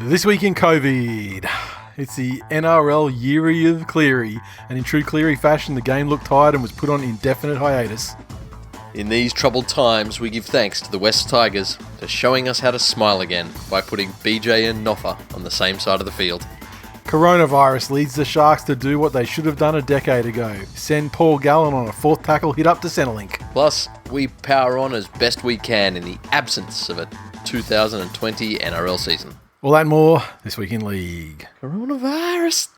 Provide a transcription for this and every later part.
This week in COVID, it's the NRL Yeary of Cleary, and in true Cleary fashion, the game looked tired and was put on indefinite hiatus. In these troubled times, we give thanks to the West Tigers for showing us how to smile again by putting BJ and Noffa on the same side of the field. Coronavirus leads the Sharks to do what they should have done a decade ago. Send Paul Gallen on a fourth tackle hit up to Centrelink. Plus, we power on as best we can in the absence of a 2020 NRL season. All that and more this week in League. Coronavirus.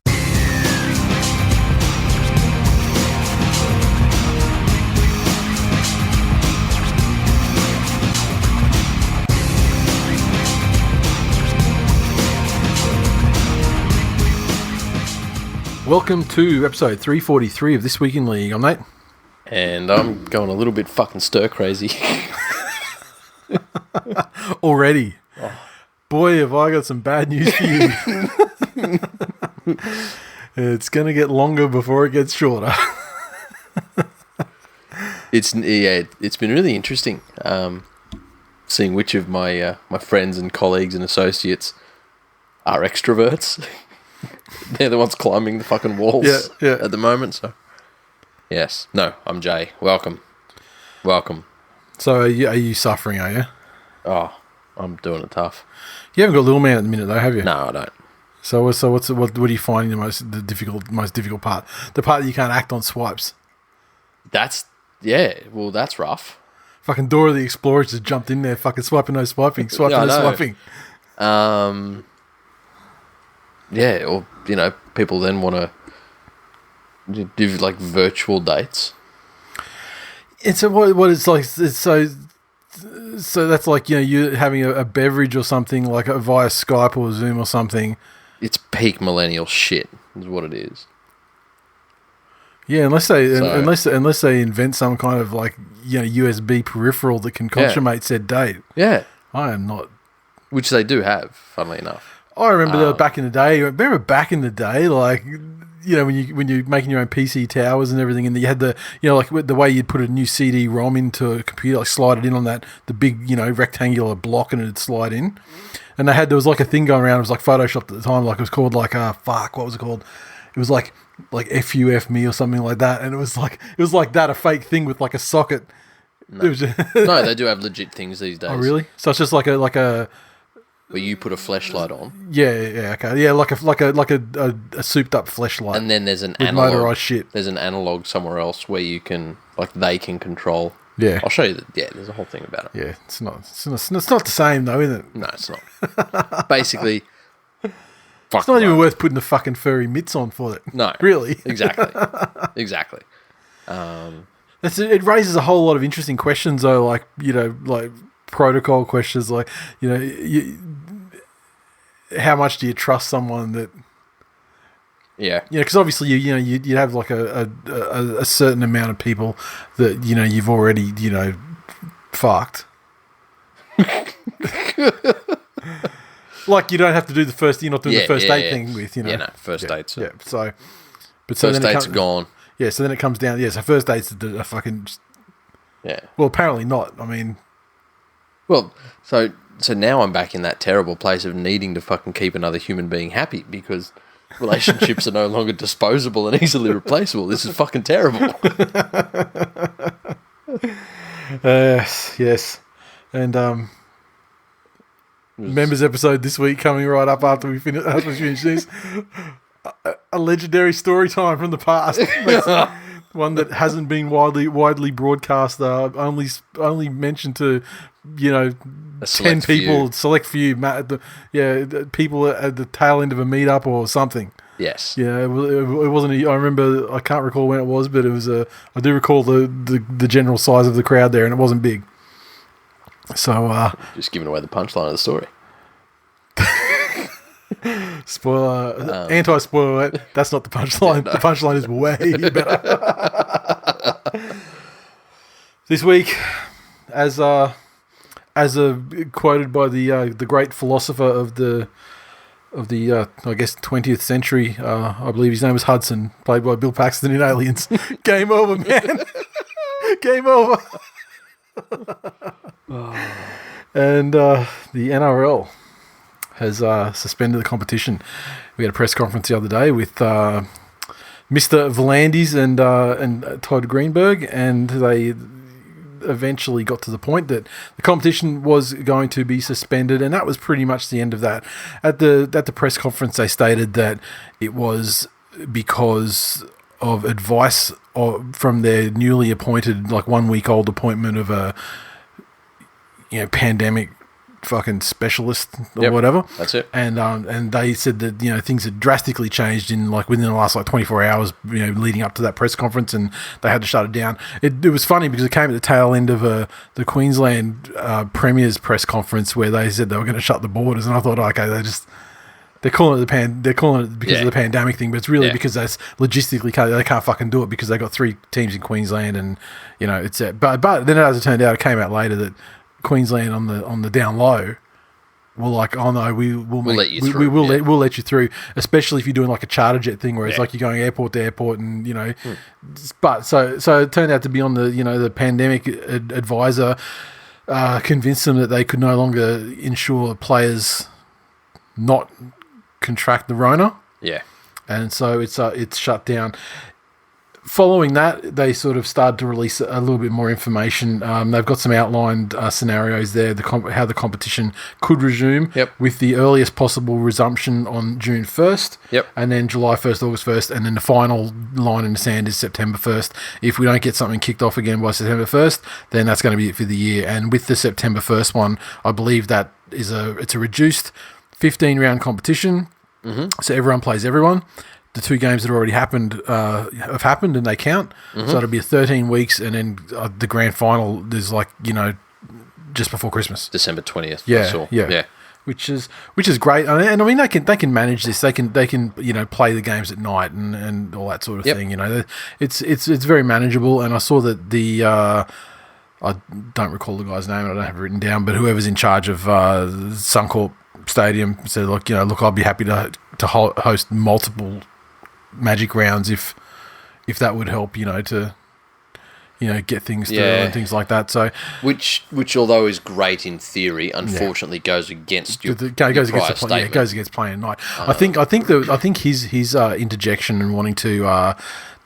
Welcome to episode 343 of This Week in League. I'm Nate. And I'm going a little bit fucking stir crazy. Already. Oh. Boy, have I got some bad news for you. It's going to get longer before it gets shorter. It's been really interesting seeing which of my friends and colleagues and associates are extroverts. They're the ones climbing the fucking walls at the moment. So, yes. No, I'm Jay. Welcome. So are you suffering, are you? Oh, I'm doing it tough. You haven't got little man at the minute, though, have you? No, I don't. So what do you find the most difficult part? The part that you can't act on swipes. That's rough. Fucking Dora the Explorer just jumped in there, fucking swiping. Yeah, or, people then want to do, like, virtual dates. It's what it's like. It's so that's like, you're having a beverage or something, like via Skype or Zoom or something. It's peak millennial shit is what it is. Yeah, unless they invent some kind of, like, USB peripheral that can consummate said date. Yeah. I am not. Which they do have, funnily enough. I remember back in the day. Like, when you're making your own PC towers and everything, and you had the, like the way you'd put a new CD-ROM into a computer, like slide it in on the big, rectangular block, and it'd slide in. And there was like a thing going around. It was like Photoshopped at the time. Like, it was called like what was it called? It was like FUF me or something like that. And it was like that, a fake thing with like a socket. No, no, they do have legit things these days. Oh, really? So it's just like a where you put a flashlight on. Yeah, okay. Yeah, like a souped up flashlight. And then there's an analog. Motorized shit. There's an analog somewhere else where you can, like, they can control. Yeah. I'll show you that. Yeah, there's a whole thing about it. Yeah, it's not the same though, is it? No, it's not. Basically, it's not even worth putting the fucking furry mitts on for it. No. Really? Exactly. It raises a whole lot of interesting questions though, like, like protocol questions, like, how much do you trust someone that? Yeah, because obviously you'd have like a certain amount of people that you've already fucked. Like, you don't have to do the first. You're not doing the first date thing with first dates. Yeah, so first dates are gone. Yeah, so then it comes down. Yeah, so first dates are fucking. Yeah. Well, apparently not. I mean. Well, so now I'm back in that terrible place of needing to fucking keep another human being happy because relationships are no longer disposable and easily replaceable. This is fucking terrible. Yes. And members episode this week coming right up after we finish this. A legendary story time from the past. One that hasn't been widely broadcast. Only mentioned to 10 people, select few. People at the tail end of a meetup or something. Yes. Yeah, it wasn't. I remember. I can't recall when it was, but it was. I do recall the general size of the crowd there, and it wasn't big. So just giving away the punchline of the story. Spoiler, anti-spoiler. That's not the punchline. The punchline is way better. This week, as quoted by the great philosopher of the I guess 20th century, I believe his name was Hudson, played by Bill Paxton in Aliens. Game over, man. Game over. And the NRL has suspended the competition. We had a press conference the other day with Mr. Volandis and Todd Greenberg, and they eventually got to the point that the competition was going to be suspended, and that was pretty much the end of that. At the press conference, they stated that it was because of advice from their newly appointed, like 1 week old appointment of a pandemic fucking specialist or whatever. That's it. And they said that things had drastically changed in within the last 24 hours leading up to that press conference, and they had to shut it down. It was funny because it came at the tail end of the Queensland Premier's press conference where they said they were going to shut the borders, and I thought, okay, they're calling it because of the pandemic thing, but it's really because that's logistically they can't fucking do it because they got 3 teams in Queensland, and it's but then as it turned out, it came out later that Queensland on the down low were like, oh no, we'll let you through. We'll let you through, especially if you're doing like a charter jet thing where it's like you're going airport to airport, and But so it turned out to be on the the pandemic advisor convinced them that they could no longer ensure players not contract the Rona. Yeah, and so it's shut down. Following that, they sort of started to release a little bit more information. They've got some outlined scenarios there, how the competition could resume with the earliest possible resumption on June 1st, and then July 1st, August 1st, and then the final line in the sand is September 1st. If we don't get something kicked off again by September 1st, then that's going to be it for the year. And with the September 1st one, I believe that it's a reduced 15-round competition, so everyone plays everyone. The 2 games that already happened have happened, and they count. So it'll be 13 weeks, and then the grand final is just before Christmas, December 20th. Yeah. Which is great, and I mean they can manage this. They can play the games at night and all that sort of thing. It's very manageable. And I saw that I don't recall the guy's name, and I don't have it written down, but whoever's in charge of Suncorp Stadium said, look, I'll be happy to host multiple Magic rounds if that would help, to get things through and things like that. So which although is great in theory, unfortunately goes against your goes against playing at night. I think his interjection and wanting to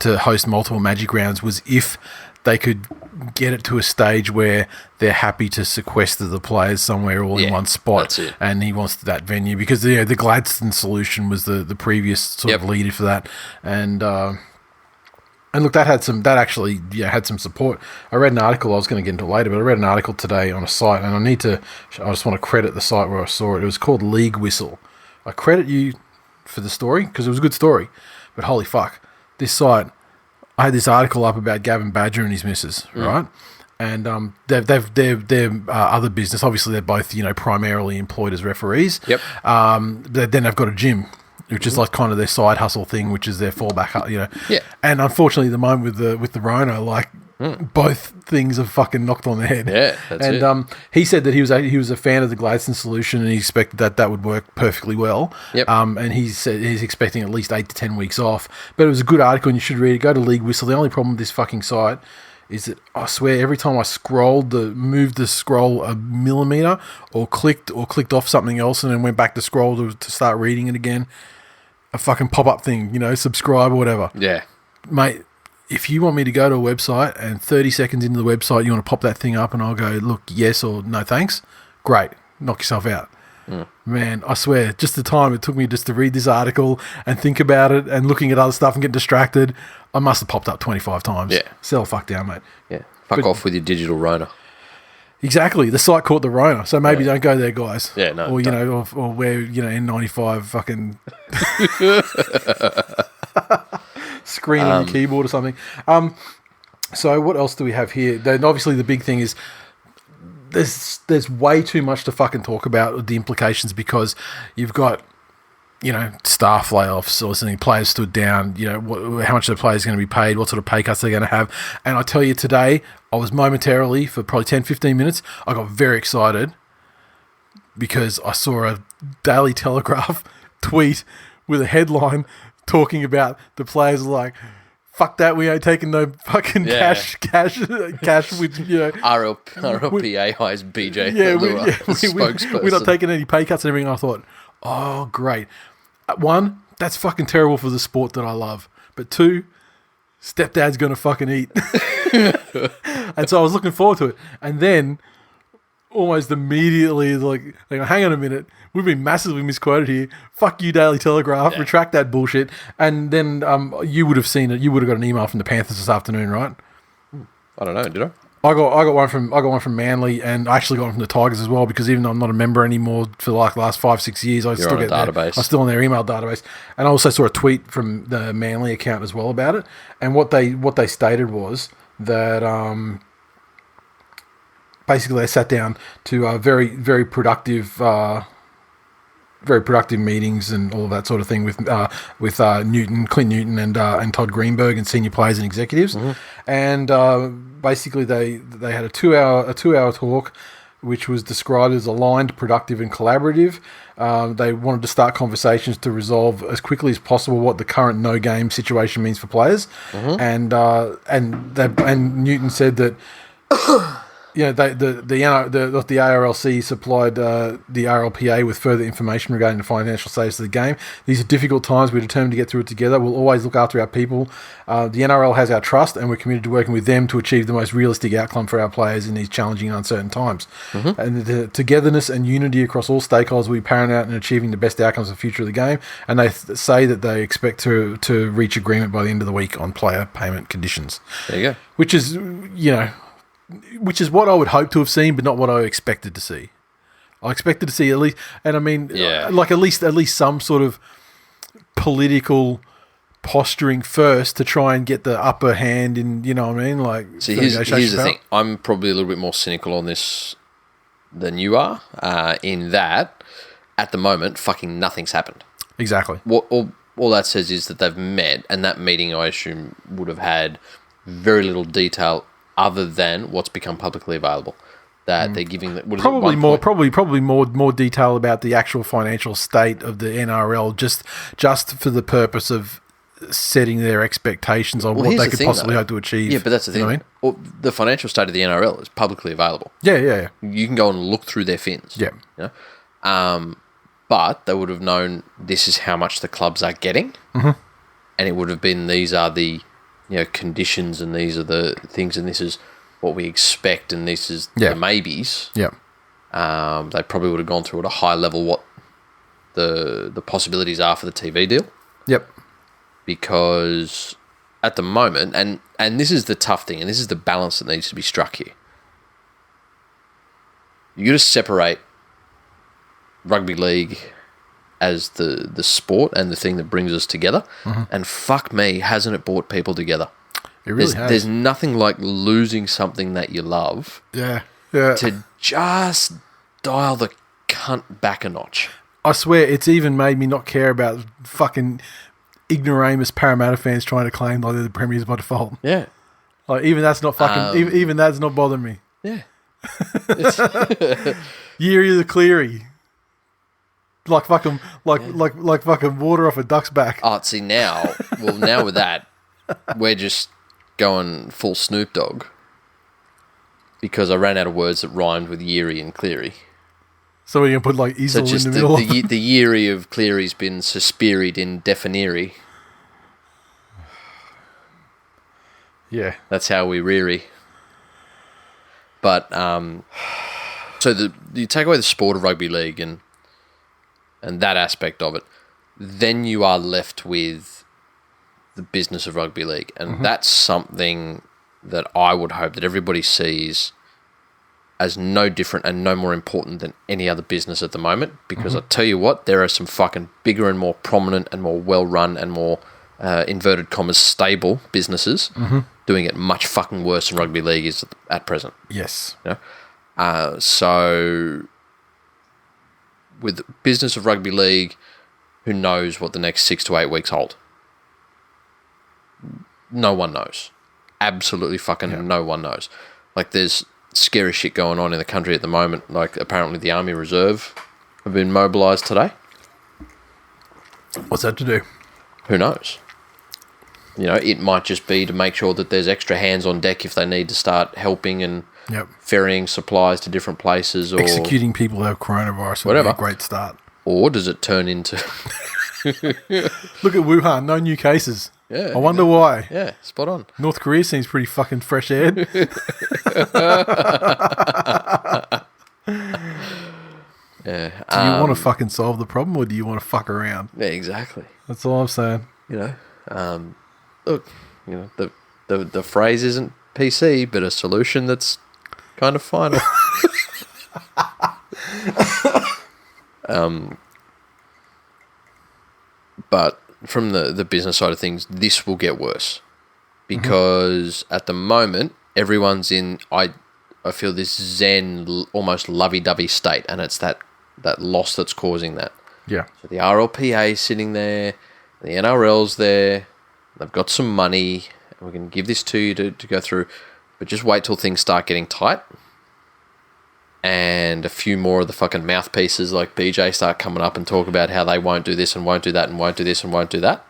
host multiple Magic rounds was if they could get it to a stage where they're happy to sequester the players somewhere all in one spot, and he wants that venue because the Gladstone solution was the previous sort of leader for that, and look, that actually had some support. I read an article, I was going to get into it later, but I read an article today on a site, and I just want to credit the site where I saw it. It was called League Whistle. I credit you for the story because it was a good story, but holy fuck, this site. I had this article up about Gavin Badger and his missus, right? And they're other business. Obviously, they're both primarily employed as referees. Yep. Then they've got a gym, which is like kind of their side hustle thing, which is their fallback. Yeah. And unfortunately, at the moment with the Rona, both things are fucking knocked on the head. Yeah, that's it. He said that he was a fan of the Gladstone solution, and he expected that would work perfectly well. Yep. And he said he's expecting at least 8 to 10 weeks off. But it was a good article, and you should read it. Go to League Whistle. The only problem with this fucking site is that I swear every time I moved the scroll a millimeter or clicked off something else and then went back to scroll to start reading it again, a fucking pop-up thing, subscribe or whatever. Yeah. Mate, if you want me to go to a website and 30 seconds into the website you want to pop that thing up and I'll go, look, yes or no thanks, great, knock yourself out. Man, I swear, just the time it took me just to read this article and think about it and looking at other stuff and get distracted, I must have popped up 25 times. Yeah. Settle fuck down, mate. Yeah. Fuck off with your digital Rona. Exactly. The site caught the Rona, so maybe don't go there, guys. Yeah, no. Or or wear, N95 fucking screen on your keyboard or something. So what else do we have here? Then obviously the big thing is there's way too much to fucking talk about with the implications because you've got staff layoffs or something, players stood down, how much the players going to be paid, what sort of pay cuts they're going to have. And I tell you today, I was momentarily, for probably 10, 15 minutes, I got very excited because I saw a Daily Telegraph tweet with a headline talking about the players like, fuck that, we ain't taking no fucking Yeah. cash with, you know. RLPA hires BJ. Yeah, spokesperson. we're not taking any pay cuts and everything. I thought, oh, great. One, that's fucking terrible for the sport that I love. But two, stepdad's going to fucking eat. And so I was looking forward to it. And then almost immediately, like, hang on a minute. We've been massively misquoted here. Fuck you, Daily Telegraph. Yeah. Retract that bullshit. And then you would have seen it. You would have got an email from the Panthers this afternoon, right? I don't know, did I? I got one from Manly, and I actually got one from the Tigers as well, because even though I'm not a member anymore for like the last 5-6 years, I still on a get database. I'm still on their email database. And I also saw a tweet from the Manly account as well about it. And what they stated was that basically they sat down to very very productive meetings and all of that sort of thing with Clint Newton and Todd Greenberg and senior players and executives, and basically they had a 2-hour talk, which was described as aligned, productive, and collaborative. They wanted to start conversations to resolve as quickly as possible what the current no game situation means for players, and Newton said that. Yeah, the ARLC supplied the RLPA with further information regarding the financial status of the game. These are difficult times. We're determined to get through it together. We'll always look after our people. The NRL has our trust, and we're committed to working with them to achieve the most realistic outcome for our players in these challenging and uncertain times. And the togetherness and unity across all stakeholders will be paramount in achieving the best outcomes for the future of the game. And they say that they expect to reach agreement by the end of the week on player payment conditions. There you go. Which is, which is what I would hope to have seen, but not what I expected to see. I expected to see at least, and I mean, like at least some sort of political posturing first to try and get the upper hand in, you know what I mean? Like, see, here's the thing. I'm probably a little bit more cynical on this than you are, in that at the moment, fucking nothing's happened. Exactly. All that says is that they've met, and that meeting, I assume, would have had very little detail other than what's become publicly available. That they're giving probably more detail about the actual financial state of the NRL, just for the purpose of setting their expectations on what they could possibly hope to achieve. Yeah, but that's the thing. You know what I mean? The financial state of the NRL is publicly available. Yeah. You can go and look through their fins. Yeah. You know? But they would have known this is how much the clubs are getting, and it would have been these are the conditions, and these are the things, and this is what we expect, and this is the maybes. Yeah. They probably would have gone through at a high level what the possibilities are for the TV deal. Yep. Because at the moment, and this is the tough thing, and this is the balance that needs to be struck here. You got to separate rugby league as the sport and the thing that brings us together. And fuck me, hasn't it brought people together? It really has. There's nothing like losing something that you love. Yeah. To just dial the cunt back a notch. I swear, it's even made me not care about fucking ignoramus Parramatta fans trying to claim like they're the premiers by default. Yeah. Like even that's not fucking even that's not bothering me. Yeah. Yeary the Cleary. Like fucking water off a duck's back. Oh, see now with that, we're just going full Snoop Dogg because I ran out of words that rhymed with Yeary and Cleary. So we're gonna put like easel in the middle. The Yeary of Cleary's been suspiried in definery. Yeah, that's how we reary. But so you take away the sport of rugby league and that aspect of it, then you are left with the business of rugby league. And that's something that I would hope that everybody sees as no different and no more important than any other business at the moment. Because I tell you what, there are some fucking bigger and more prominent and more well-run and more, inverted commas, stable businesses doing it much fucking worse than rugby league is at present. Yes. So with the business of rugby league, who knows what the next 6 to 8 weeks hold? No one knows. Absolutely fucking no one knows. Like, there's scary shit going on in the country at the moment. Like, apparently the Army Reserve have been mobilised today. What's that to do? Who knows? it might just be to make sure that there's extra hands on deck if they need to start helping and ferrying supplies to different places, or executing people who have coronavirus. Whatever, would be a great start. Or does it turn into? Look at Wuhan, no new cases. Yeah, I wonder why. Yeah, spot on. North Korea seems pretty fucking fresh aired. Yeah. Do you want to fucking solve the problem, or do you want to fuck around? Yeah, exactly. That's all I'm saying. Look, the phrase isn't PC, but a solution that's kind of final. But from the business side of things, this will get worse because at the moment everyone's in I feel this zen, almost lovey-dovey state, and it's that loss that's causing that. Yeah. So the RLPA is sitting there, the NRL's there, they've got some money, and we're going to give this to you to go through, but just wait till things start getting tight, and a few more of the fucking mouthpieces like BJ start coming up and talk about how they won't do this and won't do that and won't do this and won't do that.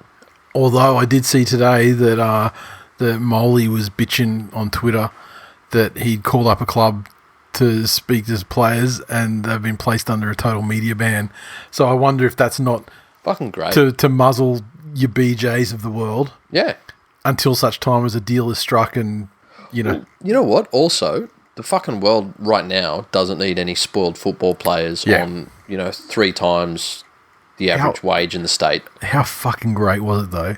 Although I did see today that Moley was bitching on Twitter that he'd called up a club to speak to his players and they've been placed under a total media ban. So I wonder if that's not fucking great to muzzle your BJs of the world. Yeah. Until such time as a deal is struck and, Well, you know what? Also, the fucking world right now doesn't need any spoiled football players on, 3 times the average wage in the state. How fucking great was it, though,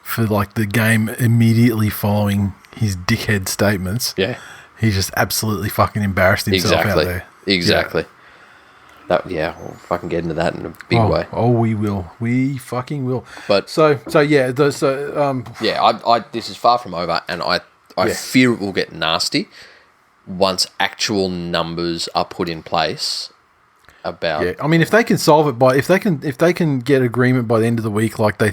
for, the game immediately following his dickhead statements? Yeah. He just absolutely fucking embarrassed himself out there. Exactly. Yeah. We'll fucking get into that in a big way. Oh, we will. We fucking will. But yeah. This is far from over, and I fear it will get nasty once actual numbers are put in place. About I mean, if they can solve it if they can get agreement by the end of the week, like they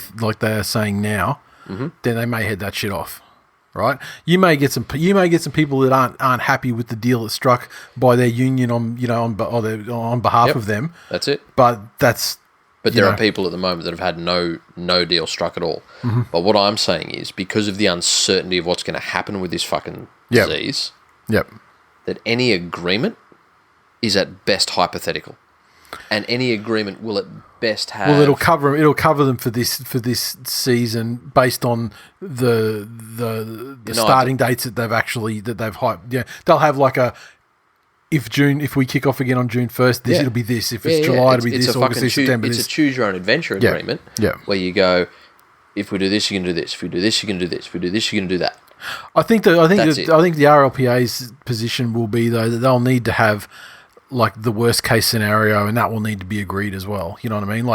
are saying now, then they may head that shit off. Right, you may get some people that aren't happy with the deal that's struck by their union on behalf of them. That's it. But there are people at the moment that have had no deal struck at all. But what I'm saying is, because of the uncertainty of what's going to happen with this fucking disease, that any agreement is at best hypothetical, and any agreement will at best have. Well, it'll cover them for this season based on the starting dates that they've hyped. Yeah, they'll have if we kick off again on June 1st, it'll be this. If it's July, it'll be this. August, September. It's a choose your own adventure agreement. Yeah. Where you go, if we do this, you can do this. If we do this, you can do this. If we do this, you can do that. I think the RLPA's position will be, though, that they'll need to have the worst case scenario, and that will need to be agreed as well. You know what I mean?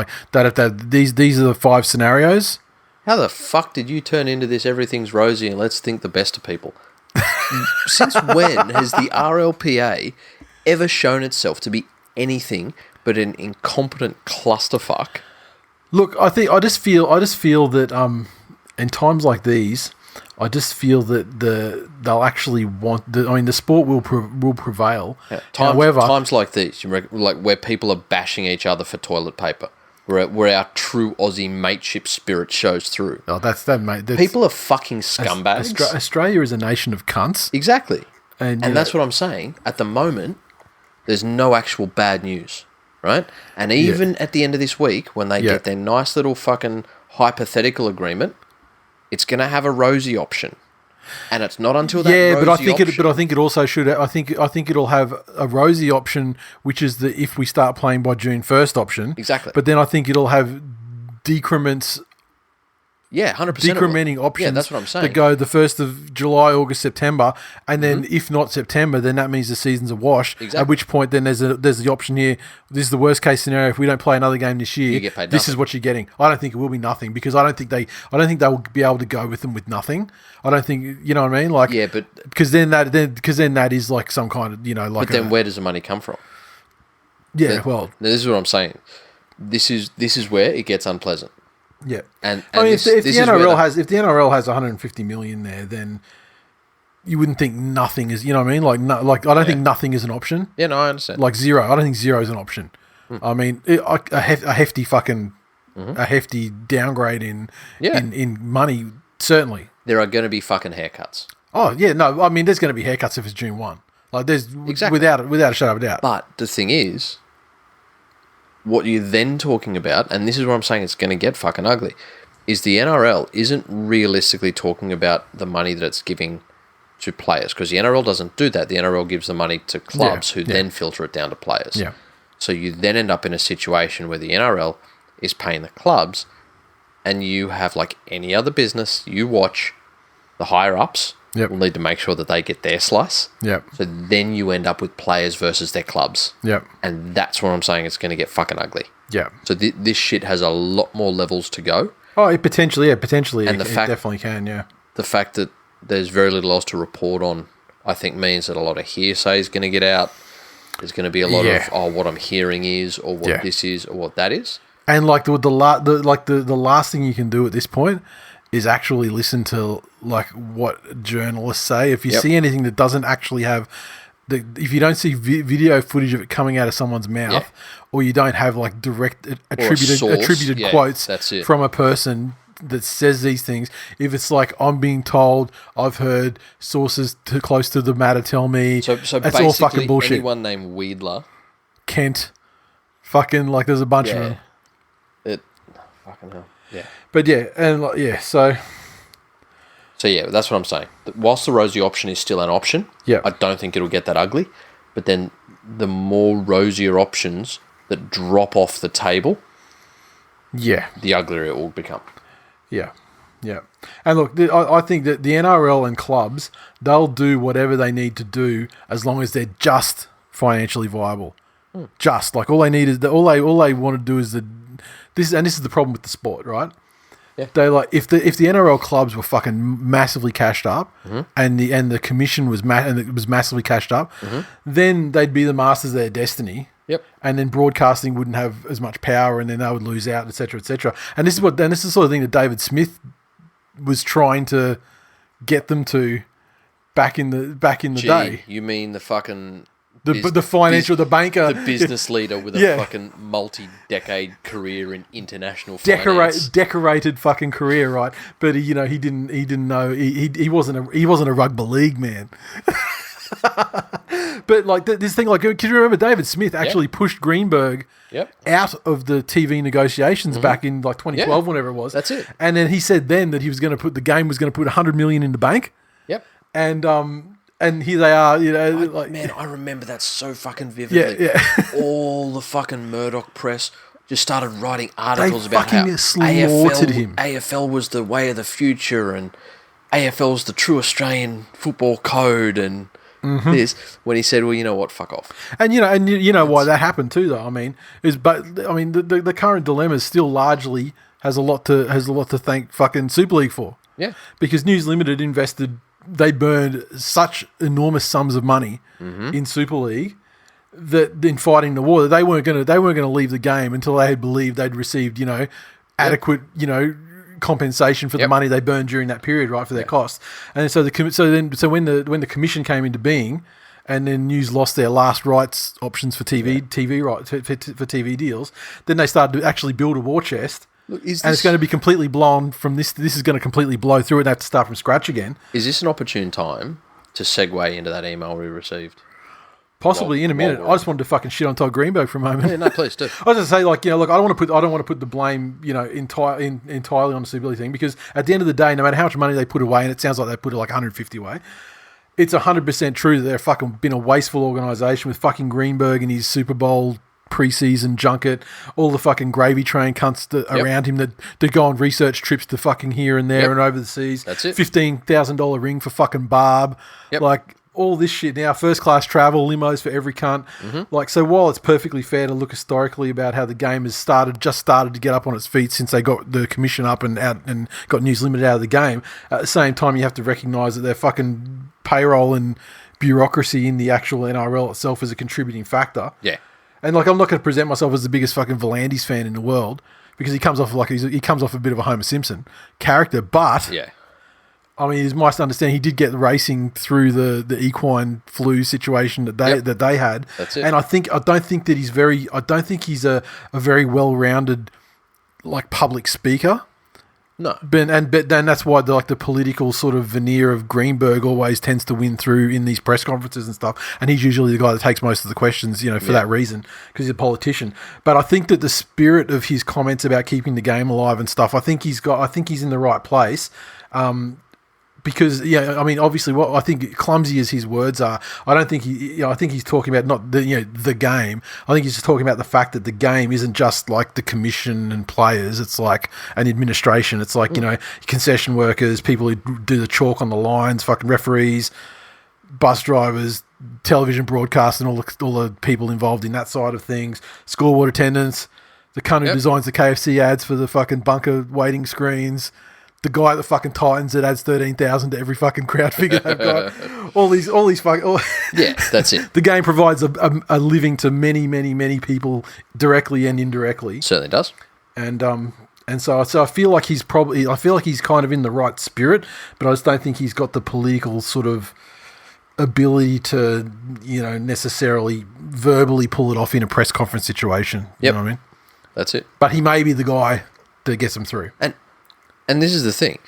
These are the 5 scenarios. How the fuck did you turn into this everything's rosy and let's think the best of people? Since when has the RLPA ever shown itself to be anything but an incompetent clusterfuck? Look, I just feel that in times like these, I just feel that they'll actually want. The sport will prevail. Yeah, times like these, where people are bashing each other for toilet paper, where our true Aussie mateship spirit shows through. Oh, mate. People are fucking scumbags. Australia is a nation of cunts. Exactly, and that's what I'm saying. At the moment, there's no actual bad news, right? And even at the end of this week, when they get their nice little fucking hypothetical agreement, it's going to have a rosy option, and it's not until that. Yeah, but I think it also should. I think it'll have a rosy option, which is the if we start playing by June 1st option. Exactly. But then I think it'll have decrements. Yeah, 100%. Decrementing options. Yeah, that's what I'm saying. That go the 1st of July, August, September, and then if not September, then that means the season's a wash. Exactly. At which point, then there's the option here. This is the worst case scenario. If we don't play another game this year, you get paid this nothing. is what you're getting. I don't think it will be nothing, because I don't think they'll be able to go with them with nothing. I don't think, you know what I mean. But because then that is some kind of But then where does the money come from? Yeah, this is what I'm saying. This is where it gets unpleasant. Yeah, and I mean, if the NRL has 150 million there, then you wouldn't think nothing is. You know what I mean? I don't think nothing is an option. Yeah, no, I understand. Zero. I don't think zero is an option. I mean, a hefty fucking a hefty downgrade in money Certainly. there are going to be fucking haircuts. Oh, yeah, no, I mean, there's going to be haircuts if it's June 1. Like, there's, Exactly. without a shadow of a doubt. But the thing is, what you're then talking about, and this is where I'm saying it's going to get fucking ugly, is the NRL isn't realistically talking about the money that it's giving to players, because the NRL doesn't do that. The NRL gives the money to clubs who then filter it down to players. Yeah. So you then end up in a situation where the NRL is paying the clubs, and you have, like any other business, you watch the higher-ups Yep. will need to make sure that they get their slice. Yep. So then you end up with players versus their clubs. Yep. And that's where I'm saying it's going to get fucking ugly. Yeah. So this shit has a lot more levels to go. Oh, it potentially, and it the fact- definitely can, yeah. The fact that there's very little else to report on, I think, means that a lot of hearsay is going to get out. There's going to be a lot of, what I'm hearing is, or what this is, or what that is. And like the last thing you can do at this point is actually listen to like what journalists say. If you see anything that doesn't actually have if you don't see video footage of it coming out of someone's mouth, or you don't have like direct attributed quotes from a person that says these things, if it's like, I'm being told, I've heard, sources too close to the matter tell me, so that's all fucking bullshit. Anyone named Weedler, Kent, fucking, like, there's a bunch of them. Fucking hell. Yeah. But yeah, and so yeah, that's what I'm saying. Whilst the rosy option is still an option, I don't think it'll get that ugly. But then the more rosier options that drop off the table, the uglier it will become. Yeah. And look, I think that the NRL and clubs, they'll do whatever they need to do as long as they're just financially viable. Just like all they need is all they want to do is this is the problem with the sport, right? Yeah. They like if the NRL clubs were fucking massively cashed up, and the commission was massively cashed up, then they'd be the masters of their destiny. Yep. And then broadcasting wouldn't have as much power, and then they would lose out, etc., etc. And this is the sort of thing that David Smith was trying to get them to back in the day. You mean the fucking the financial, the banker, the business leader with a fucking multi-decade career in international finance, decorated fucking career, right? But he didn't know he wasn't a rugby league man. But like this thing, like, can you remember David Smith actually pushed Greenberg out of the TV negotiations back in like 2012, whenever it was. That's it. And then he said then that he was going to put $100 million in the bank. Yep. And here they are, I remember that so fucking vividly. Yeah. All the fucking Murdoch press just started writing articles about how slaughtered him. AFL was the way of the future, and AFL's the true Australian football code, and this, when he said, well, you know what, fuck off. And you know why that happened too, though. The current dilemma still largely has a lot to thank fucking Super League for. Yeah. Because News Limited they burned such enormous sums of money in Super League that in fighting the war, that they weren't going to leave the game until they had believed they'd received adequate compensation for the money they burned during that period, right, for their costs. And so when the commission came into being, and then News lost their last rights options for TV rights for TV deals, then they started to actually build a war chest. Look, and it's going to be completely blown from this. This is going to completely blow through it and have to start from scratch again. Is this an opportune time to segue into that email we received? Possibly in a minute. I just wanted to fucking shit on Todd Greenberg for a moment. Yeah, no, please do. I was going to say, look, I don't want to put the blame, entirely on the Super League thing, because at the end of the day, no matter how much money they put away, and it sounds like they put like 150 away, it's 100% true that they're fucking been a wasteful organisation with fucking Greenberg and his Super Bowl preseason junket, all the fucking gravy train cunts around him that go on research trips to fucking here and there and over the seas. That's it. $15,000 ring for fucking Barb. Like, all this shit now, first class travel, limos for every cunt. Like, so while it's perfectly fair to look historically about how the game has just started to get up on its feet since they got the commission up and out and got News Limited out of the game, at the same time you have to recognise that their fucking payroll and bureaucracy in the actual NRL itself is a contributing factor. Yeah. And like, I'm not going to present myself as the biggest fucking Volandis fan in the world, because he comes off a bit of a Homer Simpson character, but I mean, it's my understanding he did get racing through the equine flu situation that they had. That's it. And I don't think he's a very well-rounded like public speaker. No. But then that's why the political sort of veneer of Greenberg always tends to win through in these press conferences and stuff. And he's usually the guy that takes most of the questions, for that reason, because he's a politician. But I think that the spirit of his comments about keeping the game alive and stuff, I think he's in the right place. Because obviously, what I think clumsy as his words are, I don't think I think he's talking about not the game. I think he's just talking about the fact that the game isn't just like the commission and players. It's like an administration. It's like concession workers, people who do the chalk on the lines, fucking referees, bus drivers, television broadcast, and all the people involved in that side of things. Scoreboard attendants, the cunt who designs the KFC ads for the fucking bunker waiting screens. The guy at the fucking Titans that adds 13,000 to every fucking crowd figure they've got. all these fucking... Yeah, that's it. The game provides a living to many, many, many people directly and indirectly. Certainly does. And so I feel like he's kind of in the right spirit, but I just don't think he's got the political sort of ability to, necessarily verbally pull it off in a press conference situation. You know what I mean? That's it. But he may be the guy that gets them through. And this is the thing.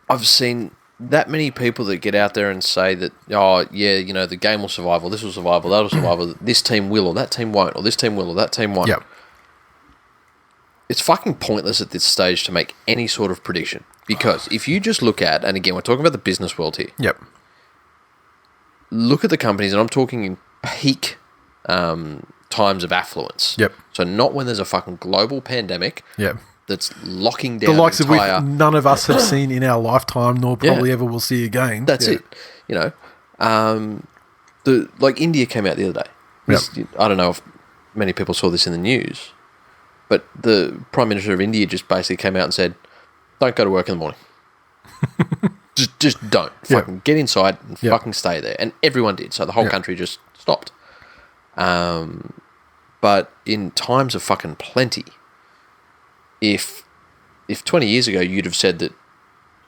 I've seen that many people that get out there and say that, the game will survive, or this will survive, or that will survive, or this team will, or that team won't, or this team will, or that team won't. Yep. It's fucking pointless at this stage to make any sort of prediction. Because if you just look at, and again, we're talking about the business world here. Yep. Look at the companies, and I'm talking in peak times of affluence. Yep. So not when there's a fucking global pandemic. Yep. That's locking down the likes of which none of us have seen in our lifetime, nor probably ever will see again. That's it. India came out the other day. I don't know if many people saw this in the news, but the Prime Minister of India just basically came out and said, "Don't go to work in the morning. just don't. Fucking get inside and fucking stay there." And everyone did. So the whole country just stopped. But in times of fucking plenty, if 20 years ago you'd have said that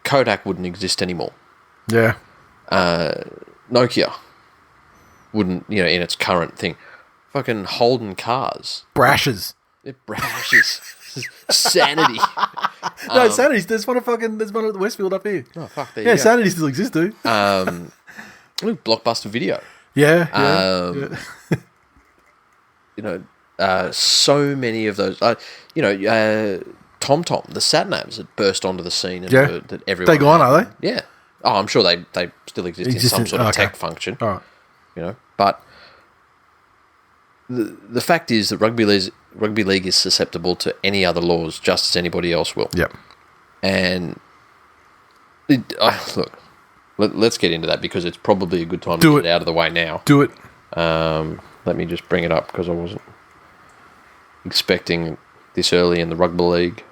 Kodak wouldn't exist anymore. Yeah. Nokia wouldn't, in its current thing. Fucking Holden cars. Brashes. Brashes. Sanity. No, Sanity. There's one at Westfield up here. Oh, fuck, there you go. Sanity still exists, dude. Blockbuster Video. Yeah. So many of those, TomTom, the sat-navs that burst onto the scene and that everyone... They gone, are they? Yeah. Oh, I'm sure they still exist in some sort of tech function. All right. But the fact is that rugby league is susceptible to any other laws just as anybody else will. Yep. And look, let's get into that because it's probably a good time to get it out of the way now. Do it. Let me just bring it up because I wasn't expecting this early in the rugby league.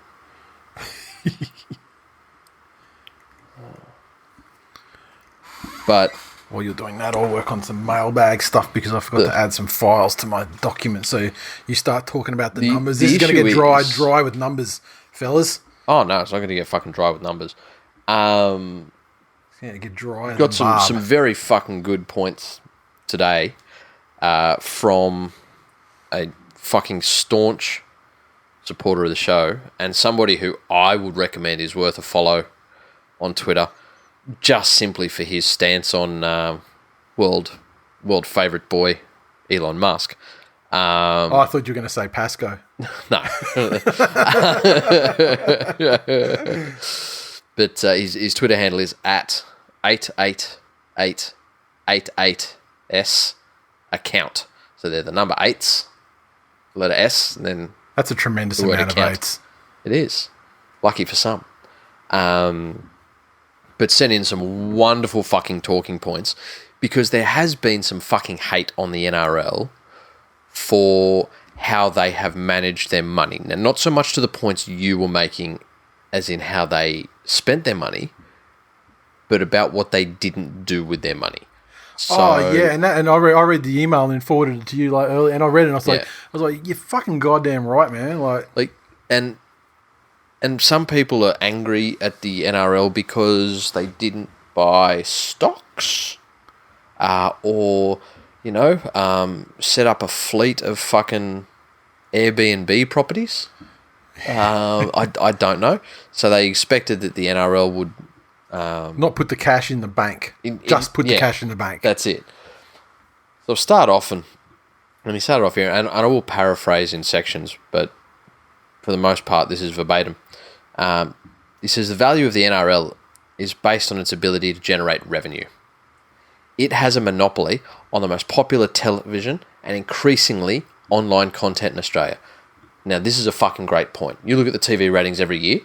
But while you're doing that, I'll work on some mailbag stuff because I forgot to add some files to my document. So you start talking about the numbers. This is going to get dry with numbers, fellas. Oh no, it's not going to get fucking dry with numbers. It's going to get dry. Got some very fucking good points today from a fucking staunch supporter of the show and somebody who I would recommend is worth a follow on Twitter, just simply for his stance on world favourite boy Elon Musk. I thought you were going to say Pasco. No. But his Twitter handle is at 88888s account. So they're the number 8s, letter S, and then that's a tremendous amount of 8s. It is. Lucky for some. But sent in some wonderful fucking talking points because there has been some fucking hate on the NRL for how they have managed their money. Now, not so much to the points you were making as in how they spent their money, but about what they didn't do with their money. So, and I read the email and then forwarded it to you earlier, and I read it and I was like, you're fucking goddamn right, man. And some people are angry at the NRL because they didn't buy stocks, or set up a fleet of fucking Airbnb properties. I don't know. So they expected that the NRL would Not put the cash in the bank. Just put the cash in the bank. That's it. So I'll start off, and let me start off here, and I will paraphrase in sections, but for the most part, this is verbatim. He says the value of the NRL is based on its ability to generate revenue. It has a monopoly on the most popular television and increasingly online content in Australia. Now, this is a fucking great point. You look at the TV ratings every year.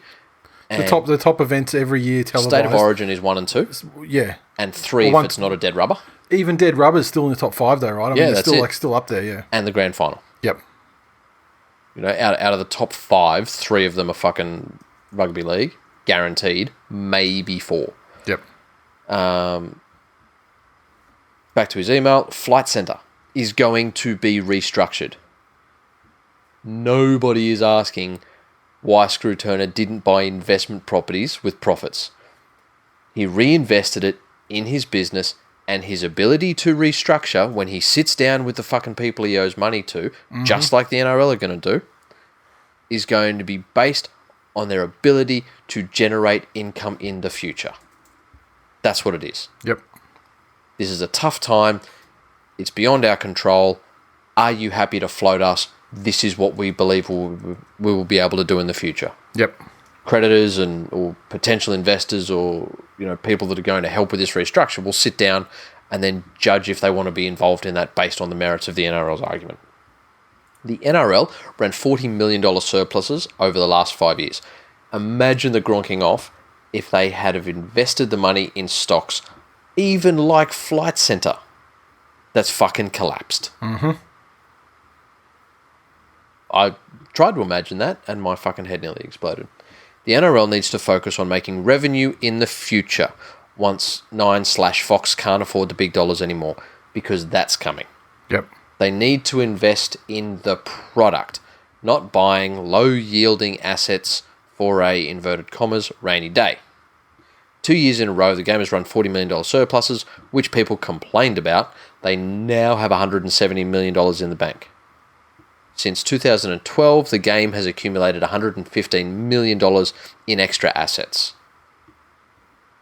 The top events every year televised. State of Origin is 1 and 2. Yeah. And 3 if it's not a dead rubber. Even dead rubber's still in the top 5 though, right? I mean, that's still up there, yeah. And the grand final. Yep. You know, out of the top 5, 3 of them are fucking rugby league, guaranteed, maybe 4. Yep. Back to his email. Flight Centre is going to be restructured. Nobody is asking why Screw Turner didn't buy investment properties with profits. He reinvested it in his business, and his ability to restructure when he sits down with the fucking people he owes money to, just like the NRL are going to do, is going to be based on their ability to generate income in the future. That's what it is. Yep. This is a tough time. It's beyond our control. Are you happy to float us? This is what we believe we will be able to do in the future. Yep. Creditors or potential investors or people that are going to help with this restructure will sit down and then judge if they want to be involved in that based on the merits of the NRL's argument. The NRL ran $40 million surpluses over the last 5 years. Imagine the gronking off if they had have invested the money in stocks, even like Flight Centre, that's fucking collapsed. Mm-hmm. I tried to imagine that, and my fucking head nearly exploded. The NRL needs to focus on making revenue in the future once Nine/Fox can't afford the big dollars anymore, because that's coming. Yep. They need to invest in the product, not buying low-yielding assets for a, inverted commas, rainy day. 2 years in a row, the game has run $40 million surpluses, which people complained about. They now have $170 million in the bank. Since 2012, the game has accumulated $115 million in extra assets.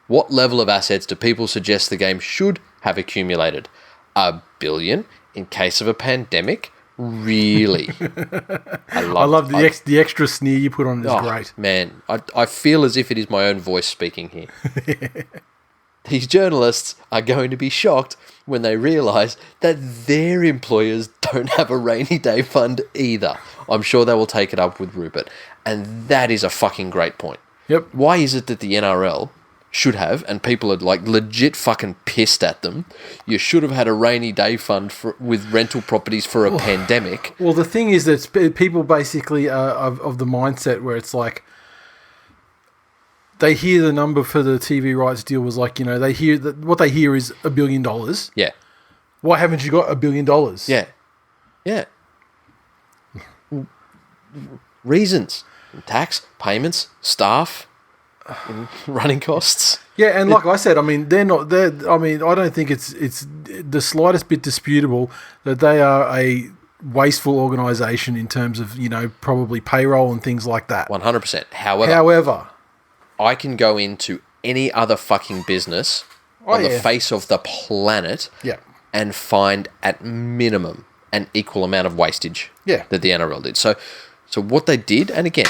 What level of assets do people suggest the game should have accumulated? $1 billion in case of a pandemic? Really? I love the extra sneer you put on it is great. Man, I feel as if it is my own voice speaking here. These journalists are going to be shocked when they realise that their employers don't have a rainy day fund either. I'm sure they will take it up with Rupert. And that is a fucking great point. Yep. Why is it that the NRL should have, and people are like legit fucking pissed at them, you should have had a rainy day fund with rental properties for a pandemic? Well, the thing is that people basically are of the mindset where it's like, they hear the number for the TV rights deal was like, they hear that what they hear is $1 billion. Yeah. Why haven't you got $1 billion? Yeah. Yeah. Reasons. Tax, payments, staff, running costs. Yeah, and like I said, I mean, I don't think it's the slightest bit disputable that they are a wasteful organisation in terms of, probably payroll and things like that. 100%. However, I can go into any other fucking business on the face of the planet and find at minimum an equal amount of wastage that the NRL did. So what they did, and again,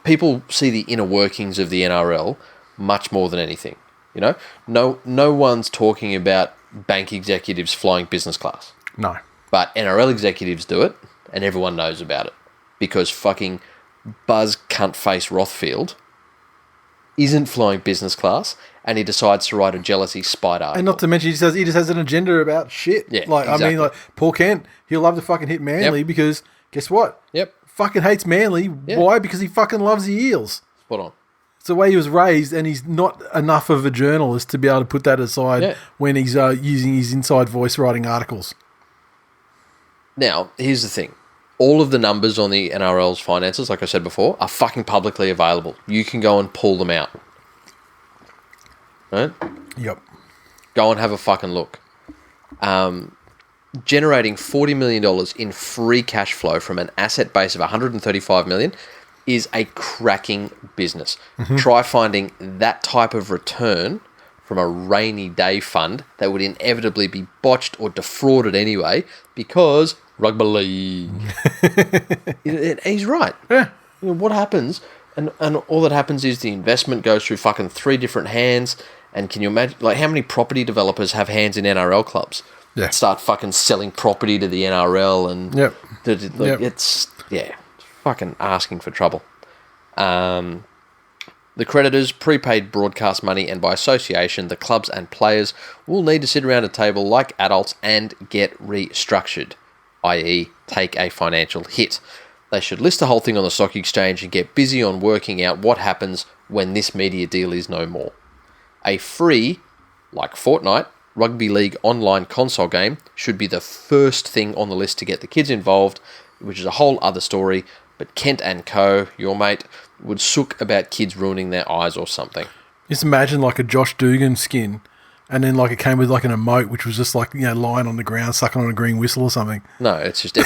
people see the inner workings of the NRL much more than anything. No one's talking about bank executives flying business class. No. But NRL executives do it, and everyone knows about it because fucking Buzz Cuntface Rothfield isn't flying business class, and he decides to write a jealousy spite article. And not to mention, he just has an agenda about shit. Yeah, exactly. I mean, Paul Kent, he'll love to fucking hit Manly because guess what? Yep. Fucking hates Manly. Yeah. Why? Because he fucking loves the Eels. Spot on. It's the way he was raised, and he's not enough of a journalist to be able to put that aside when he's using his inside voice writing articles. Now, here's the thing. All of the numbers on the NRL's finances, like I said before, are fucking publicly available. You can go and pull them out. Right? Yep. Go and have a fucking look. The generating $40 million in free cash flow from an asset base of $135 million is a cracking business. Try finding that type of return from a rainy day fund that would inevitably be botched or defrauded anyway because rugby league. He's right. Yeah. What happens, and all that happens is the investment goes through fucking 3 different hands, and can you imagine, like, how many property developers have hands in NRL clubs? Yeah. Start fucking selling property to the NRL and... Yep. It's fucking asking for trouble. The creditors, prepaid broadcast money, and by association, the clubs and players will need to sit around a table like adults and get restructured, i.e. take a financial hit. They should list the whole thing on the stock exchange and get busy on working out what happens when this media deal is no more. A free, like Fortnite, rugby league online console game should be the first thing on the list to get the kids involved, which is a whole other story, but Kent and Co., your mate, would sook about kids ruining their eyes or something. Just imagine like a Josh Dugan skin, and then like it came with like an emote, which was just like, you know, lying on the ground, sucking on a green whistle or something. No, it's just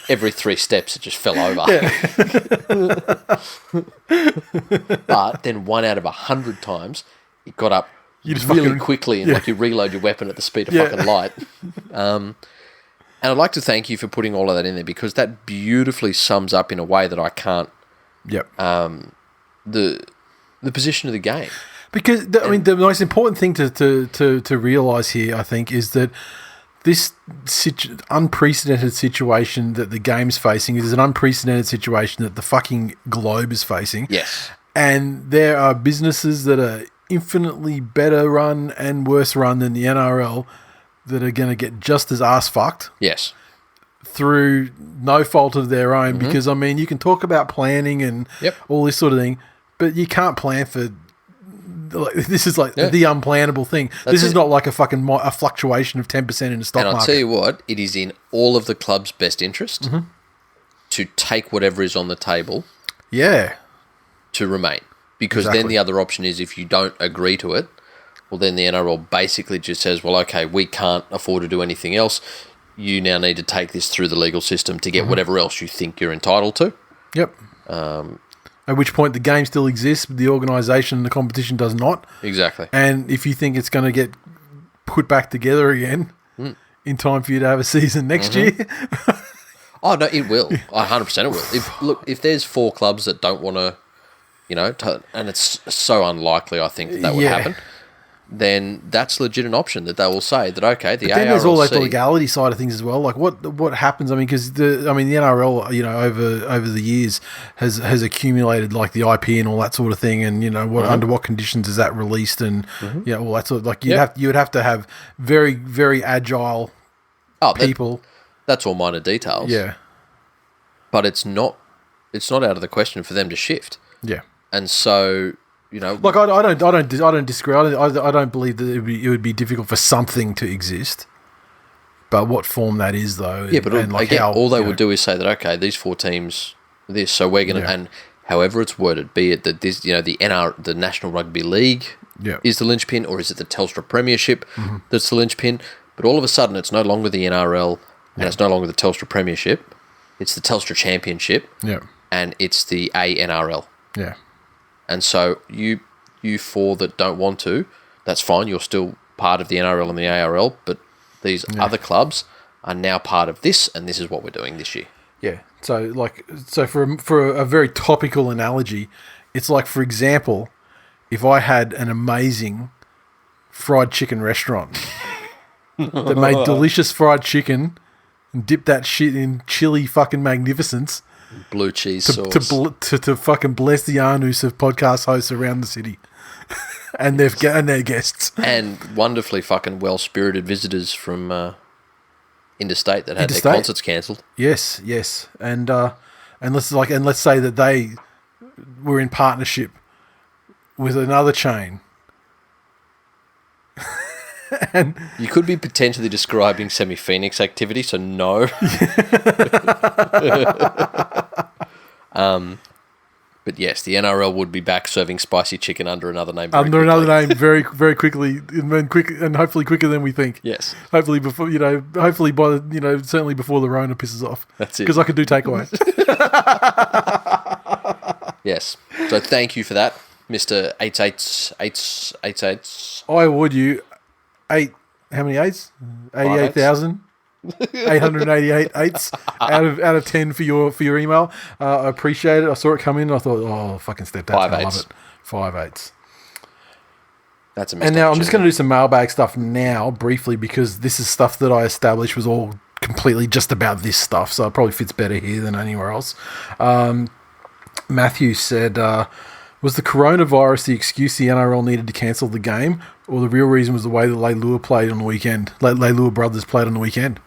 every 3 steps it just fell over. But then 1 out of 100 times, it got up really quickly and like you reload your weapon at the speed of fucking light. And I'd like to thank you for putting all of that in there because that beautifully sums up in a way that I can't the position of the game. Because the most important thing to realise here, I think, is that this unprecedented situation that the game's facing is an unprecedented situation that the fucking globe is facing. Yes. And there are businesses that are infinitely better run and worse run than the NRL that are going to get just as ass fucked. Yes. Through no fault of their own. Because, I mean, you can talk about planning and all this sort of thing, but you can't plan for... Like, this is like the unplannable thing. This is not like a fucking a fluctuation of 10% in the stock market. And I'll tell you what, it is in all of the club's best interest to take whatever is on the table to remain. Because then the other option is if you don't agree to it, well, then the NRL basically just says, well, okay, we can't afford to do anything else. You now need to take this through the legal system to get whatever else you think you're entitled to. Yep. At which point the game still exists, but the organisation and the competition does not. Exactly. And if you think it's going to get put back together again in time for you to have a season next year... Oh, no, it will. 100% it will. If there's 4 clubs that don't want to, and it's so unlikely, I think, that would happen, then that's legit an option that they will say that, okay, the ARLC... Then there's all like the legality side of things as well. Like what happens, I mean, because the NRL, over the years has accumulated like the IP and all that sort of thing, and, under what conditions is that released, and, all that sort of, like, you would have to have very, very agile people. That's all minor details. Yeah. But it's not out of the question for them to shift. Yeah. And so... Like I don't disagree. I don't believe that it would be difficult for something to exist, but what form that is, though. Yeah, but again, all they would do is say that, okay, these 4 teams, this, so we're going to, and however it's worded, be it that this, the National Rugby League is the linchpin, or is it the Telstra Premiership that's the linchpin? But all of a sudden, it's no longer the NRL, and it's no longer the Telstra Premiership. It's the Telstra Championship, and it's the ANRL. Yeah. And so you 4 that don't want to, that's fine. You're still part of the NRL and the ARL, but these other clubs are now part of this, and this is what we're doing this year. Yeah. So for a very topical analogy, it's like, for example, if I had an amazing fried chicken restaurant that made delicious fried chicken and dipped that shit in chili fucking magnificence. Blue cheese sauce. To fucking bless the anus of podcast hosts around the city and their guests. And wonderfully fucking well-spirited visitors from interstate that had their concerts cancelled. Yes. And let's say that they were in partnership with another chain. And you could be potentially describing Semi-Phoenix activity, so no. But yes, the NRL would be back serving spicy chicken under another name. Another name, very, very quickly, and hopefully quicker than we think. Yes. Hopefully before hopefully by the certainly before the Rona pisses off. That's it. Because I could do takeaway. Yes. So thank you for that, Mr. 88. I award you how many eights? 88,000. 888 eights out of 10 for your email. I appreciate it. I saw it come in and I thought, oh, fucking stepdad's going to love it. 5 eights. That's a And now I'm just going to do some mailbag stuff now, briefly, because this is stuff that I established was all completely just about this stuff, so it probably fits better here than anywhere else. Matthew said, was the coronavirus the excuse the NRL needed to cancel the game, or the real reason was the way that Leilua played on the weekend? Leilua brothers played on the weekend.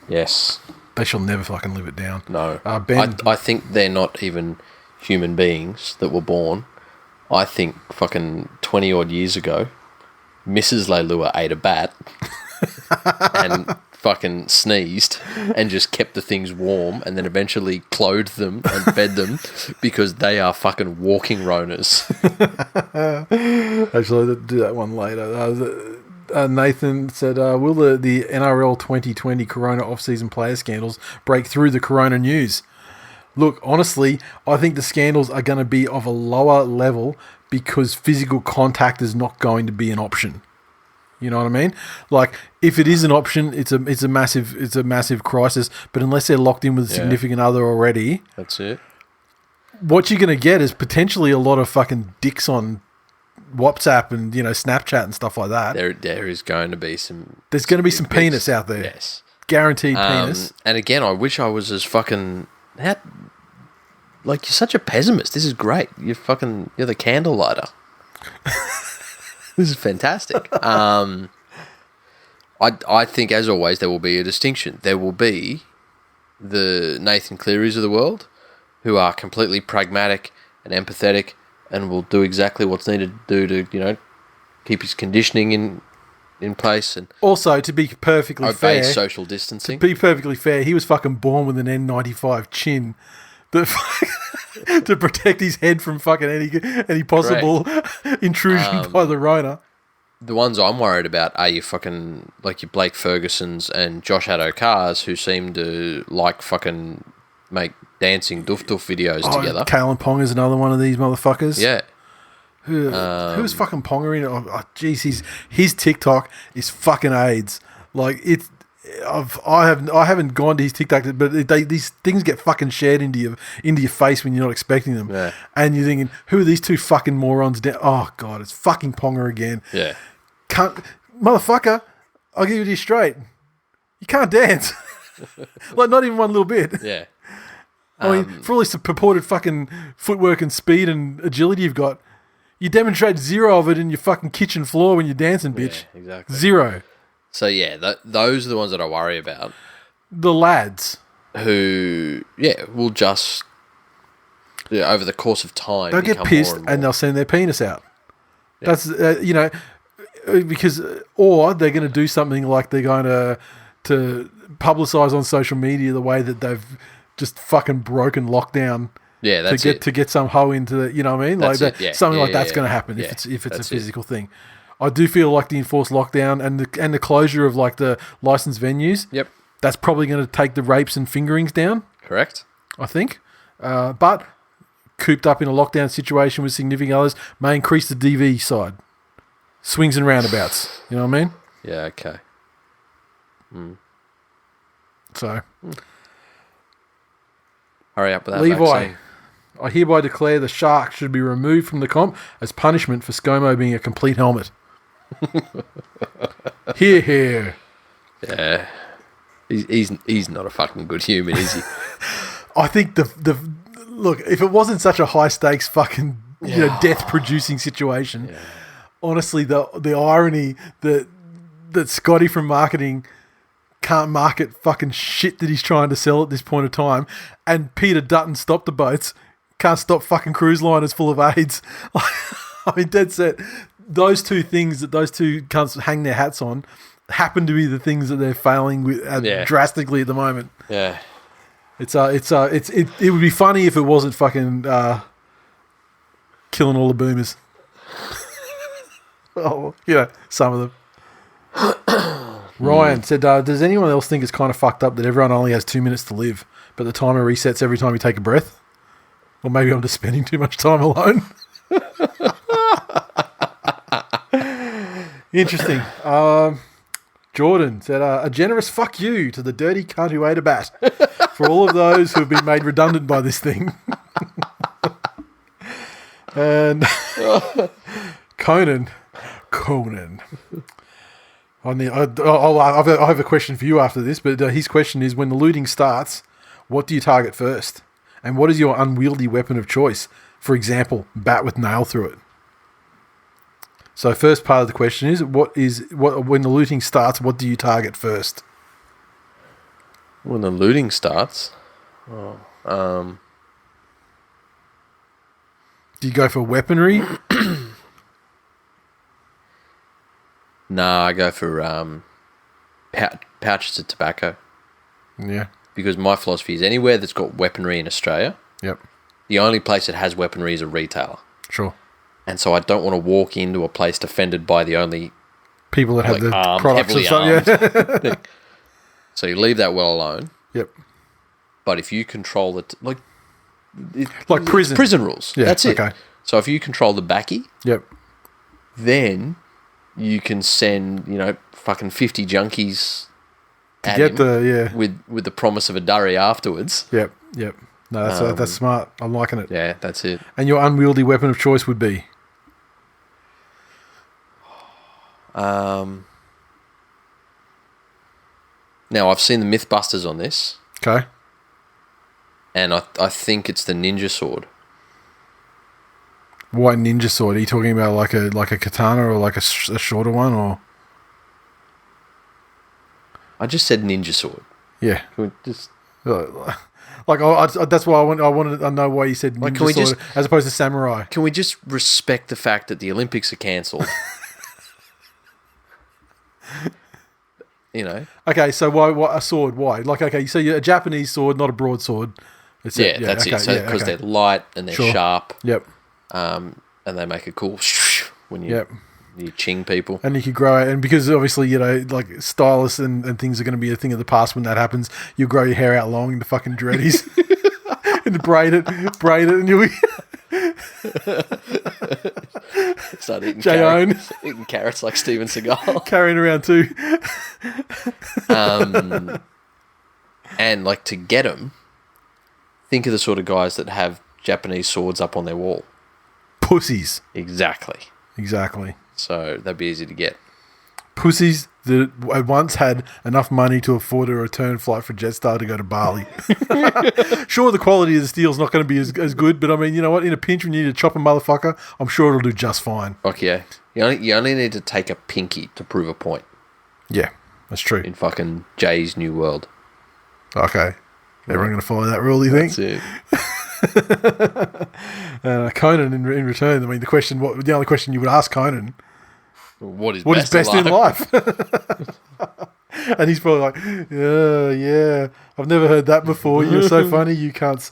Yes. They shall never fucking live it down. No. Ben, I think they're not even human beings that were born. I think fucking 20-odd years ago, Mrs. Leilua ate a bat and fucking sneezed and just kept the things warm and then eventually clothed them and fed them because they are fucking walking Ronas. Actually, I'll do that one later. Nathan said, will the NRL 2020 Corona off-season player scandals break through the Corona news? Look, honestly, I think the scandals are going to be of a lower level because physical contact is not going to be an option. You know what I mean? Like, if it is an option, it's a massive crisis. But unless they're locked in with a significant other already, that's it. What you're going to get is potentially a lot of fucking dicks on WhatsApp and Snapchat and stuff like that. There is going to be some. There's going to be some penis out there. Yes, guaranteed penis. And again, I wish I was as fucking. You're such a pessimist. This is great. You're the candle lighter. This is fantastic. I think, as always, there will be a distinction. There will be the Nathan Clearys of the world who are completely pragmatic and empathetic and will do exactly what's needed to do to, keep his conditioning in place. And also, to be perfectly obey fair, social distancing. To be perfectly fair, he was fucking born with an N95 chin that to protect his head from fucking any possible intrusion by the Rona. The ones I'm worried about are your fucking, your Blake Fergusons and Josh Addo-Cars, who seem to fucking make dancing doof videos together. Kalen Pong is another one of these motherfuckers. Yeah. Who's fucking Ponga in it? Oh, geez, his TikTok is fucking AIDS. I haven't gone to his TikTok, but these things get fucking shared into your face when you're not expecting them. Yeah. And you're thinking, who are these two fucking morons down? Oh god, it's fucking Ponga again. Yeah. Motherfucker, I'll give it to you straight. You can't dance. Not even one little bit. Yeah. I mean, for all this purported fucking footwork and speed and agility you've got, you demonstrate zero of it in your fucking kitchen floor when you're dancing, bitch. Yeah, exactly. Zero. So, yeah, those are the ones that I worry about. The lads. Who, will just, over the course of time, they'll get pissed and they'll send their penis out. Yeah. That's, because, or they're going to do something like they're going to publicise on social media the way that they've just fucking broken lockdown. Yeah, that's to get some hoe into the, you know what I mean? That's like that, yeah. something yeah, like that's yeah, going to happen yeah. if it's that's a physical thing. I do feel like the enforced lockdown and the closure of the licensed venues. Yep. That's probably going to take the rapes and fingerings down. Correct. I think. But cooped up in a lockdown situation with significant others may increase the DV side. Swings and roundabouts. You know what I mean? Yeah, okay. So. Hurry up with that Levi, vaccine. I hereby declare the shark should be removed from the comp as punishment for ScoMo being a complete helmet. Here. Yeah. He's not a fucking good human, is he? I think look, if it wasn't such a high stakes fucking death producing situation, honestly the irony that Scotty from marketing can't market fucking shit that he's trying to sell at this point of time, and Peter Dutton stopped the boats, can't stop fucking cruise liners full of AIDS. I mean, dead set. Those two things that those two cunts hang their hats on happen to be the things that they're failing with drastically at the moment. Yeah. It would be funny if it wasn't fucking killing all the boomers. Oh, some of them. Ryan said, does anyone else think it's kind of fucked up that everyone only has 2 minutes to live, but the timer resets every time you take a breath? Or maybe I'm just spending too much time alone. Interesting. Jordan said, a generous fuck you to the dirty cunt who ate a bat for all of those who have been made redundant by this thing. And Conan. I have a question for you after this, but his question is, when the looting starts, what do you target first? And what is your unwieldy weapon of choice? For example, bat with nail through it. So first part of the question is, when the looting starts, what do you target first? When the looting starts, do you go for weaponry? Nah, I go for pouches of tobacco. Yeah. Because my philosophy is anywhere that's got weaponry in Australia, Yep. the only place that has weaponry is a retailer. Sure. And so I don't want to walk into a place defended by the only people that have the armed, products and stuff. Yeah. thing. So you leave that well alone. Yep. But if you control it, like prison rules. Yeah, that's it. Okay. So if you control the backy, Yep. then you can send, fucking 50 junkies at Get him with the promise of a durry afterwards. Yep. No, that's smart. I'm liking it. Yeah, that's it. And your unwieldy weapon of choice would be? Now, I've seen the Mythbusters on this. Okay. And I think it's the ninja sword. Why ninja sword? Are you talking about like a katana or like a shorter one, or? I just said ninja sword. Yeah. Can we just... that's why I wanted to know why you said ninja sword as opposed to samurai. Can we just respect the fact that the Olympics are cancelled? Okay, so why a sword? Why? So you're a Japanese sword, not a broadsword. That's it. So because they're light and they're sharp. Yep. And they make a cool when you ching people. And you could grow it, and because obviously like stylists and things are going to be a thing of the past when that happens. You'll grow your hair out long into fucking dreadies and braid it, and you'll be start eating carrots like Steven Seagal. Carrying around too. And like to get them, think of the sort of guys that have Japanese swords up on their wall. Pussies. Exactly. So that'd be easy to get. Pussies that once had enough money to afford a return flight for Jetstar to go to Bali. Sure, the quality of the steel's not going to be as good, but I mean, you know what? In a pinch when you need to chop a motherfucker, I'm sure it'll do just fine. Fuck yeah. You only need to take a pinky to prove a point. Yeah, that's true. In fucking Jay's New World. Okay. Everyone going to follow that rule, you think? That's it. Conan, in return, I mean, the only question you would ask Conan, what is best in life? And he's probably like, yeah, I've never heard that before. You're so funny, you cunts.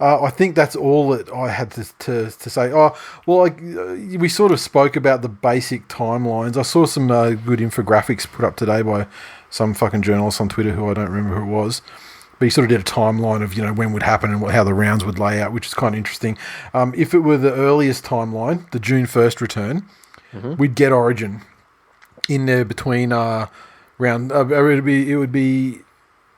I think that's all that I had to say. Oh, well, we sort of spoke about the basic timelines. I saw some good infographics put up today by some fucking journalist on Twitter who I don't remember who it was. But he sort of did a timeline of, when would happen and how the rounds would lay out, which is kind of interesting. If it were the earliest timeline, the June 1st return, we'd get Origin in there between it would be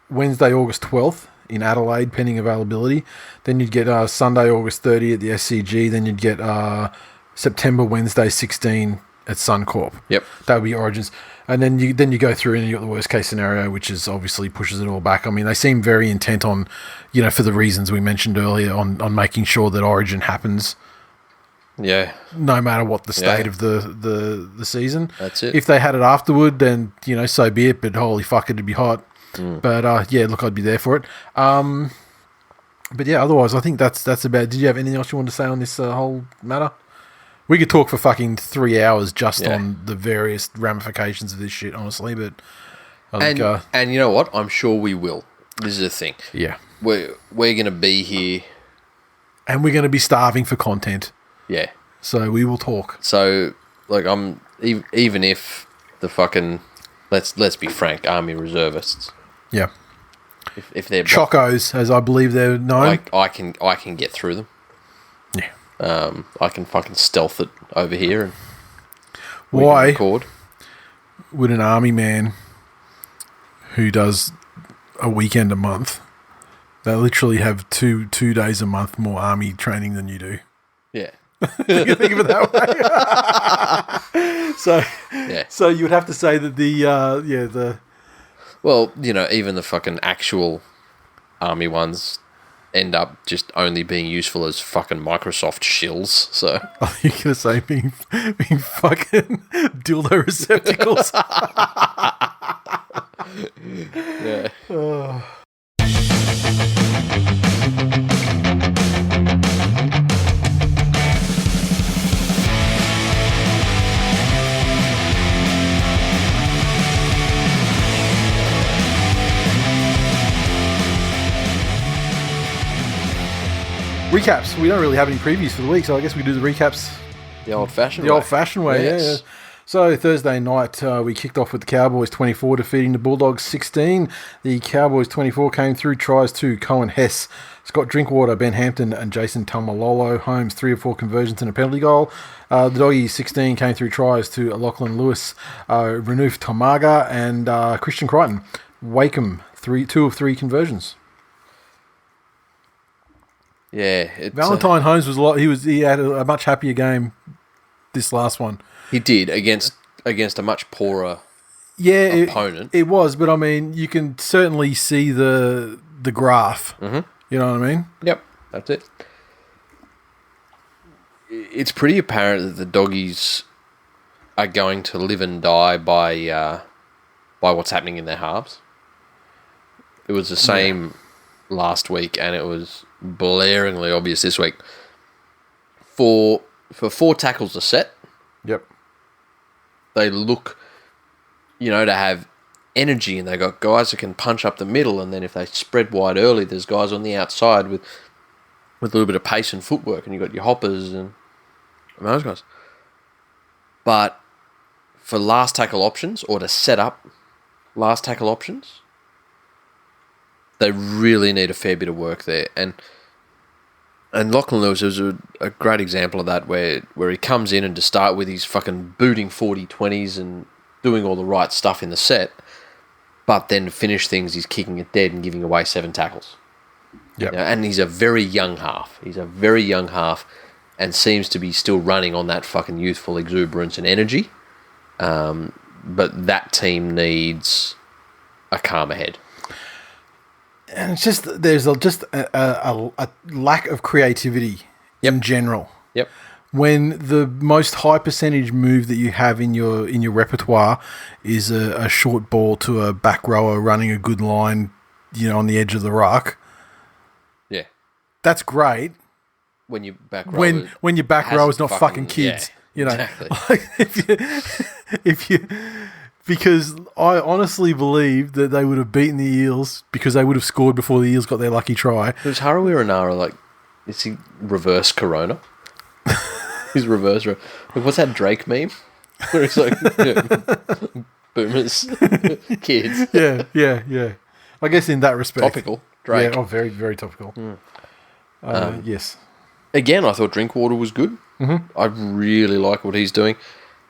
Wednesday, August 12th in Adelaide, pending availability. Then you'd get Sunday, August 30 at the SCG. Then you'd get September, Wednesday, 16 at Suncorp. Yep. That would be Origins. And then you go through and you got the worst case scenario, which is obviously pushes it all back. I mean, they seem very intent on, for the reasons we mentioned earlier, on making sure that Origin happens. Yeah. No matter what the state of the season. That's it. If they had it afterward, then, so be it. But holy fuck, it'd be hot. But look, I'd be there for it. But yeah, otherwise, I think that's about it. Did you have anything else you wanted to say on this whole matter? We could talk for fucking 3 hours just on the various ramifications of this shit, honestly, but I think, And you know what? I'm sure we will. This is the thing. yeah. We're going to be here. And we're going to be starving for content. Yeah. So we will talk. So, like, I'm even if the fucking let's be frank, Army reservists. Yeah. If they're Chocos, as I believe they're known. I can get through them. Yeah. I can fucking stealth it over here and Why record. would an army man who does a weekend a month, they literally have two days a month more army training than you do? Yeah. You think of it that way. So you would have to say that the Well, you know, even the fucking actual army ones end up just only being useful as fucking Microsoft shills. So you're gonna say being fucking dildo receptacles. yeah. Recaps. We don't really have any previews for the week, so I guess we do the recaps The old-fashioned the way. old-fashioned way. Yes. Yeah. So Thursday night, we kicked off with the Cowboys 24 defeating the Bulldogs 16. The Cowboys 24 came through tries to Cohen Hess, Scott Drinkwater, Ben Hampton, and Jason Tamalolo. Holmes 3 of 4 conversions and a penalty goal. The Doggies 16 came through tries to Lachlan Lewis, Renouf Tomaga, and Christian Crichton. Wakeham 2 of 3 conversions. Yeah. Valentine Holmes was a lot. He had a much happier game this last one. He did against a much poorer opponent. It was, but I mean, you can certainly see the graph. Mm-hmm. You know what I mean? Yep, that's it. It's pretty apparent that the Doggies are going to live and die by what's happening in their halves. It was the same last week, and it was blaringly obvious this week. For 4 tackles a set, Yep. they look, to have energy, and they got guys that can punch up the middle, and then if they spread wide early, there's guys on the outside with a little bit of pace and footwork, and you've got your hoppers and those guys. But for last tackle options, or to set up last tackle options, they really need a fair bit of work there. And Lachlan Lewis was a great example of that, where he comes in and to start with, he's fucking booting 40-20s and doing all the right stuff in the set, but then to finish things, he's kicking it dead and giving away 7 tackles. Yep. And he's a very young half. And seems to be still running on that fucking youthful exuberance and energy. But that team needs a calmer head. And it's just there's a lack of creativity in general. Yep. When the most high percentage move that you have in your repertoire is a short ball to a back rower running a good line, on the edge of the ruck. Yeah. That's great. When you back row, when your back row is not fucking kids, exactly. If you because I honestly believe that they would have beaten the Eels because they would have scored before the Eels got their lucky try. Was Harawira is he reverse Corona? He's reverse. What's that Drake meme? Where it's like boomers, kids. Yeah. I guess in that respect, Topical Drake. Yeah, very, very topical. Yes. Again, I thought Drinkwater was good. Mm-hmm. I really like what he's doing.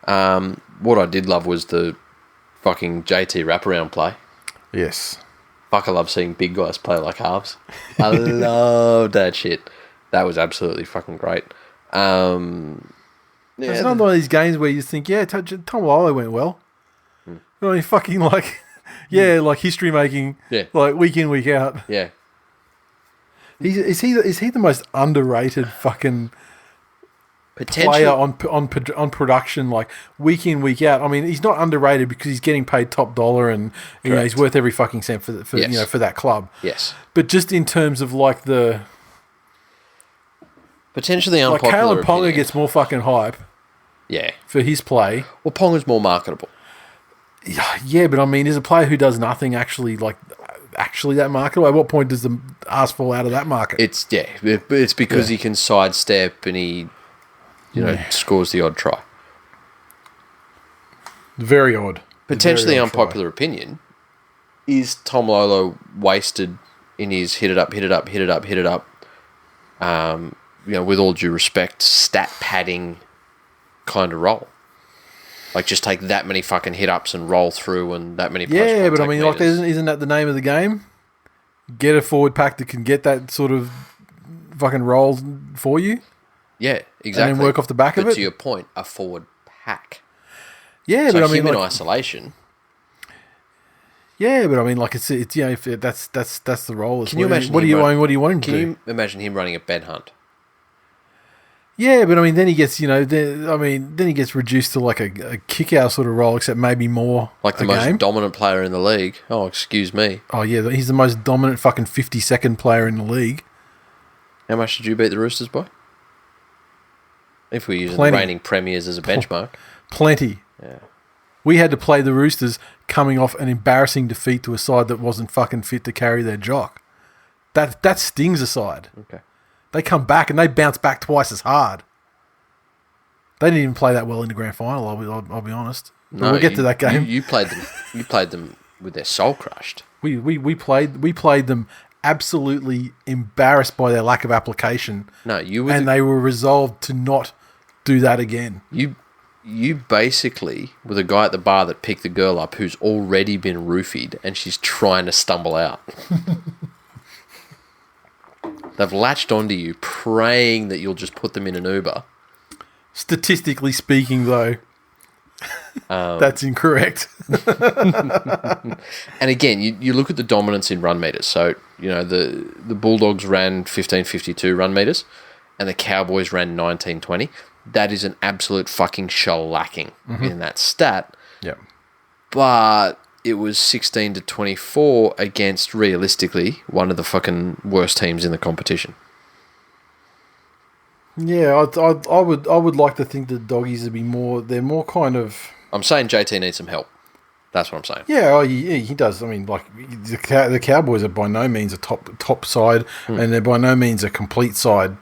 What I did love was the fucking JT wraparound play. Yes. Fuck, I love seeing big guys play like halves. I love that shit. That was absolutely fucking great. It's another one of these games where you think, Tom Lolo went well. Fucking like history making, like week in, week out. Yeah. Is he the most underrated fucking player on production, like week in, week out? I mean, he's not underrated because he's getting paid top dollar and he's worth every fucking cent for for that club. Yes. But just in terms of like the potentially unpopular, like Kalen Ponga gets more fucking hype. Yeah. For his play. Well, Ponga's more marketable. Yeah, but I mean, is a player who does nothing actually that marketable? At what point does the ass fall out of that market? It's because he can sidestep and he, scores the odd try. Very odd. Potentially unpopular opinion. Is Tom Lolo wasted in his hit it up, with all due respect, stat padding kind of role? Like, just take that many fucking hit ups and roll through and that many. Yeah, but I mean, like, isn't that the name of the game? Get a forward pack that can get that sort of fucking roll for you. Yeah, exactly. And then work off the back of it. But to your point, a forward pack. Yeah, so but I mean, in isolation. Yeah, but I mean, like, it's if that's the role. Can you imagine? What do you want him to do? Can you imagine him running a Ben Hunt? Yeah, but I mean, then he gets, then he gets reduced to like a kick-out sort of role, except maybe more like the most dominant player in the league. Oh, excuse me. Oh yeah, he's the most dominant fucking 50-second player in the league. How much did you beat the Roosters by? If we're using the reigning premiers as a benchmark. Plenty. Yeah. We had to play the Roosters coming off an embarrassing defeat to a side that wasn't fucking fit to carry their jock. That stings a side. Okay. They come back and they bounce back twice as hard. They didn't even play that well in the grand final. I'll be honest. No, we'll get to that game. You played them. You played them with their soul crushed. We played them absolutely embarrassed by their lack of application. No, they were resolved to not do that again. You basically were the guy at the bar that picked the girl up who's already been roofied and she's trying to stumble out. They've latched onto you, praying that you'll just put them in an Uber. Statistically speaking, though, that's incorrect. And again, you look at the dominance in run meters. So, the Bulldogs ran 1552 run meters and the Cowboys ran 1920. That is an absolute fucking shellacking in that stat. Yeah. But it was 16-24 against, realistically, one of the fucking worst teams in the competition. Yeah, I would like to think the Doggies would be more. They're more kind of. I'm saying JT needs some help. That's what I'm saying. Yeah, he does. I mean, like the Cowboys are by no means a top side, and they're by no means a complete side.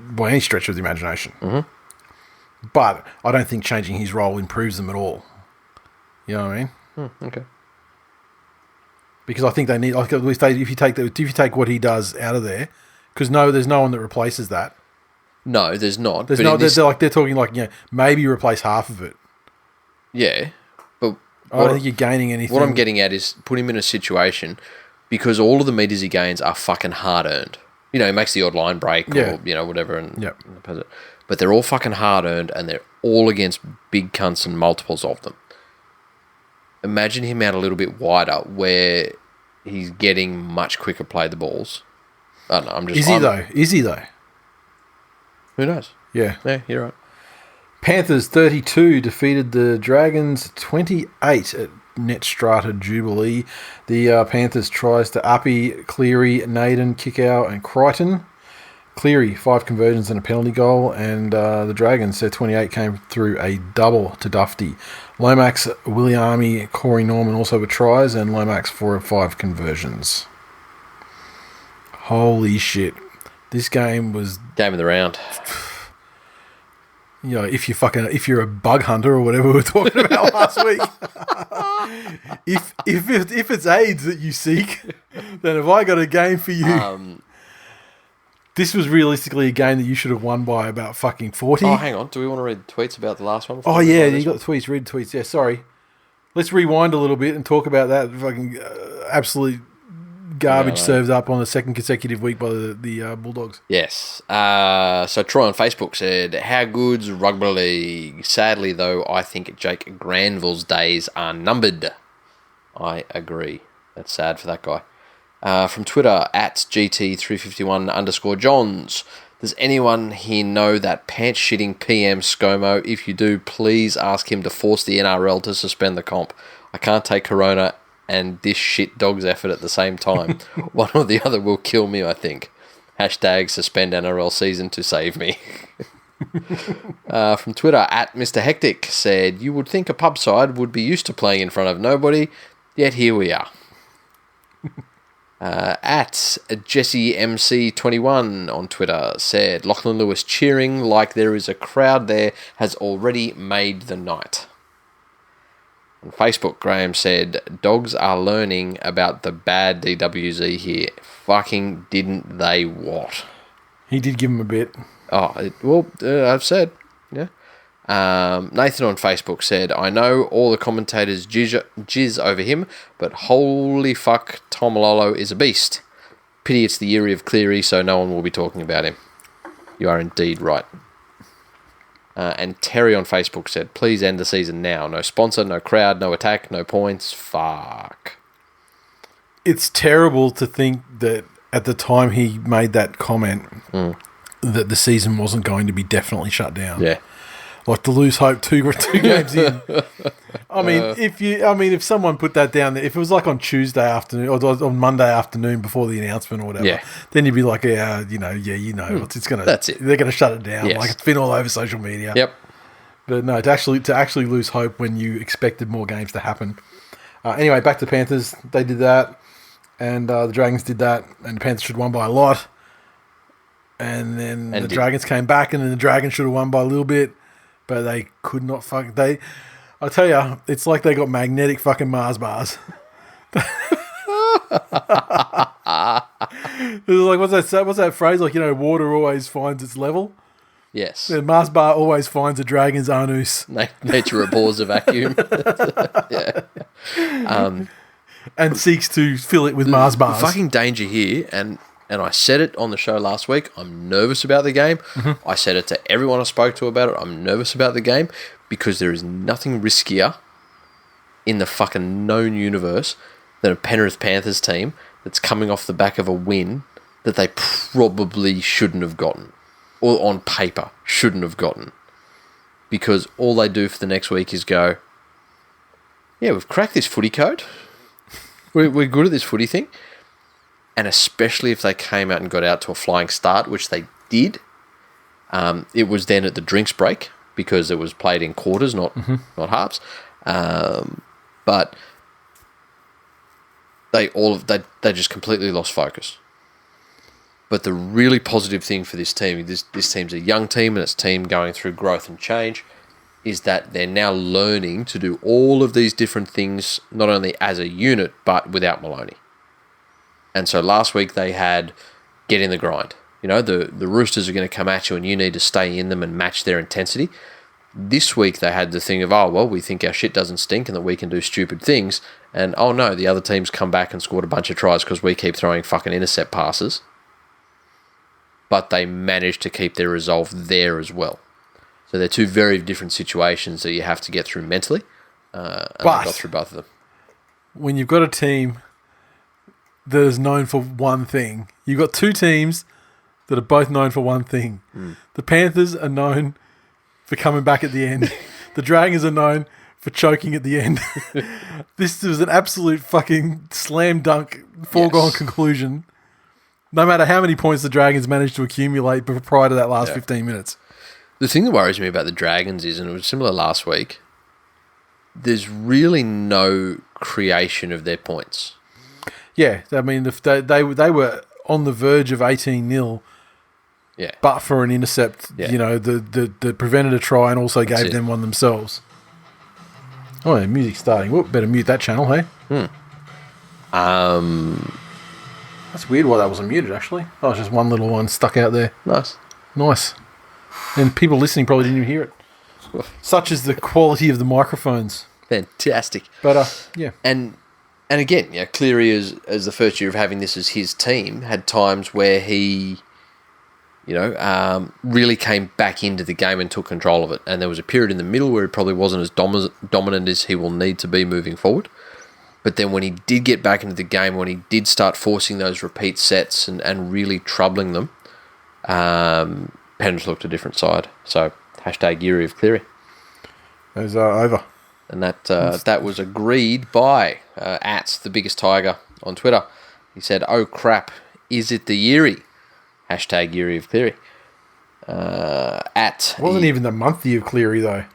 By any stretch of the imagination. Mm-hmm. But I don't think changing his role improves them at all. You know what I mean? Okay. Because I think they need. Like, if you take what he does out of there, because there's no one that replaces that. No, there's not. There's no. They're talking maybe replace half of it. Yeah, but I don't think you're gaining anything. What I'm getting at is put him in a situation because all of the meters he gains are fucking hard earned. He makes the odd line break or whatever, and but they're all fucking hard earned, and they're all against big cunts and multiples of them. Imagine him out a little bit wider, where he's getting much quicker play the balls. I don't know. I'm just. Is he though? Who knows? Yeah. Yeah, you're right. Panthers 32 defeated the Dragons 28 at Net Strata Jubilee. The Panthers tries to Uppy, Cleary, Naden, Kickout, and Crichton. Cleary, 5 conversions and a penalty goal, and the Dragons, their 28 came through a double to Dufty. Lomax, Williami, Corey Norman also with tries, and Lomax 4 of 5 conversions. Holy shit. This game was... Game of the round. If you're a bug hunter or whatever we were talking about last week, if it's AIDS that you seek, then have I got a game for you? This was realistically a game that you should have won by about fucking 40. Oh, hang on. Do we want to read tweets about the last one? Oh, yeah, you got the tweets. Read the tweets. Yeah, sorry. Let's rewind a little bit and talk about that fucking absolute garbage served up on the second consecutive week by the Bulldogs. Yes. So Troy on Facebook said, how good's rugby league? Sadly, though, I think Jake Granville's days are numbered. I agree. That's sad for that guy. From Twitter, at GT351_Johns. Does anyone here know that pants-shitting PM ScoMo? If you do, please ask him to force the NRL to suspend the comp. I can't take Corona and this shit dog's effort at the same time. One or the other will kill me, I think. Hashtag suspend NRL season to save me. From Twitter, at Mr. Hectic said, you would think a pub side would be used to playing in front of nobody, yet here we are. At Jesse MC21 on Twitter said, Lachlan Lewis cheering like there is a crowd there has already made the night. On Facebook, Graham said, dogs are learning about the bad DWZ here. Fucking didn't they what? He did give him a bit. I've said, yeah. Nathan on Facebook said, I know all the commentators jizz over him, but holy fuck, Tom Lolo is a beast. Pity it's the year of Cleary, so no one will be talking about him. You are indeed right. And Terry on Facebook said, please end the season now. No sponsor, no crowd, no attack, no points. Fuck. It's terrible to think that at the time he made that comment that the season wasn't going to be definitely shut down. Yeah. Like to lose hope two games in. If someone put that down there, if it was like on Tuesday afternoon or on Monday afternoon before the announcement or whatever, then you'd be like, it's gonna. That's it. They're gonna shut it down. Yes. Like it's been all over social media. Yep. But no, to actually lose hope when you expected more games to happen. Anyway, back to the Panthers. They did that, and the Dragons did that, and the Panthers should have won by a lot. And then the Dragons came back, and then the Dragons should have won by a little bit. But they could not I tell you, it's like they got magnetic fucking Mars bars. It's like, what's that phrase? Like, water always finds its level. Yes. The Mars bar always finds a dragon's anus. Nature abhors a vacuum. Yeah. And seeks to fill it with Mars bars. The fucking danger here, and I said it on the show last week, I'm nervous about the game. Mm-hmm. I said it to everyone I spoke to about it. I'm nervous about the game because there is nothing riskier in the fucking known universe than a Penrith Panthers team that's coming off the back of a win that they probably shouldn't have gotten, or on paper shouldn't have gotten, because all they do for the next week is go, yeah, we've cracked this footy code. We're good at this footy thing. And especially if they came out and got out to a flying start, which they did. It was then at the drinks break because it was played in quarters, not halves. But they just completely lost focus. But the really positive thing for this team, this team's a young team and it's a team going through growth and change, is that they're now learning to do all of these different things, not only as a unit, but without Maloney. And so last week they had get in the grind. The Roosters are going to come at you and you need to stay in them and match their intensity. This week they had the thing of, we think our shit doesn't stink and that we can do stupid things. And, no, the other team's come back and scored a bunch of tries because we keep throwing fucking intercept passes. But they managed to keep their resolve there as well. So they're two very different situations that you have to get through mentally. And they got through both of them. When you've got a team that is known for one thing, you've got two teams that are both known for one thing. The Panthers are known for coming back at the end. The Dragons are known for choking at the end. This was an absolute fucking slam dunk, foregone conclusion. No matter how many points the Dragons managed to accumulate prior to that last 15 minutes. The thing that worries me about the Dragons is, and it was similar last week, there's really no creation of their points. Yeah, I mean, if they were on the verge of 18-0, but for an intercept, that prevented a try and also gave them one themselves. Oh, yeah, music's starting. Whoop, better mute that channel, hey? That's weird why that wasn't muted, actually. Oh, it's just one little one stuck out there. Nice. And people listening probably didn't even hear it. Such is the quality of the microphones. Fantastic. But, yeah. And again, Cleary, as the first year of having this as his team, had times where he, really came back into the game and took control of it. And there was a period in the middle where he probably wasn't as dominant as he will need to be moving forward. But then when he did get back into the game, when he did start forcing those repeat sets and really troubling them, Penrith looked a different side. So, #Year of Cleary. Those are over. And that was agreed by at the biggest tiger on Twitter. He said, "Oh crap, is it the Yeary?" #Yeary of Cleary. At It wasn't even the month year of Cleary, though.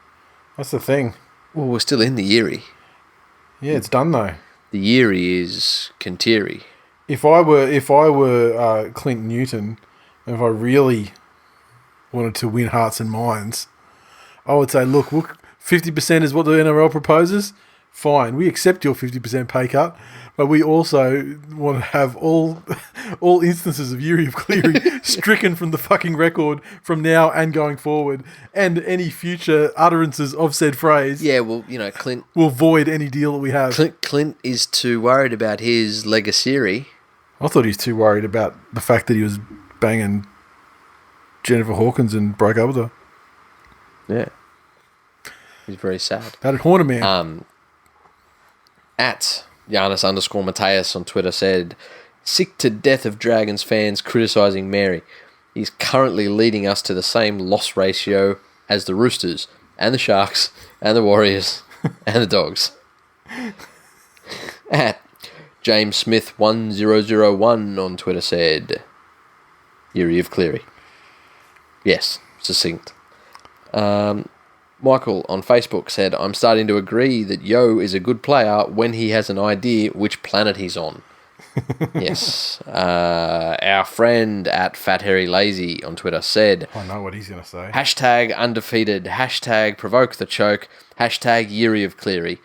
That's the thing. Well, we're still in the Erie. Yeah, it's done, though. The Erie is Kintiri. If I were Clint Newton, and if I really wanted to win hearts and minds, I would say, look, 50% is what the NRL proposes. Fine, we accept your 50% pay cut, but we also want to have all instances of Yuri of Cleary stricken from the fucking record from now and going forward, and any future utterances of said phrase. Yeah, well, Clint will void any deal that we have. Clint is too worried about his legacy. I thought he was too worried about the fact that he was banging Jennifer Hawkins and broke up with her. Yeah, he's very sad. That had haunted man. At Giannis_Mateus on Twitter said, sick to death of Dragons fans criticising Mary. He's currently leading us to the same loss ratio as the Roosters and the Sharks and the Warriors and the Dogs. At James Smith 1001 on Twitter said, Yuri of Cleary. Yes, succinct. Michael on Facebook said, I'm starting to agree that Yo is a good player when he has an idea which planet he's on. Yes. Our friend at Fat Harry Lazy on Twitter said, I know what he's going to say. # undefeated, # provoke the choke, # Yuri of Cleary.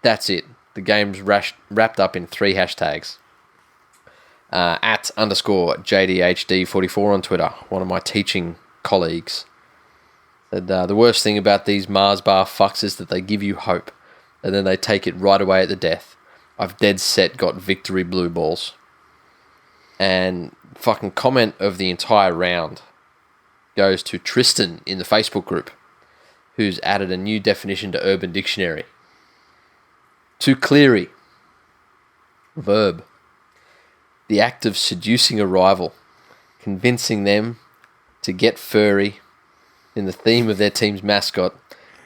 That's it. The game's wrapped up in 3 hashtags. At _JDHD44 on Twitter, one of my teaching colleagues, said, the worst thing about these Mars bar fucks is that they give you hope, and then they take it right away at the death. I've dead set got victory blue balls. And fucking comment of the entire round goes to Tristan in the Facebook group, who's added a new definition to Urban Dictionary. To Cleary. Verb. The act of seducing a rival, convincing them to get furry in the theme of their team's mascot,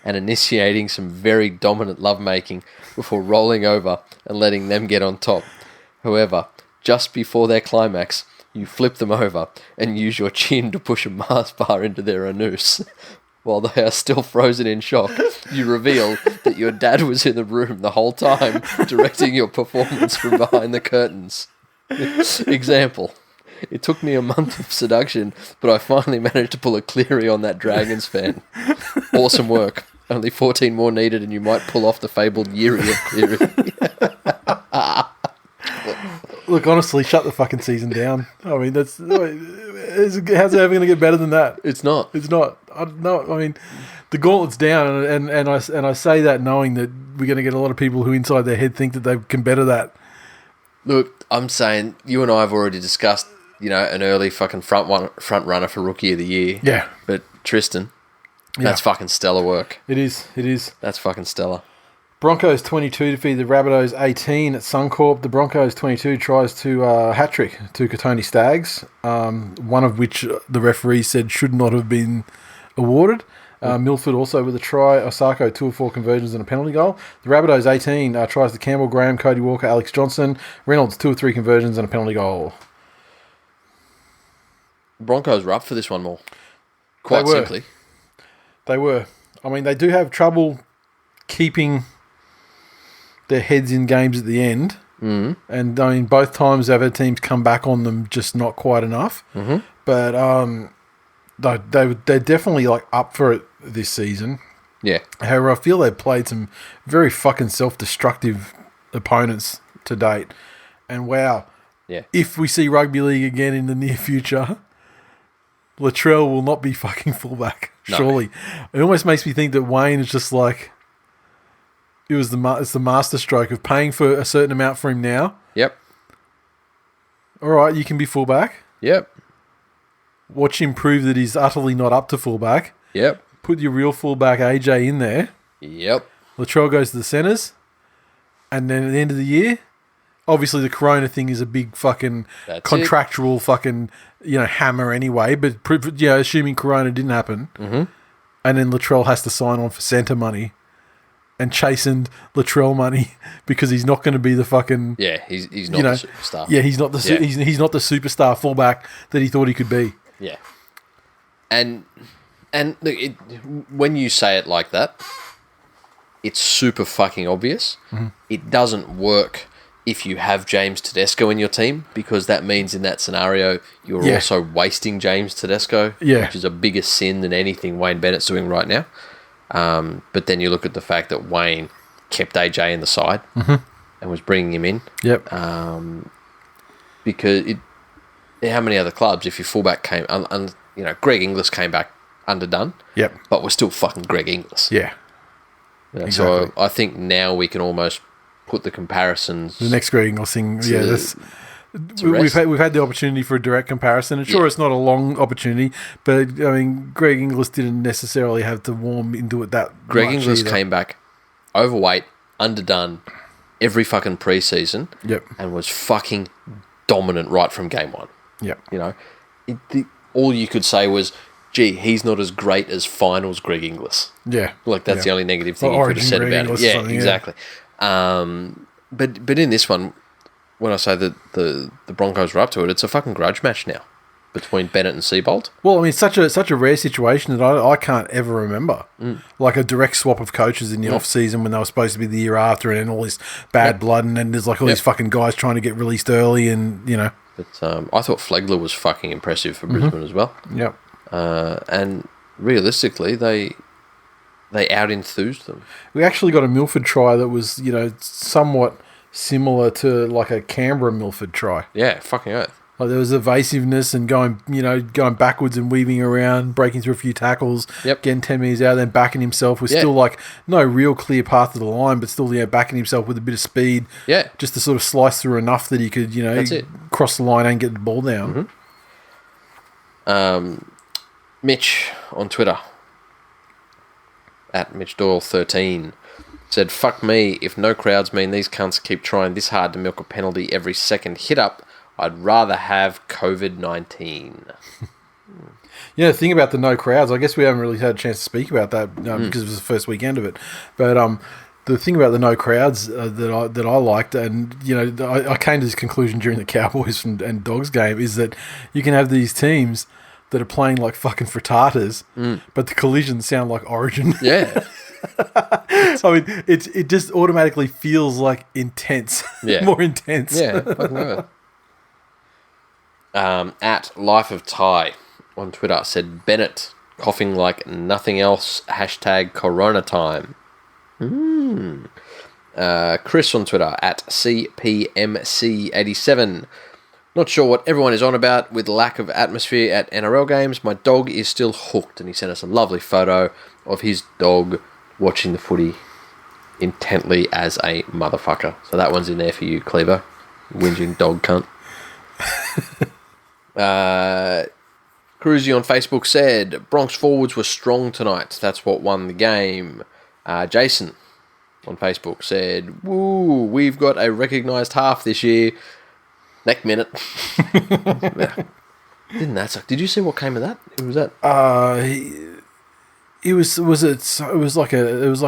and initiating some very dominant lovemaking before rolling over and letting them get on top. However, just before their climax, you flip them over and use your chin to push a Mars bar into their anus. While they are still frozen in shock, you reveal that your dad was in the room the whole time, directing your performance from behind the curtains. Example. It took me a month of seduction, but I finally managed to pull a Cleary on that Dragons fan. Awesome work. Only 14 more needed and you might pull off the fabled Yuri of Cleary. Look, honestly, shut the fucking season down. I mean, how's it ever going to get better than that? It's not. It's not. I mean, the gauntlet's down, and I say that knowing that we're going to get a lot of people who inside their head think that they can better that. Look, I'm saying, you and I have already discussed, an early fucking front runner for Rookie of the Year. Yeah. But Tristan, that's fucking stellar work. It is. That's fucking stellar. Broncos 22 defeat the Rabbitohs 18 at Suncorp. The Broncos 22 tries to hat-trick to Katoni Staggs, one of which the referee said should not have been awarded. Milford also with a try. Osako 2 of 4 conversions and a penalty goal. The Rabbitohs 18 tries to Campbell, Graham, Cody Walker, Alex Johnson. Reynolds 2 of 3 conversions and a penalty goal. Broncos were up for this one more. Quite simply. They were. I mean, they do have trouble keeping their heads in games at the end. Mm. And, I mean, both times they've had teams come back on them, just not quite enough. Mm-hmm. But they're definitely, up for it this season. Yeah. However, I feel they've played some very fucking self-destructive opponents to date. And, wow. Yeah. If we see rugby league again in the near future, Latrell will not be fucking fullback, surely. No. It almost makes me think that Wayne is just it's the master stroke of paying for a certain amount for him now. Yep. All right, you can be fullback. Yep. Watch him prove that he's utterly not up to fullback. Yep. Put your real fullback AJ in there. Yep. Latrell goes to the centres. And then at the end of the year, obviously the Corona thing is a big fucking contractual fucking, hammer anyway. But, assuming Corona didn't happen. Mm-hmm. And then Latrell has to sign on for centre money. And chastened Latrell money because he's not going to be the fucking... Yeah, he's not the superstar. Yeah, he's not the superstar fullback that he thought he could be. Yeah. And look, when you say it like that, it's super fucking obvious. Mm-hmm. It doesn't work if you have James Tedesco in your team, because that means in that scenario you're also wasting James Tedesco, which is a bigger sin than anything Wayne Bennett's doing right now. But then you look at the fact that Wayne kept AJ in the side and was bringing him in. Yep. Because how many other clubs, if your fullback came, Greg Inglis came back underdone. Yep. But we're still fucking Greg Inglis. Yeah. Exactly. So Exactly. I think now we can almost put the comparisons. The next Greg Ingles thing, we've had the opportunity for a direct comparison. And sure, it's not a long opportunity, but I mean, Greg Inglis didn't necessarily have to warm into it that Greg much Inglis either. came back overweight, underdone, every fucking preseason, and was fucking dominant right from game one. Yep. You know, all you could say was, gee, he's not as great as finals Greg Inglis. Yeah. Like, that's the only negative thing Or you could have said Greg about Inglis it. or Yeah, something, exactly. But in this one, when I say that the Broncos are up to it, it's a fucking grudge match now between Bennett and Seabold. Well, I mean, such a rare situation that I can't ever remember. Like a direct swap of coaches in the off-season when they were supposed to be the year after, and then all this bad blood, and then there's like all these fucking guys trying to get released early, and, you know. But I thought Flegler was fucking impressive for Brisbane as well. Yep. And realistically, they out-enthused them. We actually got a Milford try that was, somewhat similar to like a Canberra Milford try. Yeah, fucking oath. Like there was evasiveness and going backwards and weaving around, breaking through a few tackles, getting 10 metres out, then backing himself with still like no real clear path to the line, but still backing himself with a bit of speed, just to sort of slice through enough that he could cross the line and get the ball down. Mitch on Twitter at MitchDoyle13 said, "Fuck me, if no crowds mean these cunts keep trying this hard to milk a penalty every second hit up, I'd rather have COVID-19. Yeah, the thing about the no crowds, I guess we haven't really had a chance to speak about that because it was the first weekend of it. But the thing about the no crowds that I liked, and I came to this conclusion during the Cowboys and Dogs game, is that you can have these teams that are playing like fucking frittatas, but the collisions sound like Origin. Yeah. I mean, it just automatically feels like intense. Yeah. More intense. Yeah, fucking good. At Life of Ty on Twitter said, Bennett coughing like nothing else, hashtag Corona time. Chris on Twitter at CPMC87. Not sure what everyone is on about with lack of atmosphere at NRL games. My dog is still hooked, and he sent us a lovely photo of his dog watching the footy intently as a motherfucker. So that one's in there for you, Cleaver. Whinging dog cunt. Cruzy on Facebook said, Bronx forwards were strong tonight. That's what won the game. Jason on Facebook said, woo, we've got a recognised half this year. Next minute. Didn't that suck? Did you see what came of that? Who was that? It was like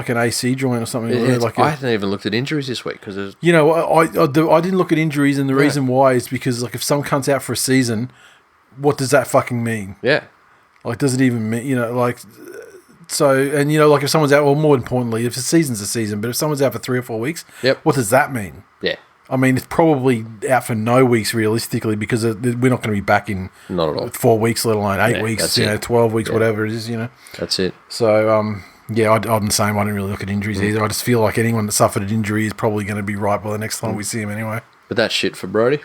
an AC joint or something. I hadn't even looked at injuries this week because I didn't look at injuries, and the reason why is because like if some cunt's out for a season, what does that fucking mean? Yeah. Like, does it even mean so? And like if someone's out, well, more importantly, if the season's a season, but if someone's out for 3 or 4 weeks, what does that mean? Yeah. I mean, it's probably out for no weeks realistically because we're not going to be back in not at all 4 weeks, let alone 8 weeks, 12 weeks, whatever it is, That's it. So, I'm the same. I didn't really look at injuries either. I just feel like anyone that suffered an injury is probably going to be right by the next time we see him anyway. But that's shit for Brodie.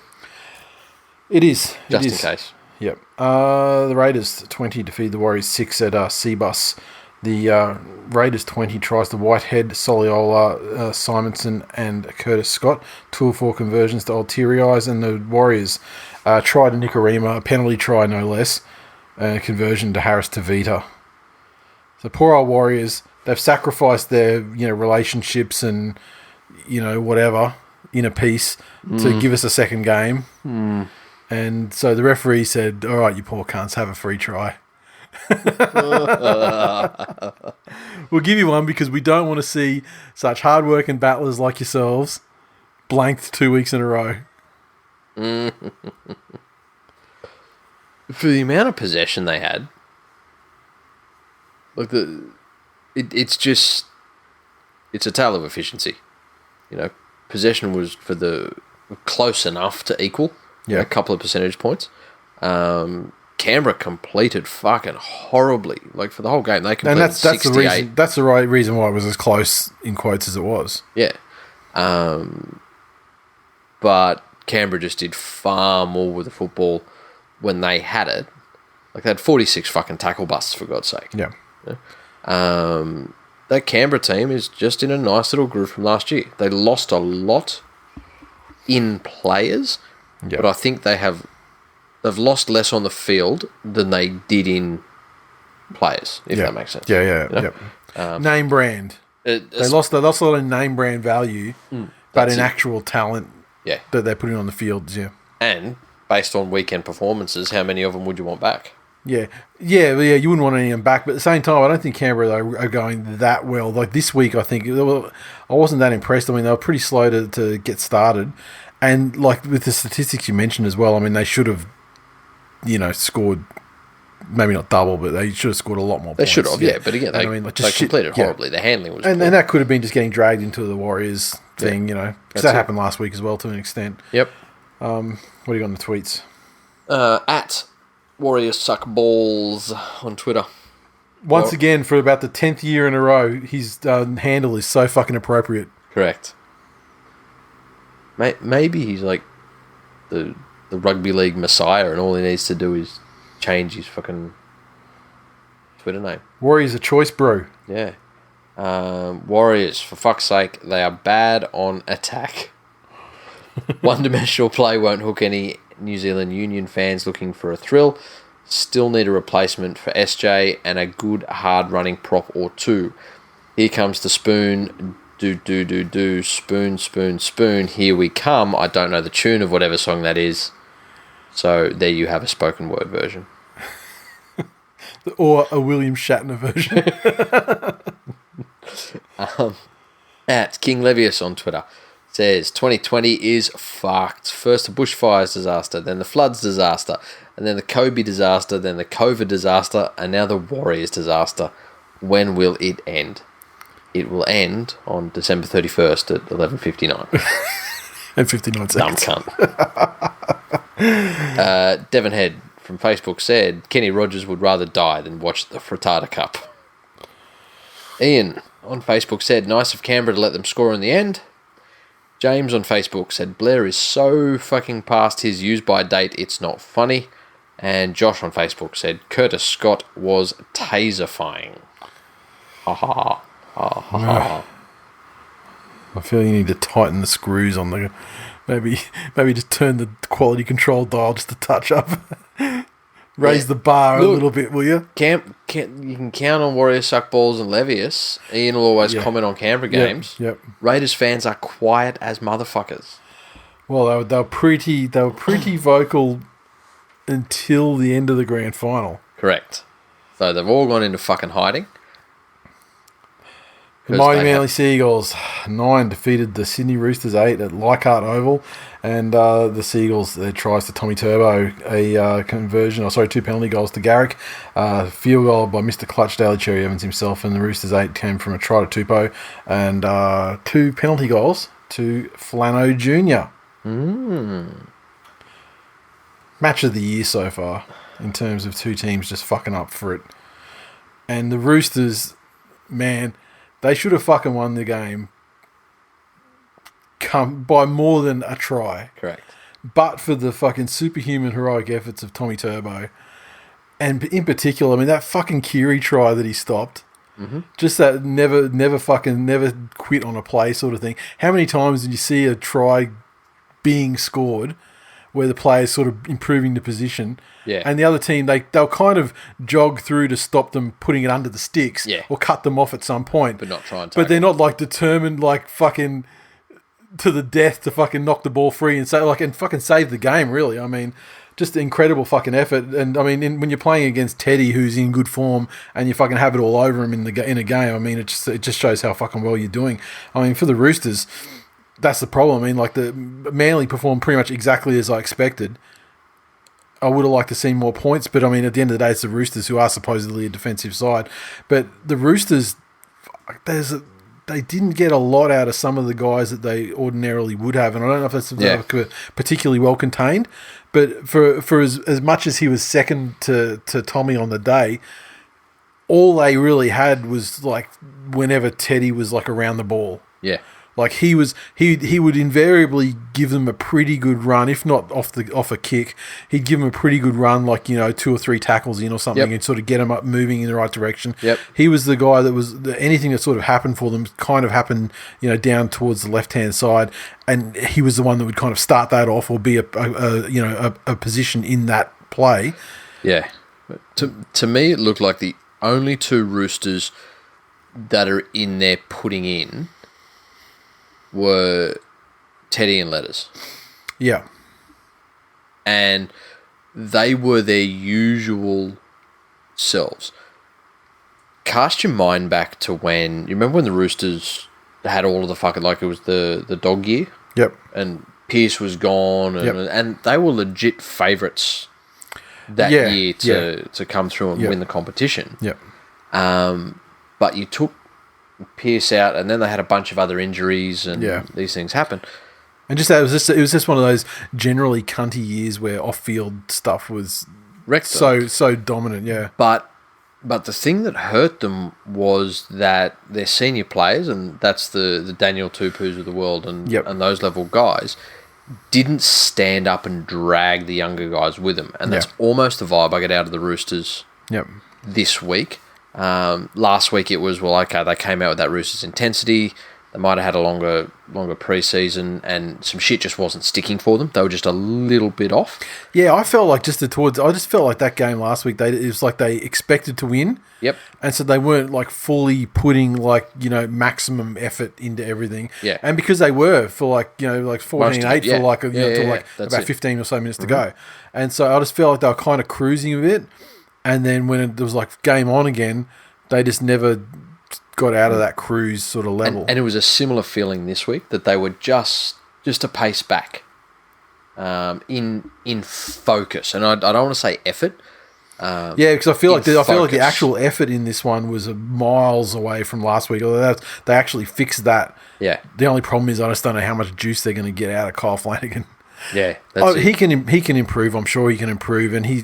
It is. Just in case. Yep. The Raiders 20 defeat the Warriors 6 at Seabus. The Raiders 20 tries the Whitehead, Soliola, Simonson, and Curtis Scott. 2 or 4 conversions to Old Teary Eyes, and the Warriors try to Nicarima, a penalty try no less, and a conversion to Harris Tavita. So poor old Warriors, they've sacrificed their relationships and whatever in a piece to give us a second game. And so the referee said, all right, you poor cunts, have a free try. We'll give you one because we don't want to see such hard-working battlers like yourselves blanked 2 weeks in a row. For the amount of possession they had, Like it's just it's a tale of efficiency. You know, possession was close enough to equal. Yeah. A couple of percentage points. Canberra completed fucking horribly. Like for the whole game, they completed And that's 68. the reason. That's the right reason why it was as close in quotes as it was. Yeah. But Canberra just did far more with the football when they had it. Like they had 46 fucking tackle busts, for God's sake. Yeah. That Canberra team is just in a nice little groove from last year. They lost a lot in players, but I think they've lost less on the field than they did in players, if that makes sense. Yeah. You know? Name brand. They lost a lot of name brand value, but in actual talent that they're putting on the fields, And based on weekend performances, how many of them would you want back? Yeah, you wouldn't want any of them back, but at the same time, I don't think Canberra are going that well. Like this week, I think, I wasn't that impressed. I mean, they were pretty slow to get started. And like with the statistics you mentioned as well, I mean, they should have, scored, maybe not double, but they should have scored a lot more points. They should have, but again, they completed horribly. The handling was and that could have been just getting dragged into the Warriors thing, because that happened last week as well to an extent. Yep. What do you got in the tweets? At Warriors Suck Balls on Twitter. Once again, for about the 10th year in a row, his handle is so fucking appropriate. Correct. Maybe he's like the rugby league messiah, and all he needs to do is change his fucking Twitter name. Warriors a choice, bro. Yeah. Warriors, for fuck's sake, they are bad on attack. One-dimensional play won't hook any New Zealand Union fans looking for a thrill. Still need a replacement for SJ and a good hard-running prop or two. Here comes the spoon. Do. Spoon, spoon, spoon. Here we come. I don't know the tune of whatever song that is. So there you have a spoken word version. Or a William Shatner version. At King Levius on Twitter says 2020 is fucked. First the bushfires disaster, then the floods disaster, and then the Kobe disaster, then the COVID disaster, and now the Warriors disaster. When will it end? It will end on December 31st at 11:59. And 59 seconds. Dumb cunt. Devon Head from Facebook said Kenny Rogers would rather die than watch the Frittata Cup. Ian on Facebook said nice of Canberra to let them score in the end. James on Facebook said Blair is so fucking past his use-by date it's not funny. And Josh on Facebook said Curtis Scott was taserfying. Ha ha. I feel you need to tighten the screws on the... Maybe just turn the quality control dial just a touch up. Raise the bar a little bit, will you? You can count on Warriors Suck Balls and Levius. Ian will always comment on Canberra games. Yep. Raiders fans are quiet as motherfuckers. Well, they were pretty vocal until the end of the grand final. Correct. So they've all gone into fucking hiding. The mighty Manly Seagulls 9 defeated the Sydney Roosters 8 at Leichhardt Oval, and the Seagulls tries to Tommy Turbo a conversion, 2 penalty goals to Garrick, field goal by Mr. Clutch Daly Cherry Evans himself, and the Roosters 8 came from a try to Tupou, and 2 penalty goals to Flano Jr. Match of the year so far in terms of two teams just fucking up for it, and the Roosters, man. They should have fucking won the game by more than a try. Correct. But for the fucking superhuman heroic efforts of Tommy Turbo. And in particular, I mean, that fucking Kiri try that he stopped. Mm-hmm. Just that never quit on a play sort of thing. How many times did you see a try being scored where the player's sort of improving the position? Yeah. And the other team, they'll kind of jog through to stop them putting it under the sticks or cut them off at some point. But not try and But they're not like determined like fucking to the death to fucking knock the ball free and fucking save the game, really. I mean, just incredible fucking effort. And I mean, when you're playing against Teddy, who's in good form, and you fucking have it all over him in a game, I mean, it just shows how fucking well you're doing. I mean, for the Roosters, that's the problem. I mean, like the Manly performed pretty much exactly as I expected. I would have liked to see more points, but I mean, at the end of the day, it's the Roosters who are supposedly a defensive side. But the Roosters, they didn't get a lot out of some of the guys that they ordinarily would have, and I don't know if that's particularly well contained. But for as much as he was second to Tommy on the day, all they really had was like whenever Teddy was like around the ball. Yeah. Like he would invariably give them a pretty good run, if not off a kick. He'd give them a pretty good run, like 2 or 3 tackles in or something, and sort of get them up moving in the right direction. Yep. He was the guy that was anything that sort of happened for them kind of happened, down towards the left hand side, and he was the one that would kind of start that off or be a position in that play. Yeah. To me, it looked like the only 2 Roosters that are in there putting in were Teddy and Letters. Yeah. And they were their usual selves. Cast your mind back to when... You remember when the Roosters had all of the fucking... Like it was the dog year? Yep. And Pierce was gone. And they were legit favourites that year to come through and win the competition. Yep. But you took Pierce out, and then they had a bunch of other injuries, and these things happen. And it was just one of those generally cunty years where off-field stuff was so dominant. Yeah, but the thing that hurt them was that their senior players, and that's the Daniel Tupus of the world, and those level guys, didn't stand up and drag the younger guys with them, and that's almost the vibe I get out of the Roosters. This week. Last week it was, they came out with that Roosters intensity. They might have had a longer pre-season, and some shit just wasn't sticking for them. They were just a little bit off. Yeah, I felt like I just felt like that game last week, it was like they expected to win. Yep. And so they weren't like fully putting maximum effort into everything. Yeah. And because they were for 14-8 for about 15 or so minutes to go. And so I just felt like they were kind of cruising a bit. And then when it was like game on again, they just never got out of that cruise sort of level. And it was a similar feeling this week that they were just a pace back in focus. And I don't want to say effort. Because I feel like the actual effort in this one was miles away from last week. Although they actually fixed that. Yeah. The only problem is I just don't know how much juice they're going to get out of Kyle Flanagan. Yeah, he can improve. I'm sure he can improve, and he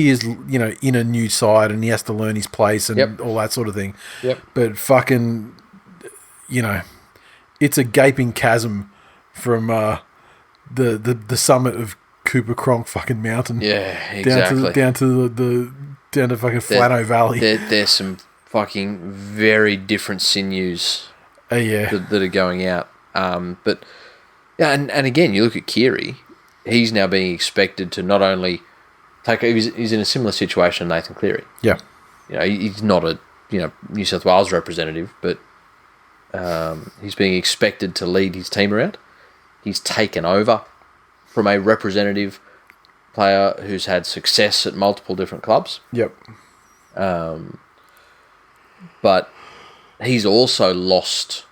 is in a new side, and he has to learn his place and all that sort of thing. Yep. But fucking, it's a gaping chasm from the summit of Cooper Cronk fucking mountain. Yeah, exactly. Down to fucking Flano Valley. There's some fucking very different sinews. That are going out. But. Yeah, and again, you look at Keary, he's now being expected to not only take... He's in a similar situation to Nathan Cleary. Yeah. He's not a New South Wales representative, but he's being expected to lead his team around. He's taken over from a representative player who's had success at multiple different clubs. Yep. But he's also lost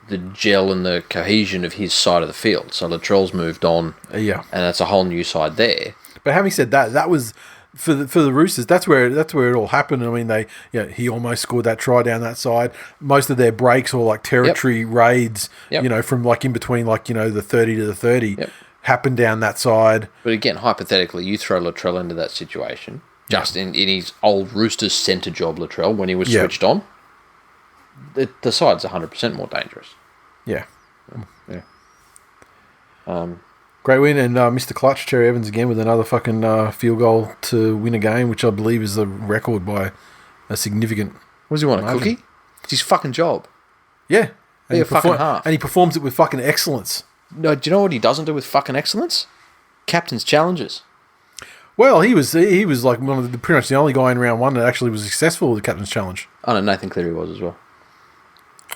the gel and the cohesion of his side of the field. So Latrell's moved on, and that's a whole new side there. But having said that, that was for the Roosters. That's where it all happened. I mean, he almost scored that try down that side. Most of their breaks or like territory raids, from like in between the 30 to the 30, happened down that side. But again, hypothetically, you throw Latrell into that situation, just in his old Roosters centre job, Latrell, when he was switched on. The side's 100% more dangerous. Yeah. Yeah. Great win, and Mr. Clutch, Cherry Evans again with another fucking field goal to win a game, which I believe is the record by a significant... Was he want a cookie? It's his fucking job. Yeah. Be a fucking half. And he performs it with fucking excellence. No, do you know what he doesn't do with fucking excellence? Captain's challenges. Well, he was like one of pretty much the only guy in round one that actually was successful with the Captain's Challenge. I know Nathan Cleary was as well.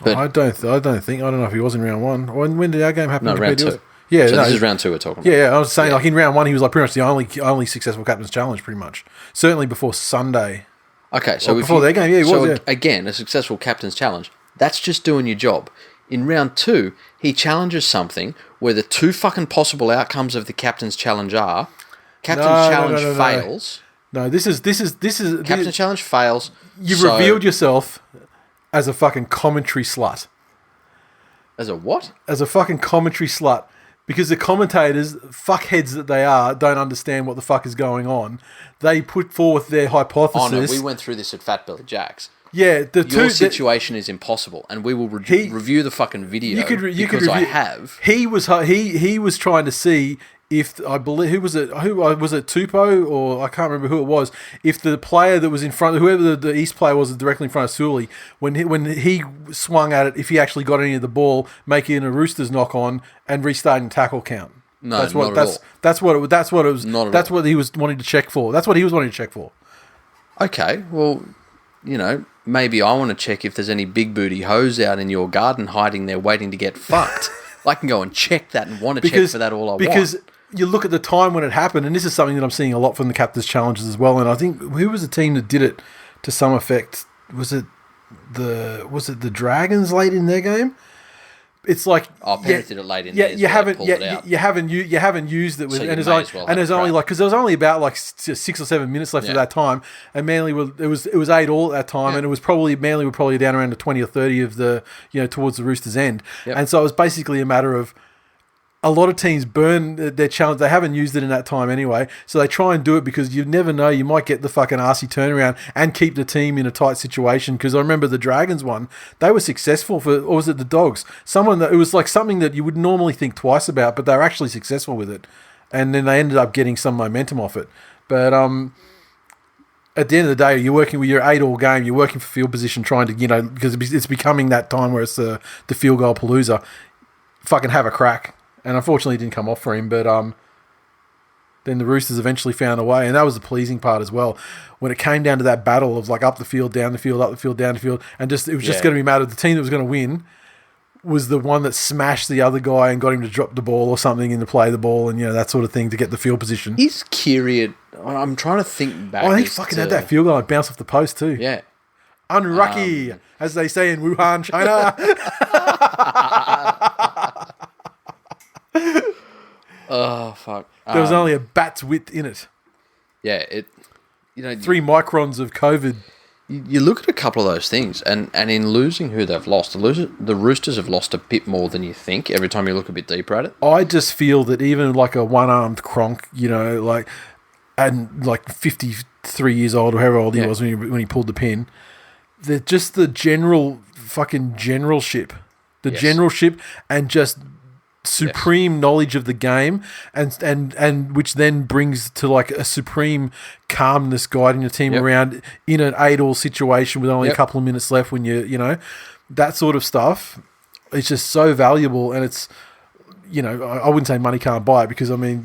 But I don't know if he was in round one. When did our game happen? No, round two. Yeah, so this is round two we're talking about. Yeah, I was saying like in round one he was like pretty much the only successful Captain's Challenge, pretty much. Certainly before Sunday. Okay, so before their game, he was. Again, a successful Captain's Challenge. That's just doing your job. In round two, he challenges something where the two fucking possible outcomes of the Captain's Challenge are Captain No, Challenge no. fails. No, this is Captain Challenge fails. You've revealed yourself as a fucking commentary slut. As a what? As a fucking commentary slut. Because the commentators, fuckheads that they are, don't understand what the fuck is going on. They put forth their hypothesis. Oh no, we went through this at Fat Belly Jack's. Yeah, your situation is impossible, and we will review the fucking video. I have. He was trying to see if I believe who was it Tupou, or I can't remember who it was. If the player that was in front, whoever the East player was directly in front of Sully, when he swung at it, if he actually got any of the ball, making a Roosters knock on and restarting tackle count. No, that's what not at all. That's what it was. Not at that's all. what he was wanting to check for. That's what he was wanting to check for. Okay, well, maybe I want to check if there's any big booty hoes out in your garden hiding there waiting to get fucked. I can go and check that and want to check for that all I want. Because you look at the time when it happened, and this is something that I'm seeing a lot from the Captain's Challenges as well, and I think, who was the team that did it to some effect? Was it the Dragons late in their game? It's like Penrith did it late in yeah, theirs, you haven't you haven't used it with, So and there's only like, because there was only about like 6 or 7 minutes left at that time, and Manly it was 8-all at that time, and it was Manly were probably down around the 20 or 30 of the towards the Roosters end, and so it was basically a matter of, a lot of teams burn their challenge. They haven't used it in that time anyway, so they try and do it because you never know. You might get the fucking arsey turnaround and keep the team in a tight situation. Because I remember the Dragons one, they were successful or was it the Dogs? It was like something that you would normally think twice about, but they were actually successful with it, and then they ended up getting some momentum off it. But at the end of the day, you're working with your 8-all game. You're working for field position, trying to because it's becoming that time where it's the field goal palooza. Fucking have a crack. And unfortunately, it didn't come off for him. But then the Roosters eventually found a way. And that was the pleasing part as well. When it came down to that battle of like up the field, down the field, up the field, down the field. And it was just going to be a matter of the team that was going to win was the one that smashed the other guy and got him to drop the ball or something and to play the ball and that sort of thing to get the field position. Is Kiriet... I'm trying to think back. I think he fucking had that field goal and bounced off the post too. Yeah. Unlucky, as they say in Wuhan, China. Oh, fuck. There was only a bat's width in it. Yeah, 3 microns of COVID. You look at a couple of those things, and in losing who they've lost, the Roosters have lost a bit more than you think every time you look a bit deeper at it. I just feel that even like a one-armed Cronk, and like 53 years old or however old he was when he pulled the pin, that just the general fucking generalship, generalship and just supreme knowledge of the game, and which then brings to like a supreme calmness guiding the team around in an 8-all situation with only a couple of minutes left when that sort of stuff. It's just so valuable, and it's I wouldn't say money can't buy it, because I mean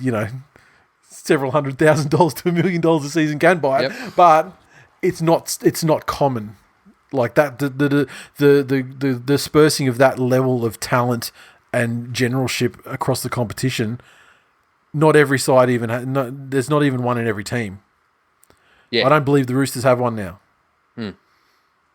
several $100,000 to $1 million a season can buy it, but it's not common like that. The dispersing of that level of talent and generalship across the competition, not every side there's not even one in every team. Yeah, I don't believe the Roosters have one now.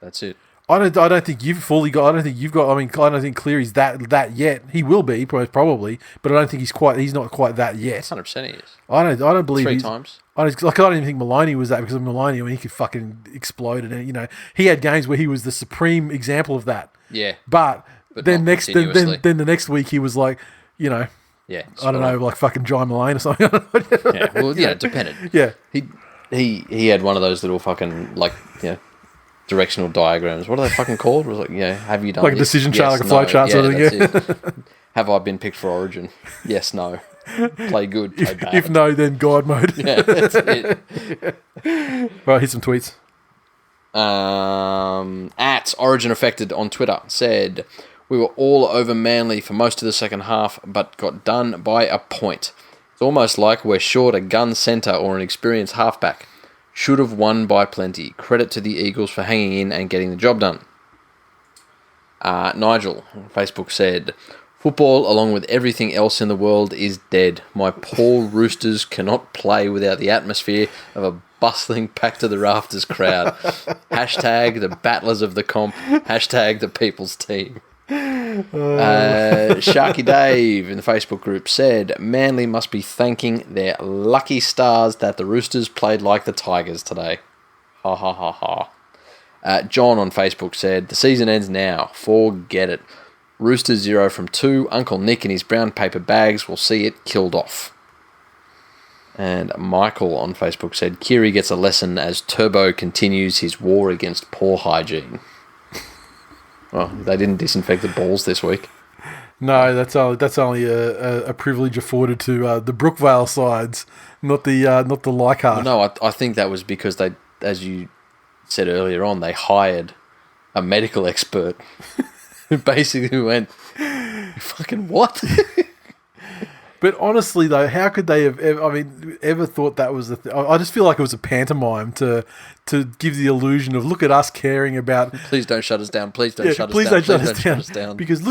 That's it. I don't think you've fully got. I don't think you've got. I mean, I don't think Cleary's that yet. He will be probably, but I don't think he's not quite that yet. 100% he is. I don't believe 3 times. I don't even think Maloney was that, because of Maloney, I mean, he could fucking explode, and he had games where he was the supreme example of that. Yeah, but then the next week he was like, I don't know, like fucking John Mullane or something. It depended. Yeah, he had one of those little fucking directional diagrams. What are they fucking called? It was like, have you done like a decision chart, like a flow chart sort of thing? Yeah. Have I been picked for Origin? Yes, no. Play good, play bad. If no, then God mode. Yeah, that's it. Right, here's some tweets. At Origin Affected on Twitter said, "We were all over Manly for most of the second half, but got done by a point. It's almost like we're short a gun centre or an experienced halfback. Should have won by plenty. Credit to the Eagles for hanging in and getting the job done." Nigel on Facebook said, "Football, along with everything else in the world, is dead. My poor Roosters cannot play without the atmosphere of a bustling packed to the rafters crowd. Hashtag the battlers of the comp. Hashtag the people's team." Sharky Dave in the Facebook group said, Manly must be thanking their lucky stars that the Roosters played like the Tigers today. Ha ha ha ha. John on Facebook said, the season ends now. Forget it. Roosters 0 from 2. Uncle Nick and his brown paper bags will see it killed off. And Michael on Facebook said, Kiri gets a lesson as Turbo continues his war against poor hygiene. Well, they didn't disinfect the balls this week. No, that's only a privilege afforded to the Brookvale sides, not the Leichhardt. No, I think that was because they, as you said earlier on, they hired a medical expert who basically went, fucking what? But honestly, though, how could they have ever thought that was the thing? I just feel like it was a pantomime to give the illusion of, look at us caring about... Please don't shut us down. Please don't shut us down. Because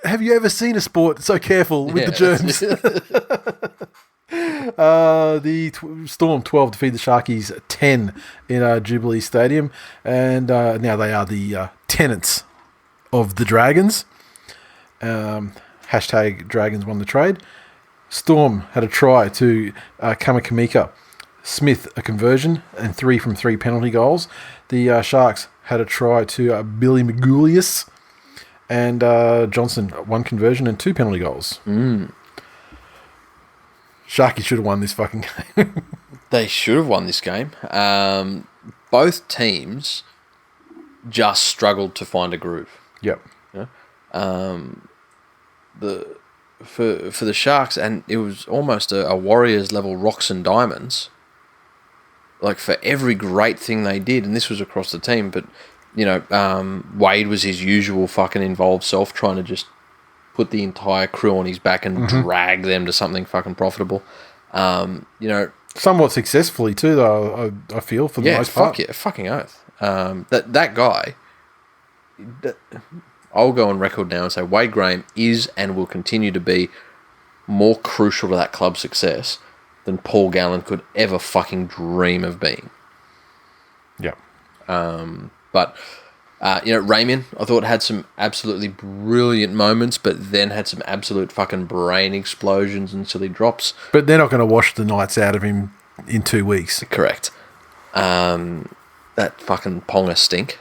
have you ever seen a sport so careful with the germs? The Storm 12 defeat the Sharkies 10 in Jubilee Stadium. And now they are the tenants of the Dragons. Hashtag Dragons won the trade. Storm had a try to Kamakamika. Smith a conversion and 3 from 3 penalty goals. The Sharks had a try to Billy Magulius. And Johnson 1 conversion and 2 penalty goals. Sharkies should have won this fucking game. They should have won this game. Both teams just struggled to find a groove. Yep. Yeah? For the Sharks, and it was almost a Warriors level rocks and diamonds. Like, for every great thing they did, and this was across the team, but, Wade was his usual fucking involved self, trying to just put the entire crew on his back and drag them to something fucking profitable. Somewhat successfully too, though, I feel, for the most part. Yeah, fucking oath. That guy... I'll go on record now and say Wade Graham is and will continue to be more crucial to that club's success than Paul Gallen could ever fucking dream of being. Yeah. But Rayman, I thought, had some absolutely brilliant moments, but then had some absolute fucking brain explosions and silly drops. But they're not going to wash the nights out of him in 2 weeks. Correct. That fucking Ponga stink.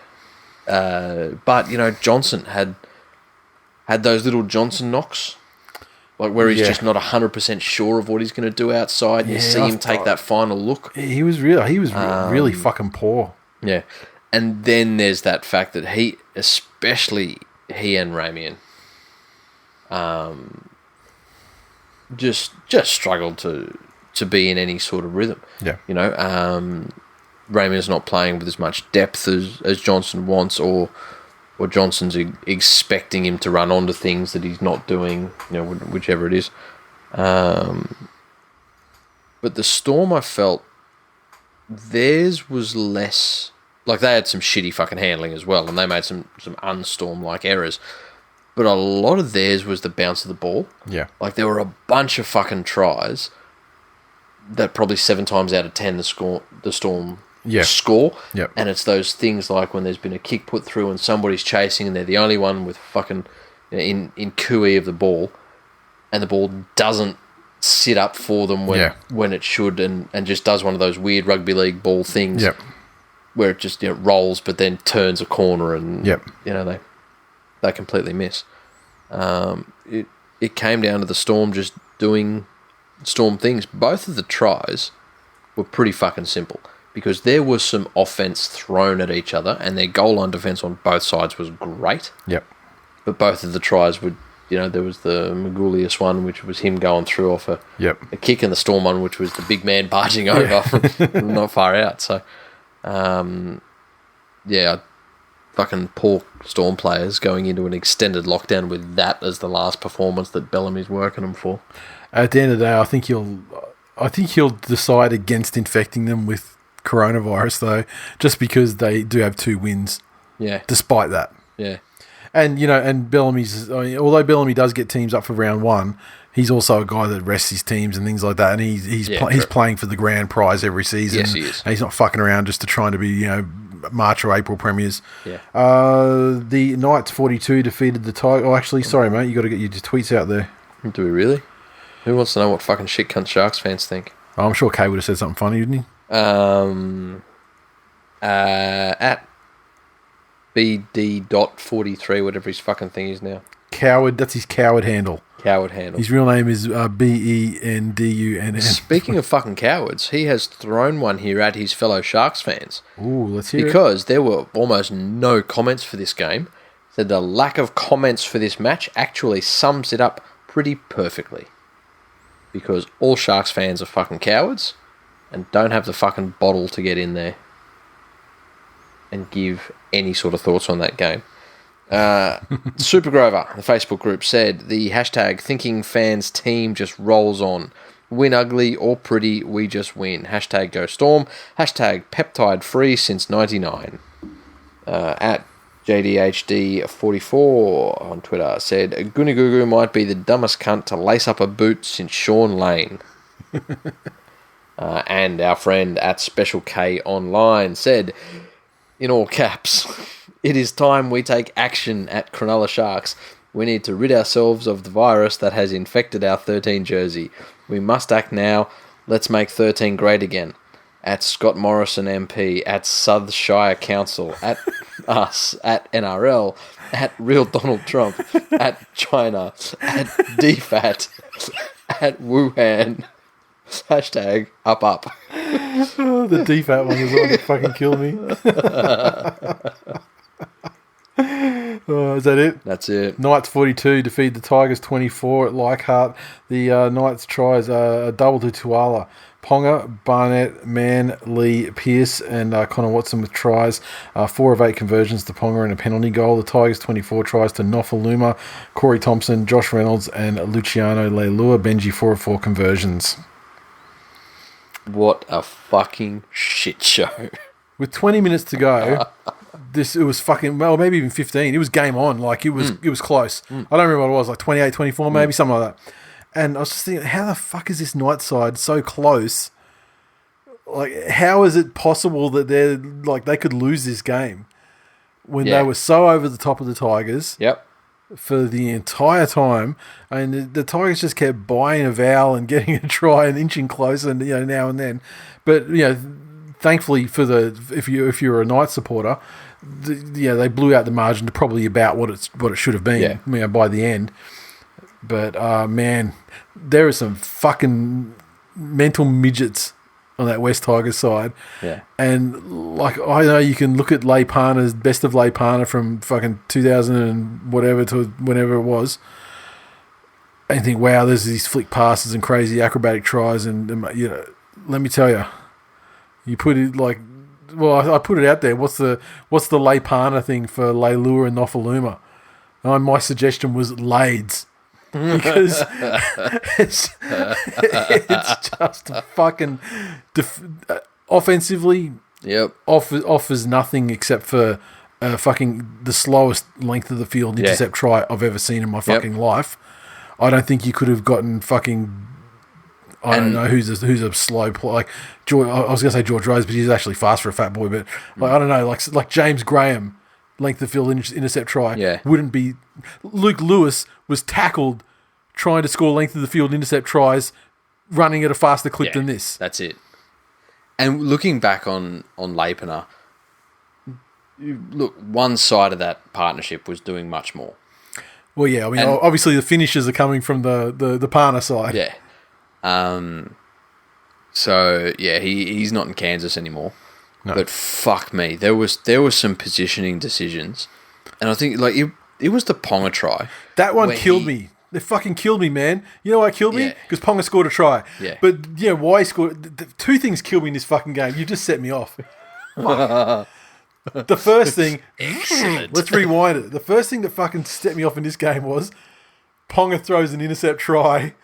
But Johnson had those little Johnson knocks, like where he's just not 100% sure of what he's going to do outside. You see him take that final look. He was really fucking poor. Yeah, and then there's that fact that especially he and Ramian, just struggled to be in any sort of rhythm. Yeah, Ramian's not playing with as much depth as Johnson wants, or Johnson's expecting him to run onto things that he's not doing, whichever it is. But the Storm, I felt, theirs was less... Like, they had some shitty fucking handling as well, and they made some unstorm-like errors. But a lot of theirs was the bounce of the ball. Yeah. Like, there were a bunch of fucking tries that probably 7 times out of 10 the Storm... score. Yep. And it's those things like when there's been a kick put through and somebody's chasing and they're the only one with fucking in cooey of the ball, and the ball doesn't sit up for them when it should, and just does one of those weird rugby league ball things where it just rolls but then turns a corner and they completely miss. It came down to the Storm just doing Storm things. Both of the tries were pretty fucking simple, because there was some offense thrown at each other, and their goal line defense on both sides was great. Yep. But both of the tries would, there was the Magulius one, which was him going through off a kick, and the Storm one, which was the big man barging over from not far out. So, fucking poor Storm players going into an extended lockdown with that as the last performance that Bellamy's working them for. At the end of the day, I think he'll decide against infecting them with coronavirus, though, just because they do have 2 wins. Yeah. Despite that. Yeah. And, and Bellamy's, although Bellamy does get teams up for round 1, he's also a guy that rests his teams and things like that. And he's playing for the grand prize every season. Yes, he is. And he's not fucking around just to trying to be, March or April premiers. Yeah. The Knights 42 defeated the Tigers. Oh, actually, sorry, mate. You got to get your tweets out there. Do we really? Who wants to know what fucking shit cunt Sharks fans think? Oh, I'm sure Kay would have said something funny, didn't he? At BD.43, whatever his fucking thing is now. Coward. That's his coward handle. Coward handle. His real name is BENDUNN. Speaking of fucking cowards, he has thrown one here at his fellow Sharks fans. Ooh, let's hear it. Because there were almost no comments for this game. Said the lack of comments for this match actually sums it up pretty perfectly. Because all Sharks fans are fucking cowards and don't have the fucking bottle to get in there and give any sort of thoughts on that game. Super Grover, the Facebook group, said the hashtag thinking fans team just rolls on. Win ugly or pretty, we just win. Hashtag go storm. Hashtag peptide free since 99. At JDHD44 on Twitter said Gunagugu might be the dumbest cunt to lace up a boot since Sean Lane. And our friend at Special K Online said, in all caps, it is time we take action at Cronulla Sharks. We need to rid ourselves of the virus that has infected our 13 jersey. We must act now. Let's make 13 great again. At Scott Morrison MP, at South Shire Council, at us, at NRL, at Real Donald Trump, at China, at DFAT, at Wuhan. Hashtag up. Oh, the DFAT one is on to fucking kill me. Oh, is that it? That's it. Knights 42 defeat the Tigers 24 at Leichhardt. The Knights tries a double to TWIL. Ponga, Barnett, Mann, Lee, Pearce, and Connor Watson with tries. 4 of 8 conversions to Ponga and a penalty goal. The Tigers 24 tries to Nofaluma, Corey Thompson, Josh Reynolds, and Luciano Leilua. Benji 4 of 4 conversions. What a fucking shit show. With 20 minutes to go, it was fucking, well, maybe even 15. It was game on. Like, it was close. I don't remember what it was, like 28, 24, maybe, something like that. And I was just thinking, how the fuck is this Knights side so close? Like, how is it possible that they could lose this game when they were so over the top of the Tigers? Yep. For the entire time, and the Tigers just kept buying a vowel and getting a try and inching closer, and now and then. But thankfully for if you're a Knights supporter, they blew out the margin to probably about what it should have been. By the end. But man, there are some fucking mental midgets on that West Tigers side. Yeah. And, like, I know you can look at Leipana's best of Leipana from fucking 2000 and whatever to whenever it was and think, wow, there's these flick passes and crazy acrobatic tries. And, let me tell you, you put it like, well, I put it out there. What's the Leipana thing for Leilua and Nofaluma? And my suggestion was Lades. Because it's just fucking offensively. Yep. Offers nothing except for fucking the slowest length of the field intercept try I've ever seen in my fucking life. I don't think you could have gotten fucking. I don't know who's a slow play. Like George, I was gonna say George Rose, but he's actually fast for a fat boy. But like, I don't know, like James Graham. Length of field intercept try wouldn't be. Luke Lewis was tackled trying to score length of the field intercept tries, running at a faster clip than this. That's it. And looking back on Leipana, look, one side of that partnership was doing much more. Well, yeah, I mean, obviously the finishes are coming from the Parna side. Yeah. So yeah, he's not in Kansas anymore. No. But fuck me, there was some positioning decisions, and I think like it was the Ponga try. That one killed me. They fucking killed me, man. You know why it killed me? Because Ponga scored a try. Yeah. But why he scored? Two things killed me in this fucking game. You just set me off. The first thing, let's rewind it. The first thing that fucking set me off in this game was Ponga throws an intercept try,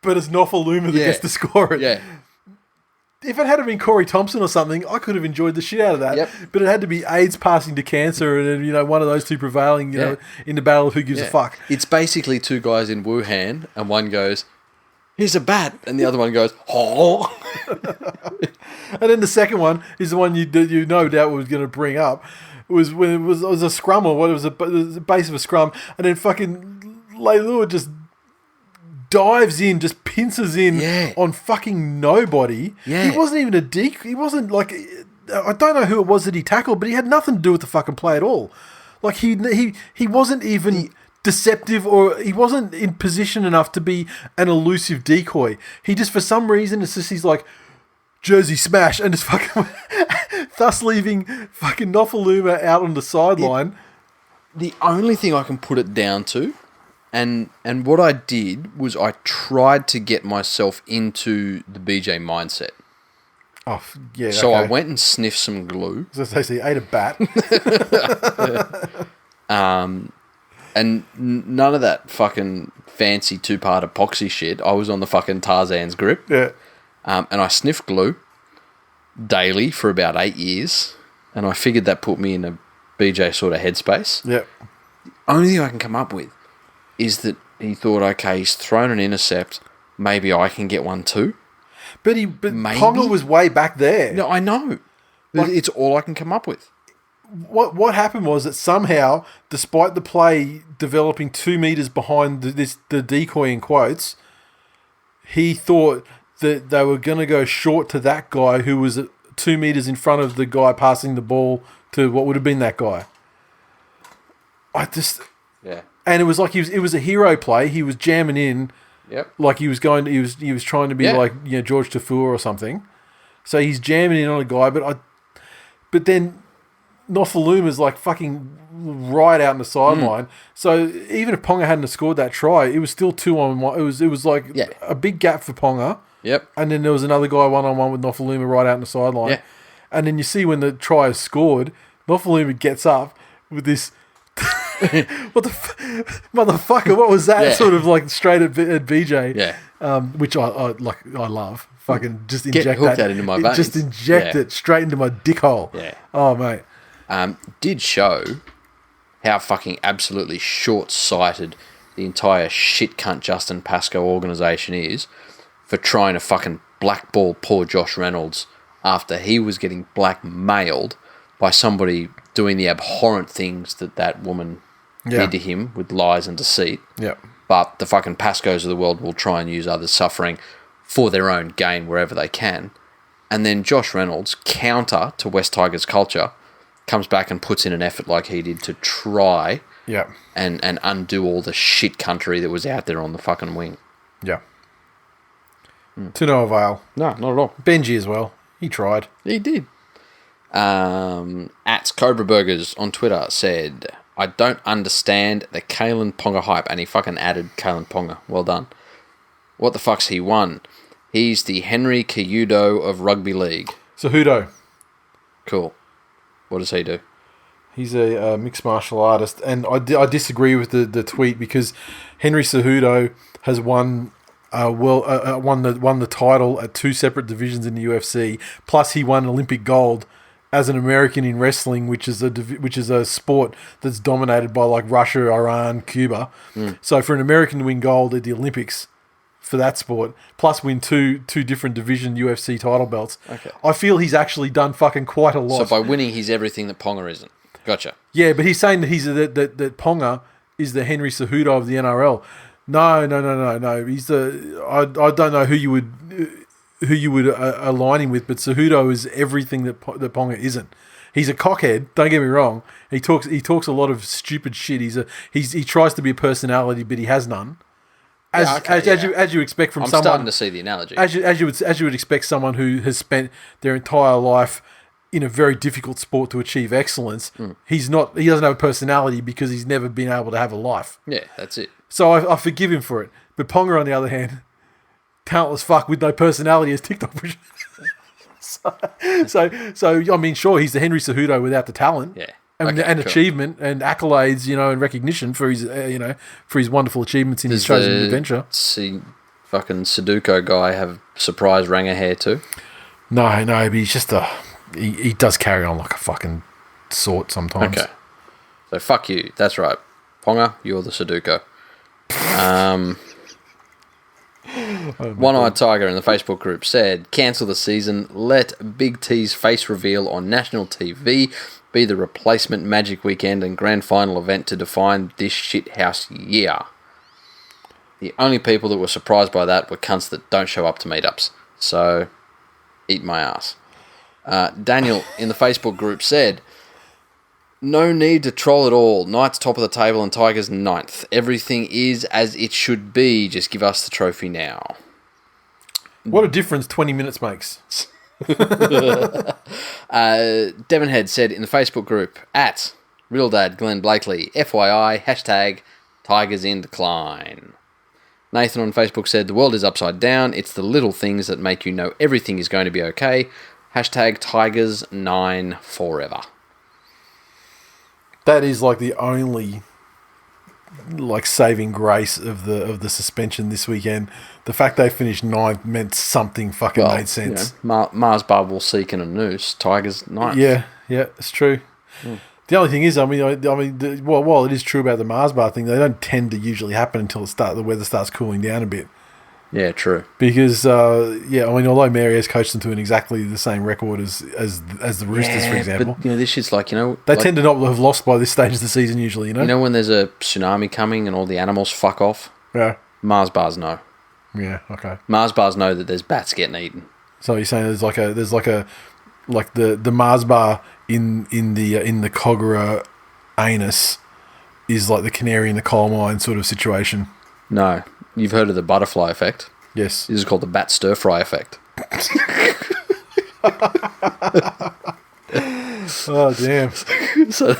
but it's Nofaluma that gets to score it. Yeah. If it had been Corey Thompson or something, I could have enjoyed the shit out of that. Yep. But it had to be AIDS passing to cancer and, one of those two prevailing, in the battle of who gives a fuck. It's basically two guys in Wuhan and one goes, here's a bat, and the other one goes, oh. And And then the second one is the one you no doubt was going to bring up. It was when it was a scrum or what? It was the base of a scrum, and then fucking Leilua just dives in, just pinces in on fucking nobody. Yeah. He wasn't even a deke. He wasn't like, I don't know who it was that he tackled, but he had nothing to do with the fucking play at all. Like he wasn't even deceptive, or he wasn't in position enough to be an elusive decoy. He just, for some reason, it's just he's like, Jersey smash, and just fucking thus leaving fucking Nofaluma out on the sideline. The only thing I can put it down to, and what I did was I tried to get myself into the BJ mindset. Oh, yeah. So okay. I went and sniffed some glue. So he ate a bat. And none of that fucking fancy 2-part epoxy shit. I was on the fucking Tarzan's grip. Yeah. And I sniffed glue daily for about 8 years. And I figured that put me in a BJ sort of headspace. Yep. Only thing I can come up with is that he thought, okay, he's thrown an intercept. Maybe I can get one too. But Ponga was way back there. No, I know. Like, it's all I can come up with. What happened was that somehow, despite the play developing 2 meters behind the decoy in quotes, he thought that they were going to go short to that guy who was 2 meters in front of the guy passing the ball to what would have been that guy. Yeah. And it was like it was a hero play. He was jamming in. Yep. Like he was trying to be like, you know, George Tafur or something. So he's jamming in on a guy, but then Nofaluma's like fucking right out in the sideline. So even if Ponga hadn't have scored that try, it was still 2-on-1. It was like a big gap for Ponga. Yep. And then there was another guy 1-on-1 with Nofaluma right out in the sideline. Yeah. And then you see when the try is scored, Nofaluma gets up with this. What the motherfucker? What was that? Yeah. Sort of like straight at BJ. Yeah. Which I love. Fucking just Get inject hooked that into my veins. Just inject it straight into my dick hole. Yeah. Oh mate. Did show how fucking absolutely short-sighted the entire shit cunt Justin Pascoe organisation is for trying to fucking blackball poor Josh Reynolds after he was getting blackmailed by somebody doing the abhorrent things that woman did to him with lies and deceit. Yeah. But the fucking Pascoes of the world will try and use others' suffering for their own gain wherever they can. And then Josh Reynolds, counter to West Tigers culture, comes back and puts in an effort like he did to try and undo all the shit country that was out there on the fucking wing. Yeah. To no avail. No, not at all. Benji as well. He tried. He did. At Cobra Burgers on Twitter said, I don't understand the Kalen Ponga hype. And he fucking added Kalen Ponga. Well done. What the fuck's he won? He's the Henry Cejudo of rugby league. Cejudo. Cool. What does he do? He's a mixed martial artist, and I disagree with the tweet because Henry Cejudo has won the title at 2 separate divisions in the UFC. Plus, he won Olympic gold as an American in wrestling, which is a sport that's dominated by like Russia, Iran, Cuba. So for an American to win gold at the Olympics for that sport, plus win two different division UFC title belts, I feel he's actually done fucking quite a lot. So by winning, he's everything that Ponga isn't. Gotcha. Yeah, but he's saying that that Ponga is the Henry Cejudo of the NRL. No. He's I don't know who you would align him with, but Cejudo is everything that Ponga isn't. He's a cockhead. Don't get me wrong. He talks a lot of stupid shit. He tries to be a personality, but he has none. As you expect from someone. I'm starting to see the analogy. As you would expect someone who has spent their entire life in a very difficult sport to achieve excellence. He doesn't have a personality because he's never been able to have a life. Yeah, that's it. So I forgive him for it. But Ponga, on the other hand, talentless fuck with no personality, as TikTok. So I mean, sure, he's the Henry Cejudo without the talent. Yeah. And achievement and accolades, and recognition for his, for his wonderful achievements in his chosen adventure. See, fucking Sudoku guy have surprise ranger hair too? No, but he's just he does carry on like a fucking sort sometimes. Okay. So fuck you. That's right. Ponga, you're the Sudoku. One-Eyed Tiger in the Facebook group said, cancel the season, let Big T's face reveal on national TV be the replacement Magic Weekend and grand final event to define this shithouse year. The only people that were surprised by that were cunts that don't show up to meetups. So, eat my ass. Daniel in the Facebook group said, no need to troll at all. Knights top of the table and Tigers ninth. Everything is as it should be. Just give us the trophy now. What a difference 20 minutes makes. Devonhead said in the Facebook group, at Real Dad Glenn Blakely, FYI, hashtag Tigers in decline. Nathan on Facebook said, the world is upside down. It's the little things that make you know everything is going to be okay. Hashtag Tigers 9 forever. That is like the only like saving grace of the suspension this weekend. The fact they finished ninth meant something fucking made sense. You know, Mars Bar will seek in a noose. Tigers ninth. Yeah, it's true. The only thing is, while it is true about the Mars Bar thing, they don't tend to usually happen until the weather starts cooling down a bit. Yeah, true. Because although Mary has coached them to an exactly the same record as the Roosters, for example, but this shit's like they tend to not have lost by this stage of the season usually. You know when there's a tsunami coming and all the animals fuck off. Yeah, Mars bars know. Yeah, okay. Mars bars know that there's bats getting eaten. So you're saying there's the Mars bar in the Kogarah anus is like the canary in the coal mine sort of situation. No. You've heard of the butterfly effect? Yes. This is called the bat stir-fry effect. Oh, damn. So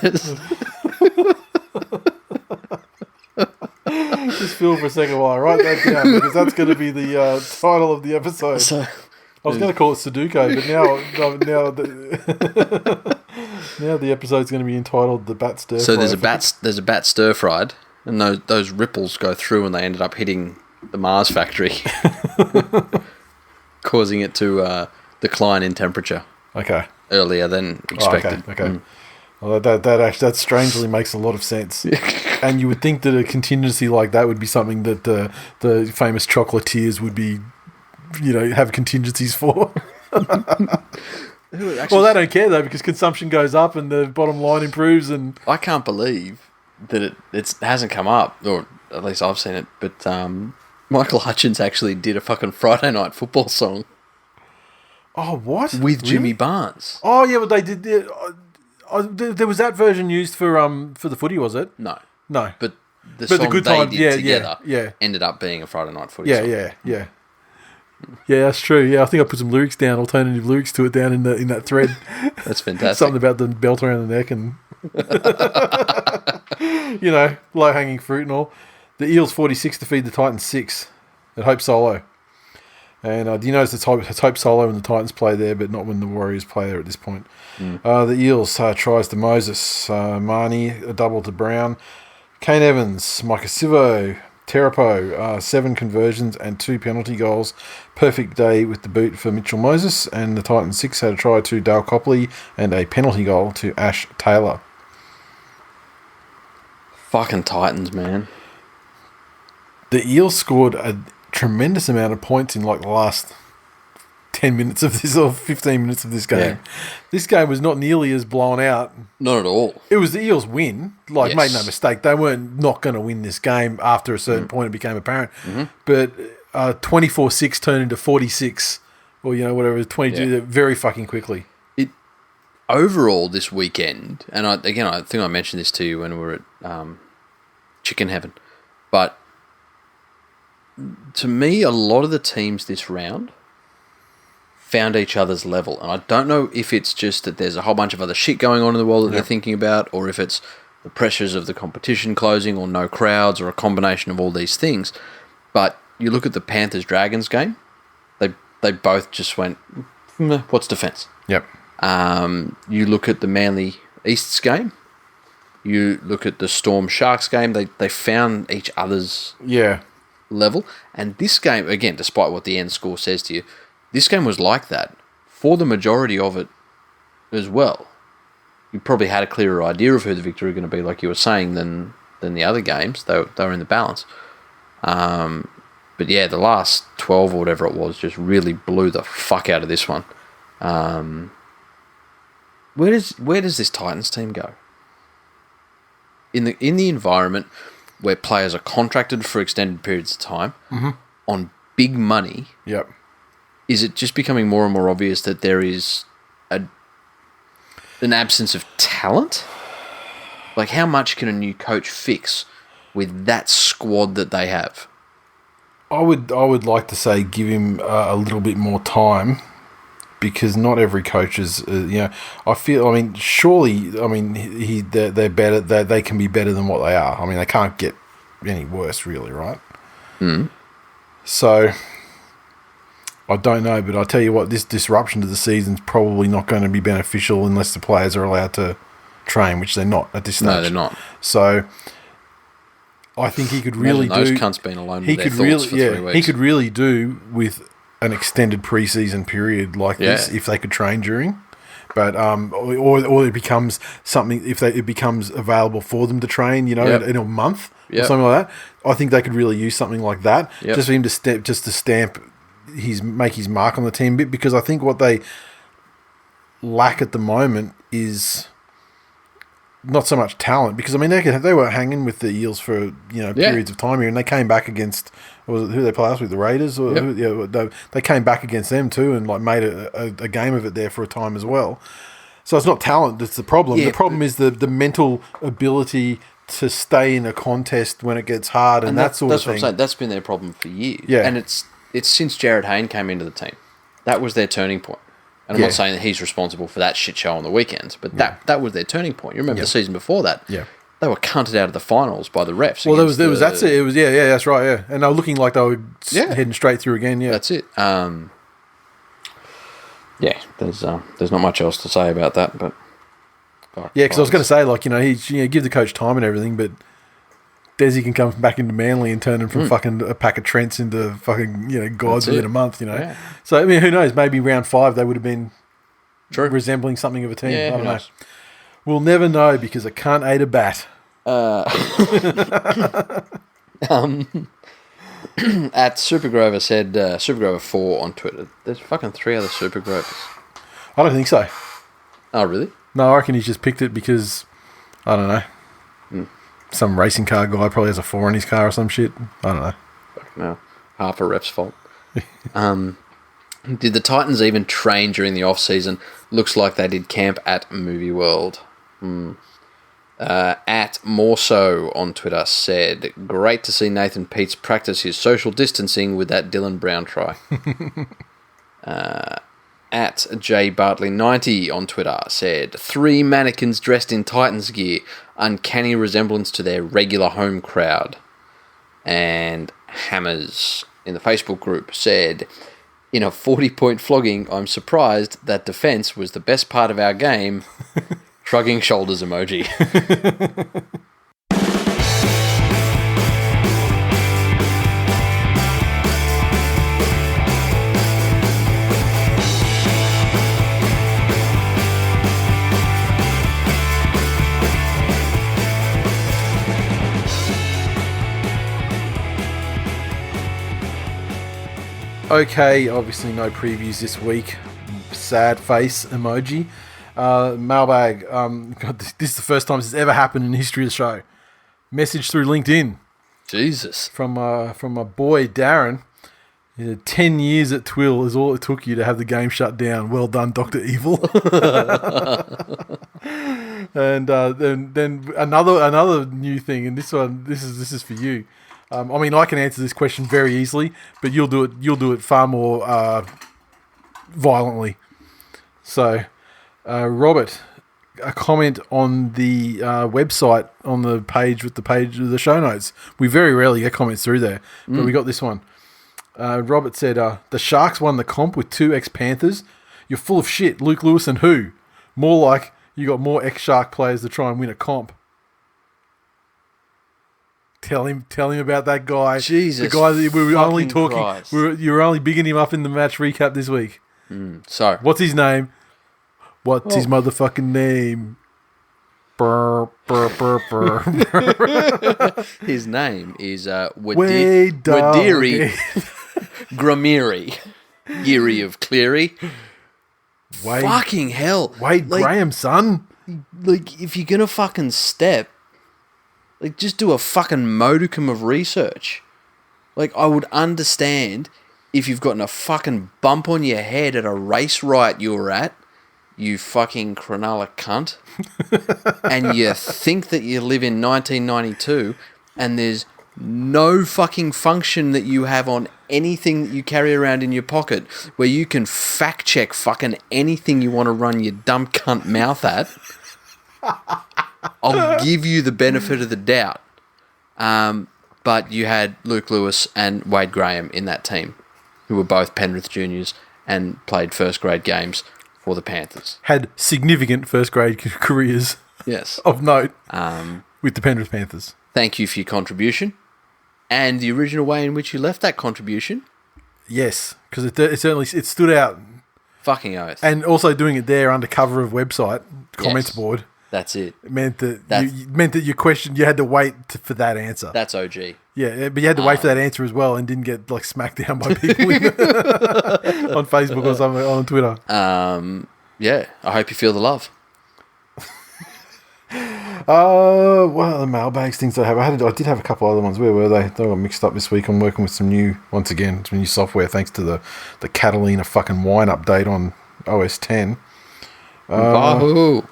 just feel for a second while I write that down, because that's going to be the title of the episode. I was going to call it Sudoku, but now the episode's going to be entitled The Bat Stir-Fry. So there's a bat stir-fried, and those ripples go through, and they ended up hitting the Mars factory, causing it to decline in temperature. Okay. Earlier than expected. Oh, okay. Well, that strangely makes a lot of sense. And you would think that a contingency like that would be something that the famous chocolatiers would be, have contingencies for. Well, they don't care though, because consumption goes up and the bottom line improves. And I can't believe that it hasn't come up, or at least I've seen it. But Michael Hutchins actually did a fucking Friday Night Football song. Oh, what? With Jimmy Barnes. Oh, yeah, but they did. There was that version used for the footy, was it? No. But the song good they time, did together yeah. ended up being a Friday Night Footy song. Yeah. Yeah, that's true. Yeah, I think I put some lyrics down, alternative lyrics to it down in that thread. That's fantastic. Something about the belt around the neck and low hanging fruit and all. The Eels 46 to feed the Titans 6 at Hope Solo. And do you notice it's Hope Solo when the Titans play there, but not when the Warriors play there at this point? The Eels tries to Moses, Marnie, a double to Brown, Kane Evans, Micah Sivo, Terapo, 7 conversions and 2 penalty goals. Perfect day with the boot for Mitchell Moses, and the Titans 6 had a try to Dale Copley and a penalty goal to Ash Taylor. Fucking Titans, man. The Eels scored a tremendous amount of points in like the last 10 minutes of this, or 15 minutes of this game. Yeah. This game was not nearly as blown out. Not at all. It was the Eels win. Yes. Made no mistake. They weren't not going to win this game after a certain point. It became apparent. Mm-hmm. But 24-6 turned into 46 or, whatever, 22, very fucking quickly. Overall this weekend, and I think I mentioned this to you when we were at Chicken Heaven, but to me, a lot of the teams this round found each other's level. And I don't know if it's just that there's a whole bunch of other shit going on in the world that they're thinking about, or if it's the pressures of the competition closing, or no crowds, or a combination of all these things. But you look at the Panthers-Dragons game, they both just went, what's defence? Yep. You look at the Manly-Easts game, you look at the Storm-Sharks game, they found each other's level. And this game, again, despite what the end score says to you, this game was like that for the majority of it as well. You probably had a clearer idea of who the victory was going to be, like you were saying, than the other games. They were in the balance. But yeah, the last 12 or whatever it was just really blew the fuck out of this one. Where does this Titans team go? In the environment where players are contracted for extended periods of time on big money, Yep. is it just becoming more and more obvious that there is an absence of talent? Like, how much can a new coach fix with that squad that they have? I would like to say give him a little bit more time, because not every coach is. I feel. I mean, surely. I mean, they're better. They can be better than what they are. I mean, they can't get any worse, really, right? So I don't know, but I tell you what, this disruption to the season's probably not going to be beneficial unless the players are allowed to train, which they're not at this stage. No, they're not. So I think he could really those do. cunts being alone with their thoughts for 3 weeks. He could really do with an extended preseason period like this if they could train during. But or it becomes something it becomes available for them to train, in a month or something like that. I think they could really use something like that just for him to make his mark on the team a bit, because I think what they lack at the moment is not so much talent, because I mean they were hanging with the Eels for periods of time here, and they came back against who they play last week, the Raiders, or they came back against them too, and like made a game of it there for a time as well. So it's not talent that's the problem. The problem is the mental ability to stay in a contest when it gets hard and that sort of thing. That's what I'm saying. That's been their problem for years. Yeah, and it's since Jared Hayne came into the team. That was their turning point. And I'm not saying that he's responsible for that shit show on the weekends, but that was their turning point. You remember the season before that? Yeah. They were cunted out of the finals by the refs. Well, that's it. It was that's right, yeah. And they were looking like they were heading straight through again, yeah. That's it. There's not much else to say about that, but because I was going to say, like, he give the coach time and everything, but Desi can come back into Manly and turn him from fucking a pack of Trents into fucking gods within a month, Yeah. So I mean, who knows? Maybe round 5 they would have been resembling something of a team. Yeah, I don't know. We'll never know, because I can't ate a bat. At Supergrover said Supergrover 4 on Twitter. There's fucking 3 other Supergrovers. I don't think so. Oh, really? No, I reckon he's just picked it because I don't know. Some racing car guy probably has a 4 in his car or some shit. I don't know. No, half a rep's fault. Did the Titans even train during the off-season? Looks like they did camp at Movie World. At Moreso on Twitter said, great to see Nathan Peets practice his social distancing with that Dylan Brown try. At J Bartley 90 on Twitter said, 3 mannequins dressed in Titans gear, uncanny resemblance to their regular home crowd. And Hammers in the Facebook group said, in a 40-point flogging, I'm surprised that defense was the best part of our game. Shrugging shoulders emoji. Okay, obviously no previews this week. Sad face emoji. Mailbag. God, this is the first time this has ever happened in the history of the show. Message through LinkedIn. Jesus. From my boy Darren. 10 years at TWIL is all it took you to have the game shut down. Well done, Dr. Evil. And then another new thing, and this is for you. I mean, I can answer this question very easily, but you'll do it far more violently. So, Robert, a comment on the website on the page with the show notes. We very rarely get comments through there, but we got this one. Robert said, the Sharks won the comp with 2 ex-Panthers. You're full of shit. Luke Lewis and who? More like you got more ex-Shark players to try and win a comp. Tell him about that guy. Jesus, the guy that we were only talking. Christ. You were only bigging him up in the match recap this week. So what's his name? What's his motherfucking name? Burr, burr, burr, burr. His name is Wade Wadiri Gramiri. Geary of Cleary. Wade, Fucking hell. Wade Graham, son. Like, if you're gonna fucking step, like, just do a fucking modicum of research. Like, I would understand if you've gotten a fucking bump on your head at a race riot you were at, you fucking Cronulla cunt, and you think that you live in 1992, and there's no fucking function that you have on anything that you carry around in your pocket where you can fact check fucking anything you want to run your dumb cunt mouth at, I'll give you the benefit of the doubt. But you had Luke Lewis and Wade Graham in that team, who were both Penrith juniors and played first grade games for the Panthers. Had significant first grade careers. Yes. Of note with the Penrith Panthers. Thank you for your contribution and the original way in which you left that contribution. Yes, because it certainly stood out. Fucking oath. And also doing it there under cover of website comments board. That's it. It meant that your question, you had to wait for that answer. That's OG. Yeah, but you had to wait for that answer as well, and didn't get like smacked down by people on Facebook or something, on Twitter. Yeah, I hope you feel the love. Well, the mailbags things I have. I did have a couple other ones. Where were they? They got mixed up this week. I'm working with some new software thanks to the Catalina fucking wine update on OS 10. Wahoo!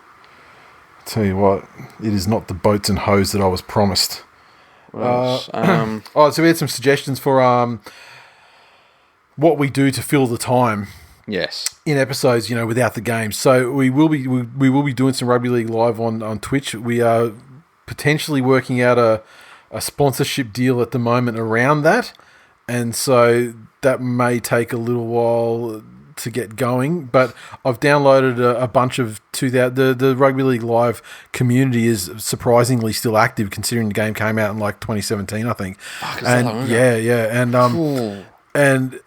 Tell you what, it is not the boats and hoes that I was promised. So we had some suggestions for what we do to fill the time. Yes. In episodes, without the games. So we will be doing some rugby league live on Twitch. We are potentially working out a sponsorship deal at the moment around that, and so that may take a little while to get going, but I've downloaded a bunch of the Rugby League Live community is surprisingly still active considering the game came out in like 2017, I think. Fuck, and and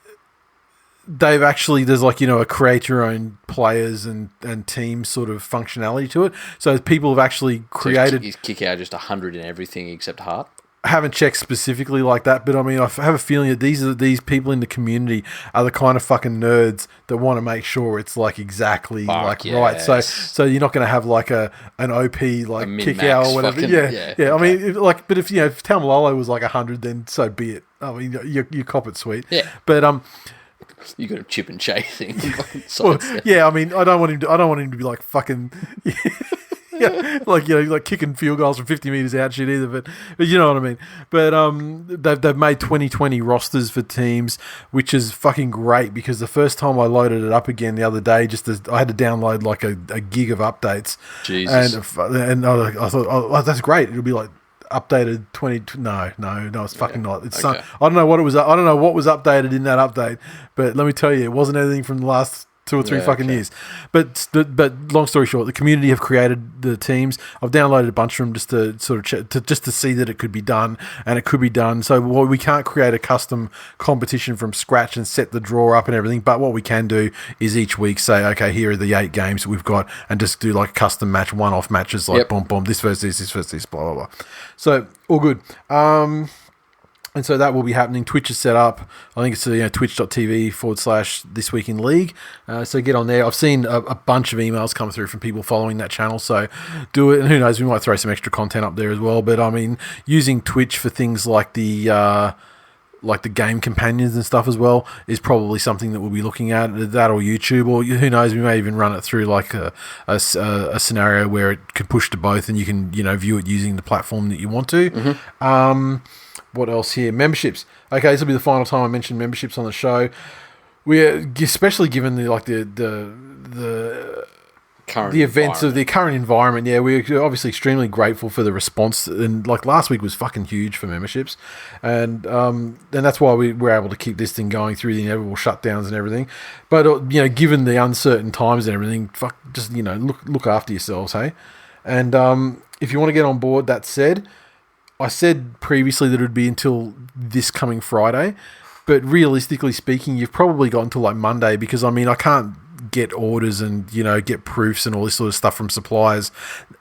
they've actually, there's like, a create your own players and teams sort of functionality to it. So people have actually created. So you kick out just 100 in everything except heart. I haven't checked specifically like that, but I mean, I have a feeling that these people in the community are the kind of fucking nerds that want to make sure it's like exactly right. So you're not going to have like an OP like kick out or whatever. Yeah. I mean, but if Tamalolo was like 100, then so be it. I mean, you cop it sweet. Yeah. But you got a chip and chasing. Well, yeah. I mean, I don't want him to be like fucking. Yeah, like kicking field goals from 50 metres out shit either, but you know what I mean. But they've made 2020 rosters for teams, which is fucking great because the first time I loaded it up again the other day, I had to download like a gig of updates. Jesus. And I thought, oh, that's great. It'll be like updated 20. No, it's fucking not. It's okay. I don't know what it was. I don't know what was updated in that update, but let me tell you, it wasn't anything from the last 2 or 3 fucking years. But long story short, the community have created the teams. I've downloaded a bunch of them just to sort of just to see that it could be done, and it could be done. So we can't create a custom competition from scratch and set the draw up and everything, but what we can do is each week say, okay, here are the 8 games that we've got, and just do like custom match, one-off matches, like boom, boom, this versus this, blah, blah, blah. So all good. And so that will be happening. Twitch is set up. I think it's twitch.tv/This Week in League. So get on there. I've seen a bunch of emails come through from people following that channel. So do it. And who knows, we might throw some extra content up there as well. But I mean, using Twitch for things like the game companions and stuff as well is probably something that we'll be looking at. That or YouTube, or who knows, we may even run it through like a scenario where it can push to both, and you can view it using the platform that you want to. Mm-hmm. What else here? Memberships. Okay, this will be the final time I mention memberships on the show. We're especially given the events of the current environment. Yeah, we're obviously extremely grateful for the response, and like last week was fucking huge for memberships, and that's why we were able to keep this thing going through the inevitable shutdowns and everything. But given the uncertain times and everything, just look after yourselves, hey. And if you want to get on board, that said, I said previously that it would be until this coming Friday, but realistically speaking, you've probably got until like Monday, because I mean, I can't get orders and, get proofs and all this sort of stuff from suppliers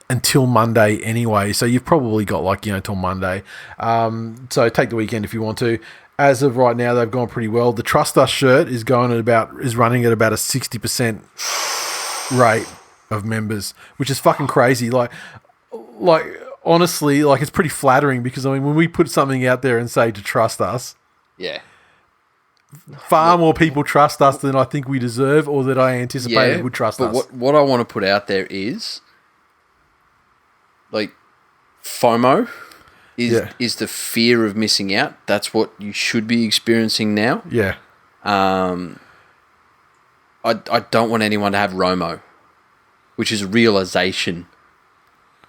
until Monday anyway. So you've probably got till Monday. So take the weekend if you want to. As of right now, they've gone pretty well. The Trust Us shirt is running at about a 60% rate of members, which is fucking crazy. Like honestly, it's pretty flattering because when we put something out there and say to trust us, yeah, far more people trust us than I think we deserve or that I anticipated would trust us. But what I want to put out there is, FOMO is the fear of missing out. That's what you should be experiencing now. Yeah. I don't want anyone to have ROMO, which is realization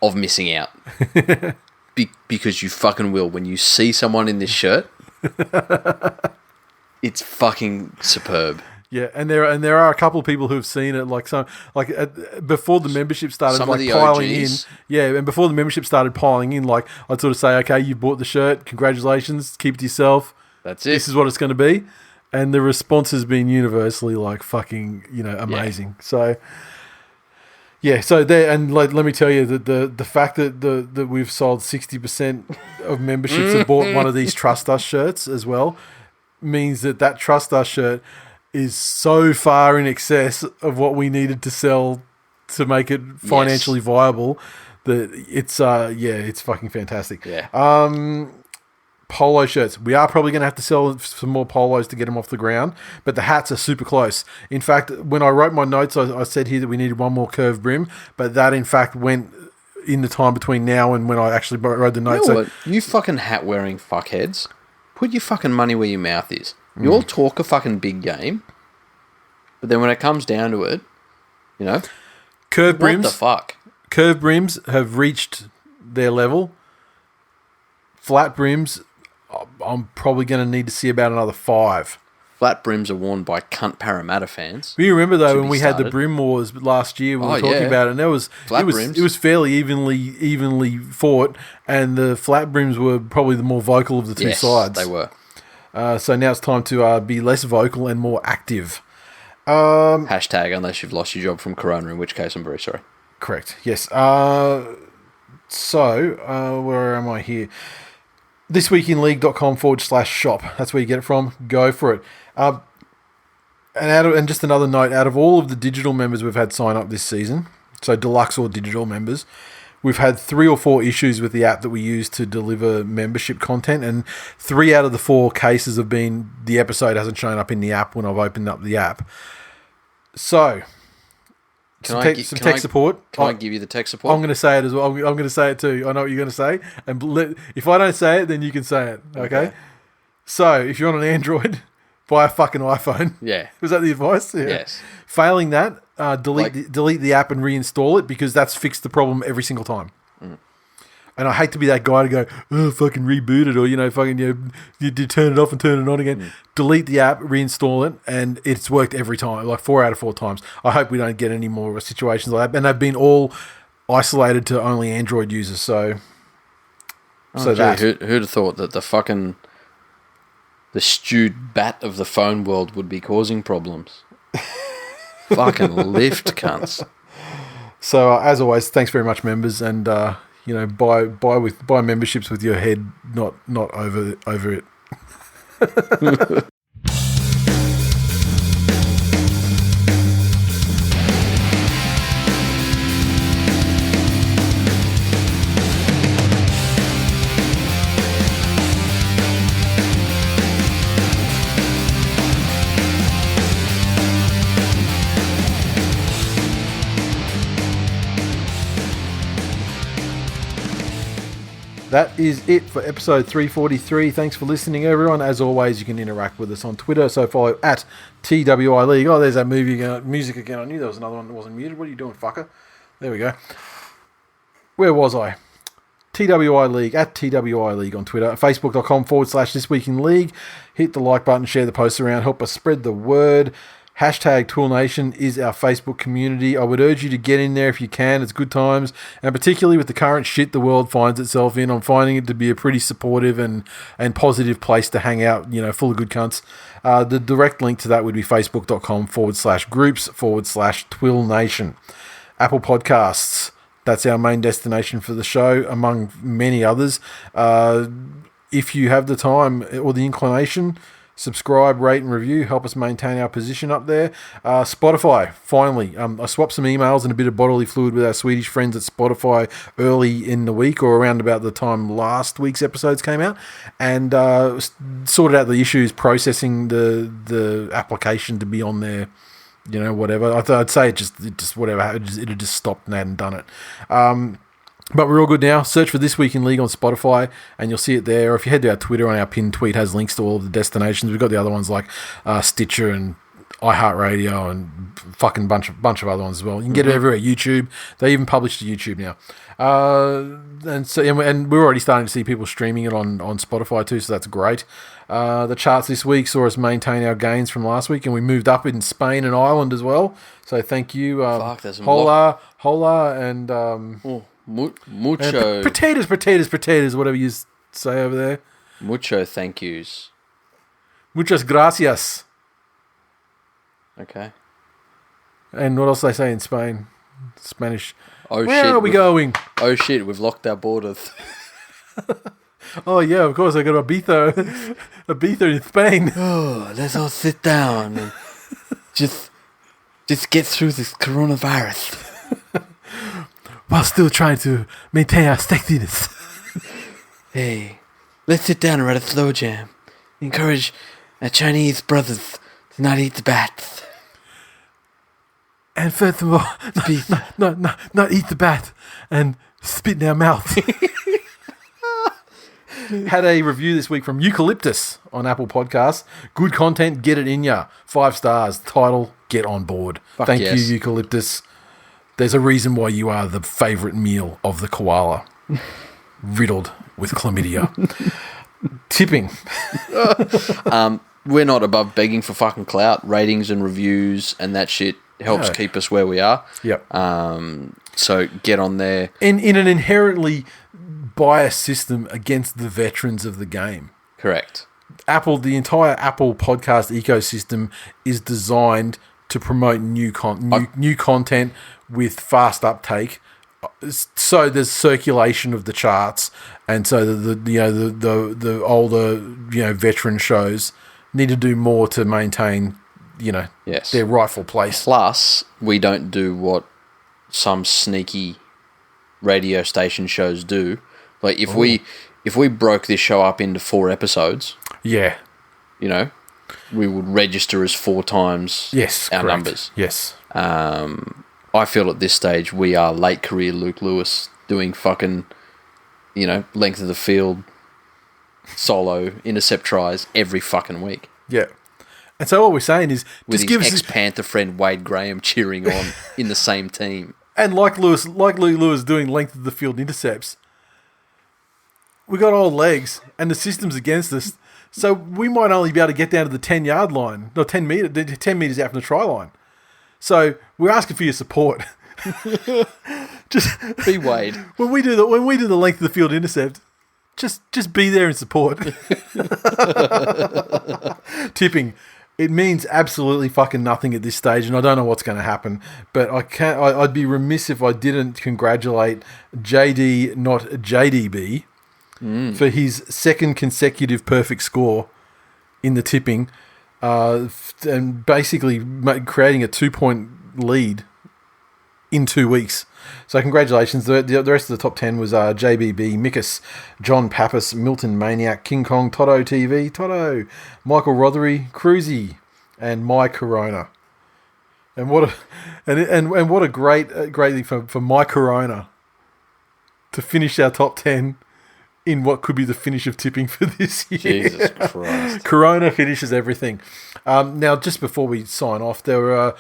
of missing out. Because you fucking will. When you see someone in this shirt, it's fucking superb. Yeah, and there are a couple of people who have seen it, before the membership started piling OGs. in. Yeah, and before the membership started piling in, I'd sort of say, okay, you bought the shirt, congratulations, keep it to yourself. That's it. This is what it's going to be. And the response has been universally fucking, amazing. Yeah. So yeah, so there, and let me tell you that the fact that we've sold 60% of memberships have bought one of these Trust Us shirts as well means that Trust Us shirt is so far in excess of what we needed to sell to make it financially viable that it's fucking fantastic. Yeah. Polo shirts. We are probably going to have to sell some more polos to get them off the ground, but the hats are super close. In fact, when I wrote my notes, I said here that we needed one more curved brim, but that in fact went in the time between now and when I actually wrote the notes. You know what? You fucking hat-wearing fuckheads, put your fucking money where your mouth is. You all talk a fucking big game, but then when it comes down to it, curved brims. What the fuck? Curved brims have reached their level. Flat brims, I'm probably going to need to see about another 5. Flat brims are worn by cunt Parramatta fans. You remember though when we had the brim wars last year, we were talking about it, and it was fairly evenly fought, and the flat brims were probably the more vocal of the two sides. They were. So now it's time to be less vocal and more active. Hashtag unless you've lost your job from Corona, in which case I'm very sorry. Correct. Yes. So where am I here? thisweekinleague.com/shop. That's where you get it from. Go for it. And just another note, out of all of the digital members we've had sign up this season, so deluxe or digital members, we've had 3 or 4 issues with the app that we use to deliver membership content, and 3 out of the 4 cases have been the episode hasn't shown up in the app when I've opened up the app. So, some tech support. Can I give you the tech support? I'm going to say it as well. I'm going to say it too. I know what you're going to say. And if I don't say it, then you can say it. Okay? So, if you're on an Android, buy a fucking iPhone. Yeah. Was that the advice? Yeah. Yes. Failing that, delete the app and reinstall it, because that's fixed the problem every single time. And I hate to be that guy to go, oh, fucking reboot it, or, you turn it off and turn it on again. Delete the app, reinstall it, and it's worked every time, 4 out of 4 times. I hope we don't get any more situations like that. And they've been all isolated to only Android users, so who'd have thought that the stewed bat of the phone world would be causing problems? Fucking lift cunts. So, as always, thanks very much, members, and buy memberships with your head, not over it. That is it for episode 343. Thanks for listening, everyone. As always, you can interact with us on Twitter, so follow at TWI League. Oh, there's that music again. I knew there was another one that wasn't muted. What are you doing, fucker? There we go. Where was I? TWI League, at TWI League on Twitter. Facebook.com/thisweekinleague. Hit the like button, share the posts around, help us spread the word. Hashtag TWIL Nation is our Facebook community. I would urge you to get in there if you can. It's good times. And particularly with the current shit the world finds itself in, I'm finding it to be a pretty supportive and positive place to hang out, full of good cunts. The direct link to that would be facebook.com/groups/TWIL Nation. Apple Podcasts. That's our main destination for the show, among many others. If you have the time or the inclination, subscribe, rate, and review. Help us maintain our position up there. Spotify, finally. I swapped some emails and a bit of bodily fluid with our Swedish friends at Spotify early in the week, or around about the time last week's episodes came out, and sorted out the issues processing the application to be on there. Whatever. I'd say it just whatever. It had just stopped and they hadn't done it. But we're all good now. Search for This Week in League on Spotify and you'll see it there. Or if you head to our Twitter, on our pinned tweet has links to all of the destinations. We've got the other ones like Stitcher and iHeartRadio and fucking bunch of other ones as well. You can get it everywhere. YouTube. They even publish to YouTube now. And we're already starting to see people streaming it on Spotify too, so that's great. The charts this week saw us maintain our gains from last week, and we moved up in Spain and Ireland as well. So thank you, Hola, and mucho and potatoes, whatever you say over there. Mucho thank yous. Muchas gracias. Okay. And what else do they say in Spain? Spanish. Oh, Where shit, are we going? Oh shit, we've locked our borders. Oh yeah, of course. I got Ibiza in Spain. Oh, let's all sit down and just get through this coronavirus while still trying to maintain our sexiness. Hey, let's sit down and write a slow jam. Encourage our Chinese brothers to not eat the bats. And first of all, not eat the bat and spit in our mouth. Had a review this week from Eucalyptus on Apple Podcasts. Good content, get it in ya. 5 stars. Title, get on board. Fuck Thank yes. you, Eucalyptus. There's a reason why you are the favourite meal of the koala. Riddled with chlamydia. Tipping. We're not above begging for fucking clout. Ratings and reviews and that shit helps keep us where we are. Yep. So get on there. In an inherently biased system against the veterans of the game. Correct. The entire Apple podcast ecosystem is designed to promote new content with fast uptake. So there's circulation of the charts, and so the older veteran shows need to do more to maintain Yes. their rightful place. Plus, we don't do what some sneaky radio station shows do. Like if we broke this show up into 4 episodes, Yeah. we would register as 4 times our correct. numbers. Yes. I feel at this stage we are late career Luke Lewis doing fucking, length of the field, solo, intercept tries every fucking week. Yeah. And so all we're saying is With just give his us ex-Panther friend Wade Graham cheering on in the same team. and like Luke Lewis doing length of the field intercepts. We got old legs, and the system's against us. So we might only be able to get down to the 10-yard line, no, 10 meters out from the try line. So we're asking for your support. Just Be Wade. when we do the length of the field intercept, just be there and support. Tipping. It means absolutely fucking nothing at this stage, and I don't know what's going to happen. But I'd be remiss if I didn't congratulate JD, not JDB, for his 2nd consecutive perfect score in the tipping, and basically creating a 2-point lead in 2 weeks. So congratulations. The rest of the top 10 was JBB, Mikus, John Pappas, Milton Maniac, King Kong, Toto TV, Toto, Michael Rothery, Cruzy, and My Corona. And what a great thing for My Corona to finish our top 10 in what could be the finish of tipping for this year. Jesus Christ. Corona finishes everything. Now, just before we sign off, there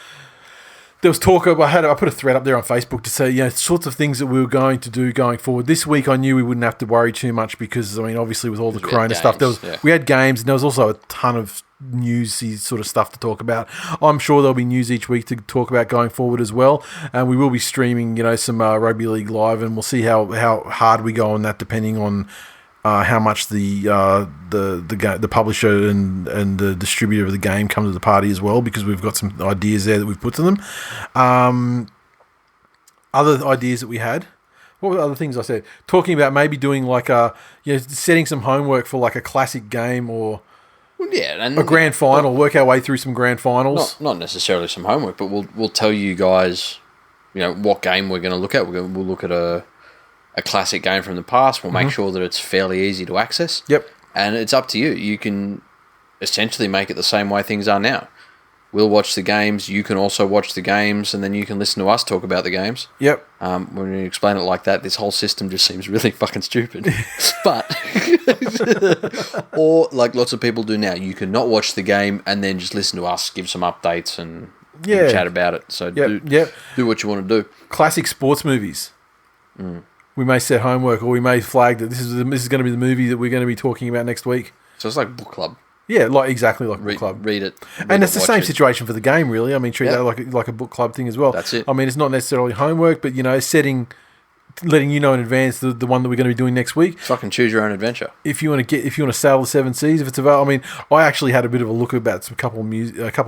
was talk of, I put a thread up there on Facebook to say, sorts of things that we were going to do going forward. This week I knew we wouldn't have to worry too much because, obviously with all the Corona stuff, we had games and there was also a ton of newsy sort of stuff to talk about. I'm sure there'll be news each week to talk about going forward as well, and we will be streaming, some rugby league live, and we'll see how hard we go on that, depending on how much the publisher and the distributor of the game come to the party as well, because we've got some ideas there that we've put to them. Other ideas that we had. What were the other things I said? Talking about maybe doing like setting some homework for like a classic game or and a grand final. Work our way through some grand finals. Not necessarily some homework, but we'll tell you guys, what game we're going to look at. We'll look at a classic game from the past. We'll make sure that it's fairly easy to access. Yep. And it's up to you. You can essentially make it the same way things are now. We'll watch the games. You can also watch the games, and then you can listen to us talk about the games. Yep. When you explain it like that, this whole system just seems really fucking stupid. But, or like lots of people do now, you can not watch the game and then just listen to us, give some updates and chat about it. So do what you want to do. Classic sports movies. We may set homework, or we may flag that this is going to be the movie that we're going to be talking about next week. So it's like book club. Yeah, exactly like book club. Read it. And it's the same situation for the game, really. I mean, treat that like a book club thing as well. That's it. I mean, it's not necessarily homework, but, letting you know in advance the one that we're going to be doing next week. Fucking choose your own adventure. If you want to sail the seven seas, if it's available. I mean, I actually had a bit of a look about a couple of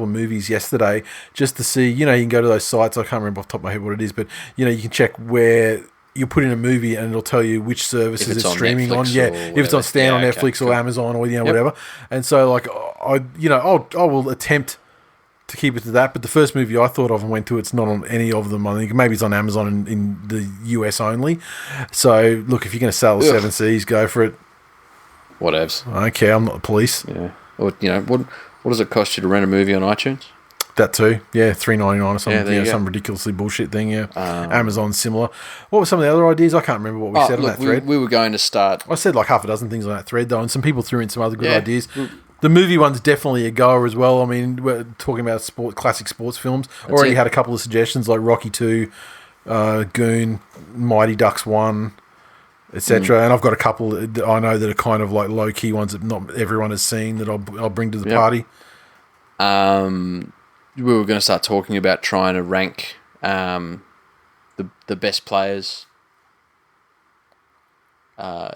movies yesterday, just to see. You can go to those sites. I can't remember off the top of my head what it is, but you can check where you put in a movie and it'll tell you which services it's streaming on. Yeah, if it's on on Netflix or Amazon or whatever. And so I will attempt to keep it to that. But the first movie I thought of and went to, it's not on any of them. I think maybe it's on Amazon in the US only. So look, if you're going to sail the seven seas, go for it. Whatevs. I don't care. I'm not the police. Yeah. Or what does it cost you to rent a movie on iTunes? That too, yeah, $3.99 or something, Yeah, some ridiculously bullshit thing, yeah. Amazon's similar. What were some of the other ideas? I can't remember what we said on that thread. We were going to start. I said like half a dozen things on that thread though, and some people threw in some other good ideas. The movie one's definitely a goer as well. I mean, we're talking about classic sports films. Already had a couple of suggestions like Rocky 2, Goon, Mighty Ducks 1, etc. And I've got a couple that I know that are kind of like low key ones that not everyone has seen that I'll bring to the party. We were going to start talking about trying to rank the best players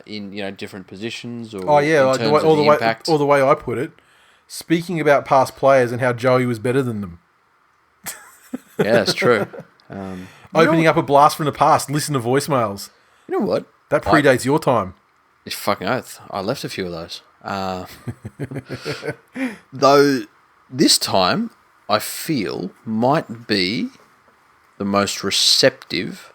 in different positions, or like the way I put it. Speaking about past players and how Joey was better than them. Yeah, that's true. Opening up a blast from the past. Listen to voicemails. You know what? That predates your time. It's fucking oath. I left a few of those. Though this time, I feel might be the most receptive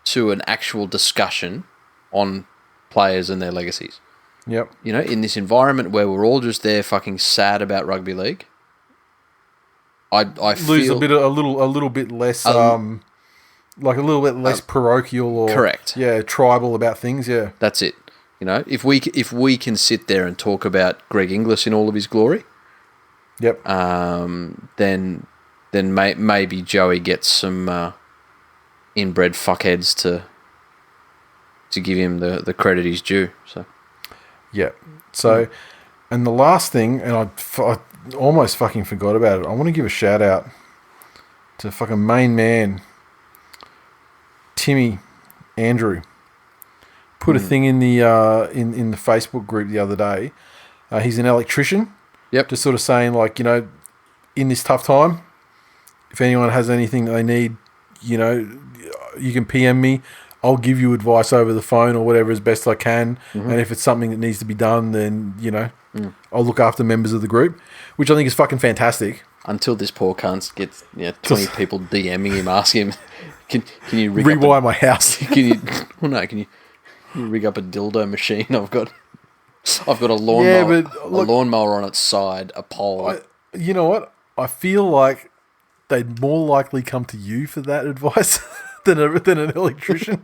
to an actual discussion on players and their legacies. Yep. In this environment where we're all just there fucking sad about rugby league, I lose feel a little bit less like a little bit less parochial or correct. Yeah, tribal about things. Yeah, that's it. If we can sit there and talk about Greg Inglis in all of his glory. Yep. Then maybe Joey gets some inbred fuckheads to give him the credit he's due. So. Yeah. So, and the last thing, and I almost fucking forgot about it. I want to give a shout out to fucking main man Timmy Andrew. Put a thing in the in the Facebook group the other day. He's an electrician. Yep. Just sort of saying, in this tough time, if anyone has anything that they need, you can PM me. I'll give you advice over the phone or whatever as best I can. Mm-hmm. And if it's something that needs to be done, then, I'll look after members of the group, which I think is fucking fantastic. Until this poor cunt gets 20 people DMing him, asking him, can you rewire my house? Can you rig up a dildo machine? I've got a lawnmower, lawnmower on its side, a pole. You know what? I feel like they'd more likely come to you for that advice than an electrician.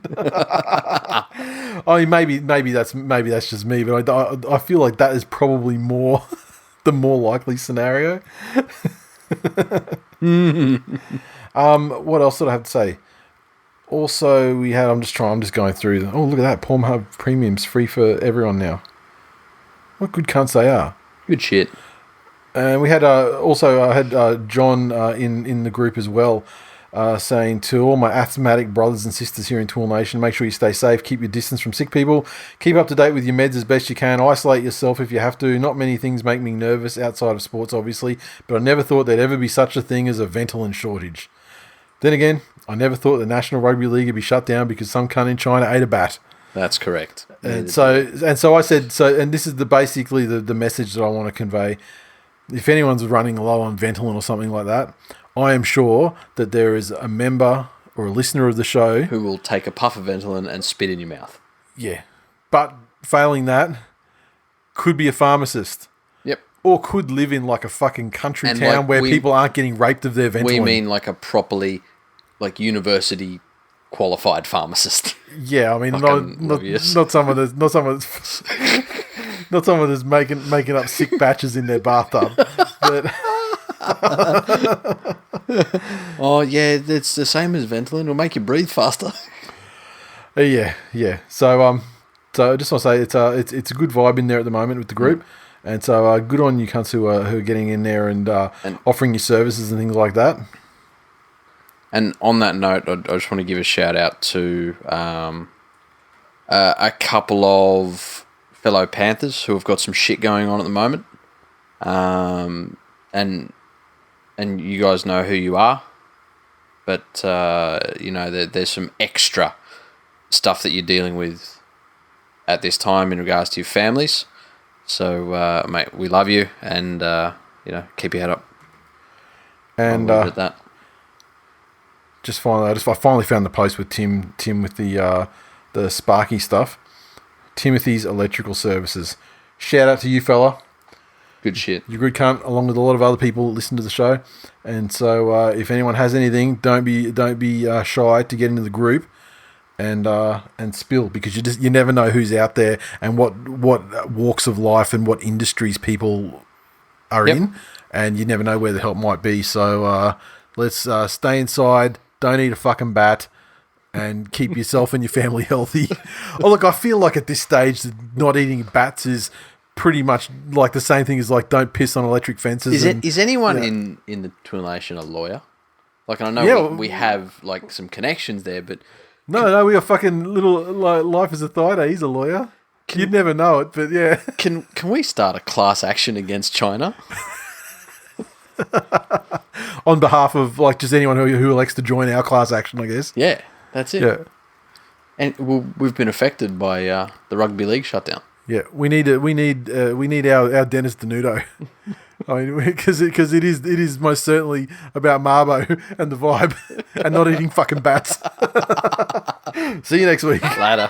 I mean, maybe that's just me, but I feel like that is probably more the more likely scenario. What else did I have to say? Also, we had. I'm just going through. Oh, look at that! Pornhub Premium's free for everyone now. What good cunts they are. Good shit. And we had I had John in the group as well, saying to all my asthmatic brothers and sisters here in TWIL Nation, make sure you stay safe, keep your distance from sick people, keep up to date with your meds as best you can, isolate yourself if you have to. Not many things make me nervous outside of sports, obviously, but I never thought there'd ever be such a thing as a Ventolin shortage. Then again, I never thought the National Rugby League would be shut down because some cunt in China ate a bat. That's correct. And so I said, and this is basically the message that I want to convey. If anyone's running low on Ventolin or something like that, I am sure that there is a member or a listener of the show who will take a puff of Ventolin and spit in your mouth. Yeah. But failing that, could be a pharmacist. Yep. Or could live in like a fucking country town where people aren't getting raped of their Ventolin. We mean like a properly, like, university qualified pharmacist. Yeah, I mean, not someone that's making up sick batches in their bathtub. But oh yeah, it's the same as Ventolin. It'll make you breathe faster. Yeah. So I just want to say it's a good vibe in there at the moment with the group, and so good on you cunts who are getting in there and offering your services and things like that. And on that note, I just want to give a shout out to a couple of fellow Panthers who have got some shit going on at the moment. And you guys know who you are. But, there's some extra stuff that you're dealing with at this time in regards to your families. So, mate, we love you and, keep your head up. And at that. I finally found the post with Tim with the Sparky stuff. Timothy's Electrical Services. Shout out to you, fella. Good shit. You're a good cunt, along with a lot of other people that listen to the show. And so, if anyone has anything, don't be shy to get into the group and spill, because you never know who's out there and what walks of life and what industries people are in, and you never know where the help might be. So let's stay inside. Don't eat a fucking bat, and keep yourself and your family healthy. Oh, look, I feel like at this stage that not eating bats is pretty much like the same thing as like don't piss on electric fences. Is anyone in the TWIL Nation a lawyer? Like, I know we have like some connections there, but no, we are fucking little life as a Thida. He's a lawyer. You'd never know it, but yeah. Can we start a class action against China? On behalf of like just anyone who elects to join our class action, I guess. Yeah, that's it. Yeah, and we've been affected by the rugby league shutdown. Yeah, we need our Dennis Denudo. I mean, because it is most certainly about Marbo and the vibe, and not eating fucking bats. See you next week. Later.